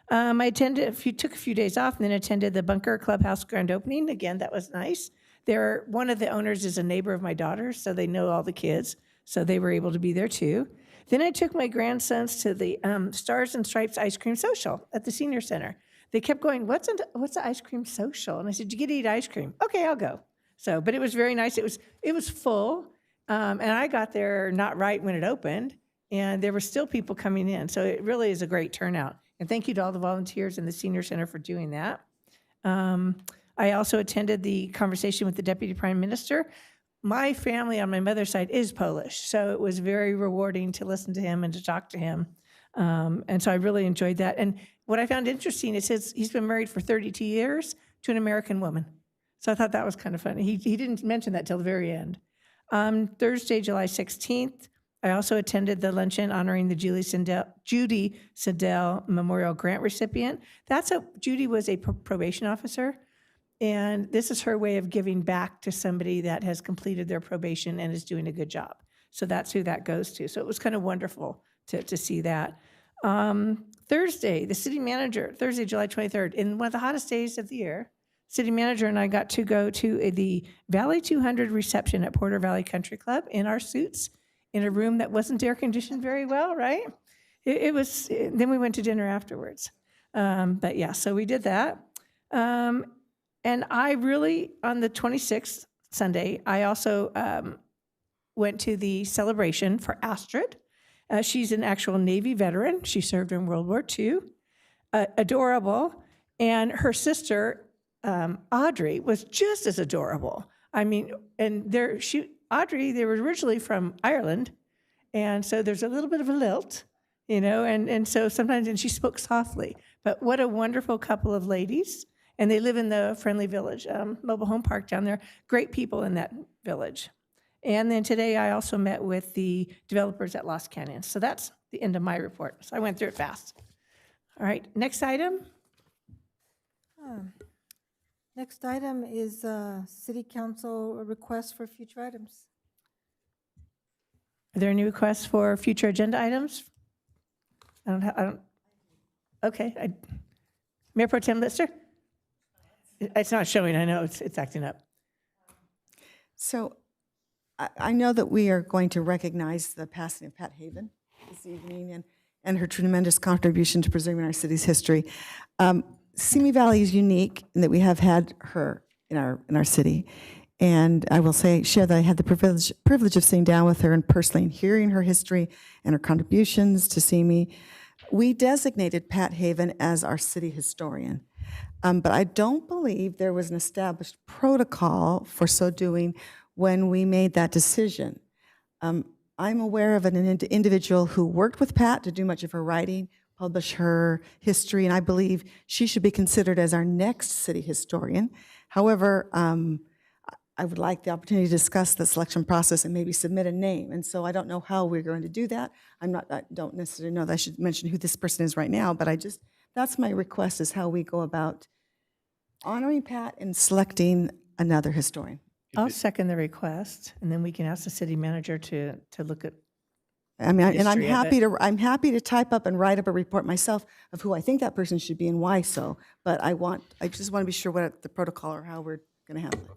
I took a few days off, and then attended the Bunker Clubhouse grand opening. Again, that was nice. One of the owners is a neighbor of my daughter, so they know all the kids, so they were able to be there too. Then I took my grandsons to the Stars and Stripes Ice Cream Social at the Senior Center. They kept going, what's the ice cream social? And I said, you get to eat ice cream. Okay, I'll go. But it was very nice. It was full, and I got there not right when it opened, and there were still people coming in. So it really is a great turnout. And thank you to all the volunteers in the Senior Center for doing that. I also attended the conversation with the Deputy Prime Minister. My family on my mother's side is Polish, so it was very rewarding to listen to him and to talk to him. And so I really enjoyed that. And what I found interesting is he's been married for 32 years to an American woman. So I thought that was kind of funny. He didn't mention that till the very end. Thursday, July 16th, I also attended the luncheon honoring the Judy Siddell Memorial Grant recipient. Judy was a probation officer, and this is her way of giving back to somebody that has completed their probation and is doing a good job. So that's who that goes to. So it was kind of wonderful to see that. Thursday, the city manager, Thursday, July 23rd, in one of the hottest days of the year, city manager and I got to go to the Valley 200 reception at Porter Valley Country Club in our suits in a room that wasn't air conditioned very well, right? It was, then we went to dinner afterwards. But yeah, so we did that. And I really, on the 26th, Sunday, I also went to the celebration for Astrid. She's an actual Navy veteran. She served in World War II. Adorable. And her sister, Audrey, was just as adorable. I mean, and Audrey, they were originally from Ireland, and so there's a little bit of a lilt, and so sometimes, and she spoke softly. But what a wonderful couple of ladies, and they live in the Friendly Village mobile home park down there. Great people in that village. And then today I also met with the developers at Lost Canyon. So that's the end of my report. So I went through it fast. All right, next item. Next item is City Council requests for future items. Are there any requests for future agenda items? Okay. Mayor Pro Tem Lister? It's not showing, I know, it's acting up. So I know that we are going to recognize the passing of Pat Haven this evening and her tremendous contribution to preserving our city's history. Simi Valley is unique in that we have had her in our city. And I will share that I had the privilege of sitting down with her and personally hearing her history and her contributions to Simi. We designated Pat Haven as our city historian. But I don't believe there was an established protocol for so doing when we made that decision. I'm aware of an individual who worked with Pat to do much of her writing, publish her history, and I believe she should be considered as our next city historian. However, I would like the opportunity to discuss the selection process and maybe submit a name. And so I don't know how we're going to do that. I don't necessarily know that I should mention who this person is right now, but that's my request, is how we go about honoring Pat and selecting another historian. I'll second the request, and then we can ask the city manager to look at. I mean, and I'm happy to type up and write up a report myself of who I think that person should be and why so. But I just want to be sure what the protocol or how we're going to handle it.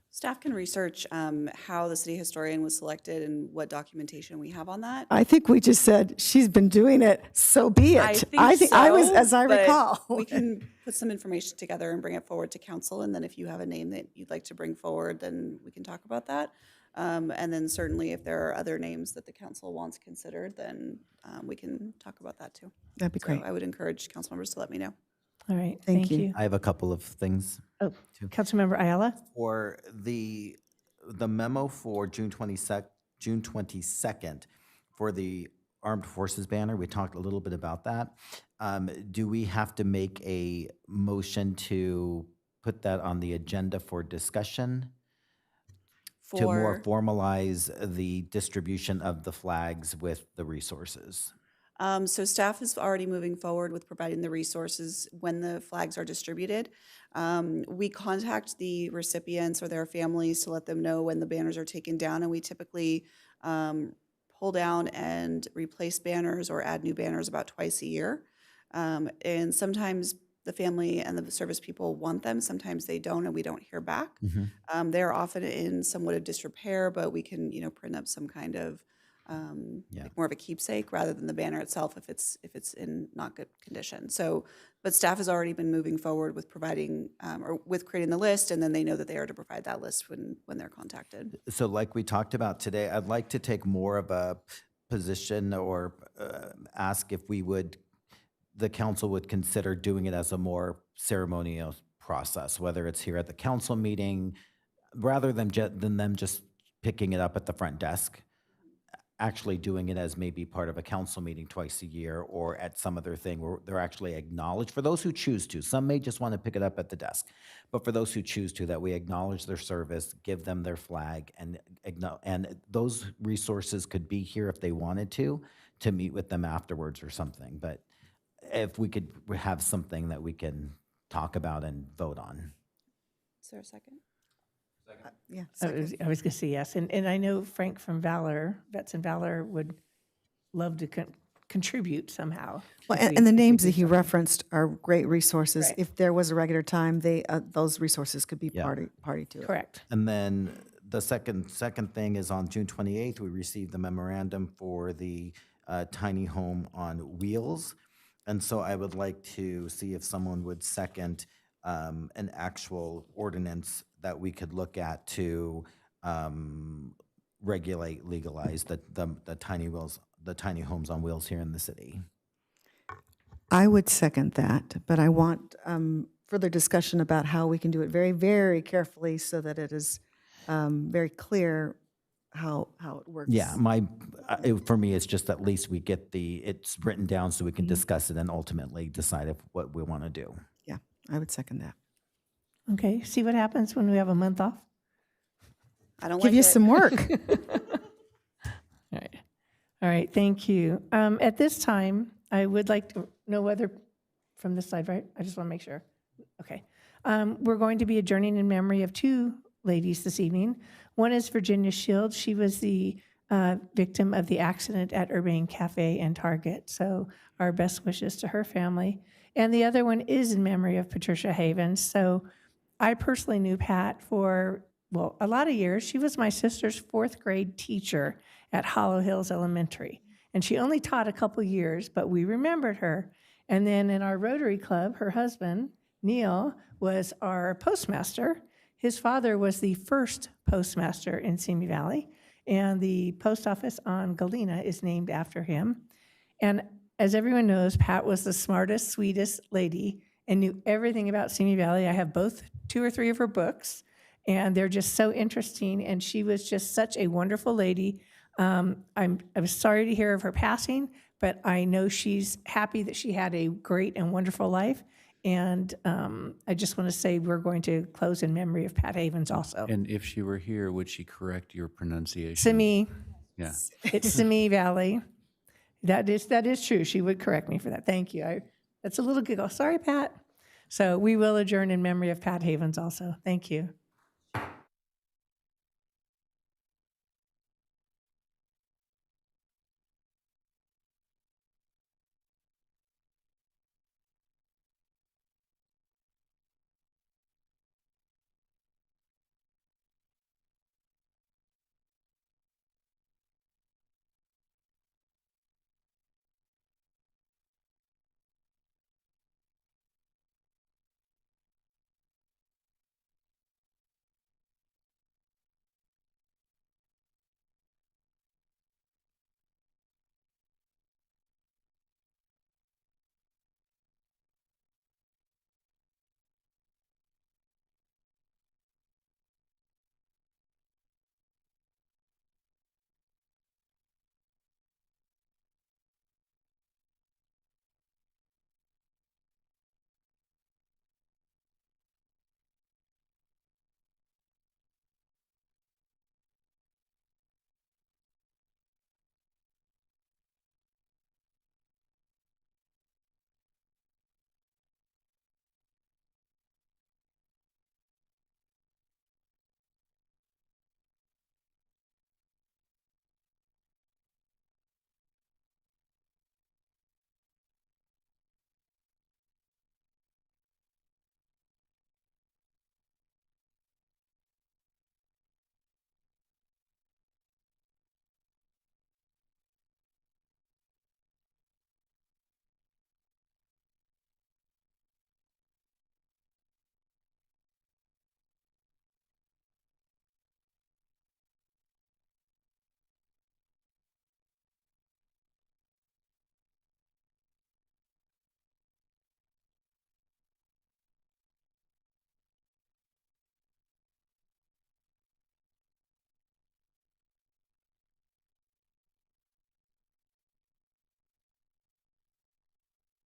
Staff can research how the city historian was selected and what documentation we have on that. I think we just said she's been doing it, so be it. I think I was, as I recall. We can put some information together and bring it forward to council, and then if you have a name that you'd like to bring forward, then we can talk about that. And then certainly if there are other names that the council wants considered, then we can talk about that too. That'd be great. I would encourage council members to let me know. All right, Thank you. I have a couple of things. Oh, Councilmember Ayala? For the memo for June 22nd for the Armed Forces banner, we talked a little bit about that. Do we have to make a motion to put that on the agenda for discussion? To more formalize the distribution of the flags with the resources? So staff is already moving forward with providing the resources when the flags are distributed. We contact the recipients or their families to let them know when the banners are taken down, and we typically pull down and replace banners or add new banners about twice a year. And sometimes the family and the service people want them, sometimes they don't, and we don't hear back. They're often in somewhat of disrepair, but we can, print up some kind of like more of a keepsake rather than the banner itself if it's in not good condition. So, but staff has already been moving forward with providing or with creating the list, and then they know that they are to provide that list when they're contacted. So like we talked about today, I'd like to take more of a position or ask if the council would consider doing it as a more ceremonial process, whether it's here at the council meeting, rather than them just picking it up at the front desk. actually doing it as maybe part of a council meeting twice a year or at some other thing where they're actually acknowledged, for those who choose to. Some may just want to pick it up at the desk, but for those who choose to, that we acknowledge their service, give them their flag, and those resources could be here if they wanted to meet with them afterwards or something. But if we could have something that we can talk about and vote on. Is there a second? Yeah. I was going to say yes. And I know Frank from Valor, Vets and Valor, would love to contribute somehow. Well, if we- and the if we names do that he something. referenced are great resources. Right. If there was a regular time, those resources could be Yeah. party to it. Correct. And then the second thing is on June 28th, we received the memorandum for the tiny home on wheels. And so I would like to see if someone would second an actual ordinance that we could look at to legalize the tiny homes on wheels here in the city. I would second that, but I want further discussion about how we can do it very, very carefully so that it is very clear how it works. Yeah, for me, it's just at least we get it's written down so we can discuss it and ultimately decide what we want to do. Yeah, I would second that. Okay, see what happens when we have a month off? I don't Give like you it. some work. All right, thank you. At this time, I would like to know whether, from this side, right? I just want to make sure. Okay. We're going to be adjourning in memory of two ladies this evening. One is Virginia Shields. She was the victim of the accident at Urbane Cafe and Target. So our best wishes to her family. And the other one is in memory of Patricia Havens. So I personally knew Pat for, well, a lot of years. She was my sister's 4th grade teacher at Hollow Hills Elementary. And she only taught a couple years, but we remembered her. And then in our Rotary Club, her husband, Neil, was our postmaster. His father was the first postmaster in Simi Valley, and the post office on Galena is named after him. And as everyone knows, Pat was the smartest, sweetest lady and knew everything about Simi Valley. I have 2 or 3 of her books, and they're just so interesting, and she was just such a wonderful lady. I was sorry to hear of her passing, but I know she's happy that she had a great and wonderful life. And I just want to say we're going to close in memory of Pat Havens also. And if she were here, would she correct your pronunciation? Simi. Yeah. It's Simi Valley. That is true. She would correct me for that. Thank you. That's a little giggle. Sorry, Pat. So we will adjourn in memory of Pat Havens also. Thank you.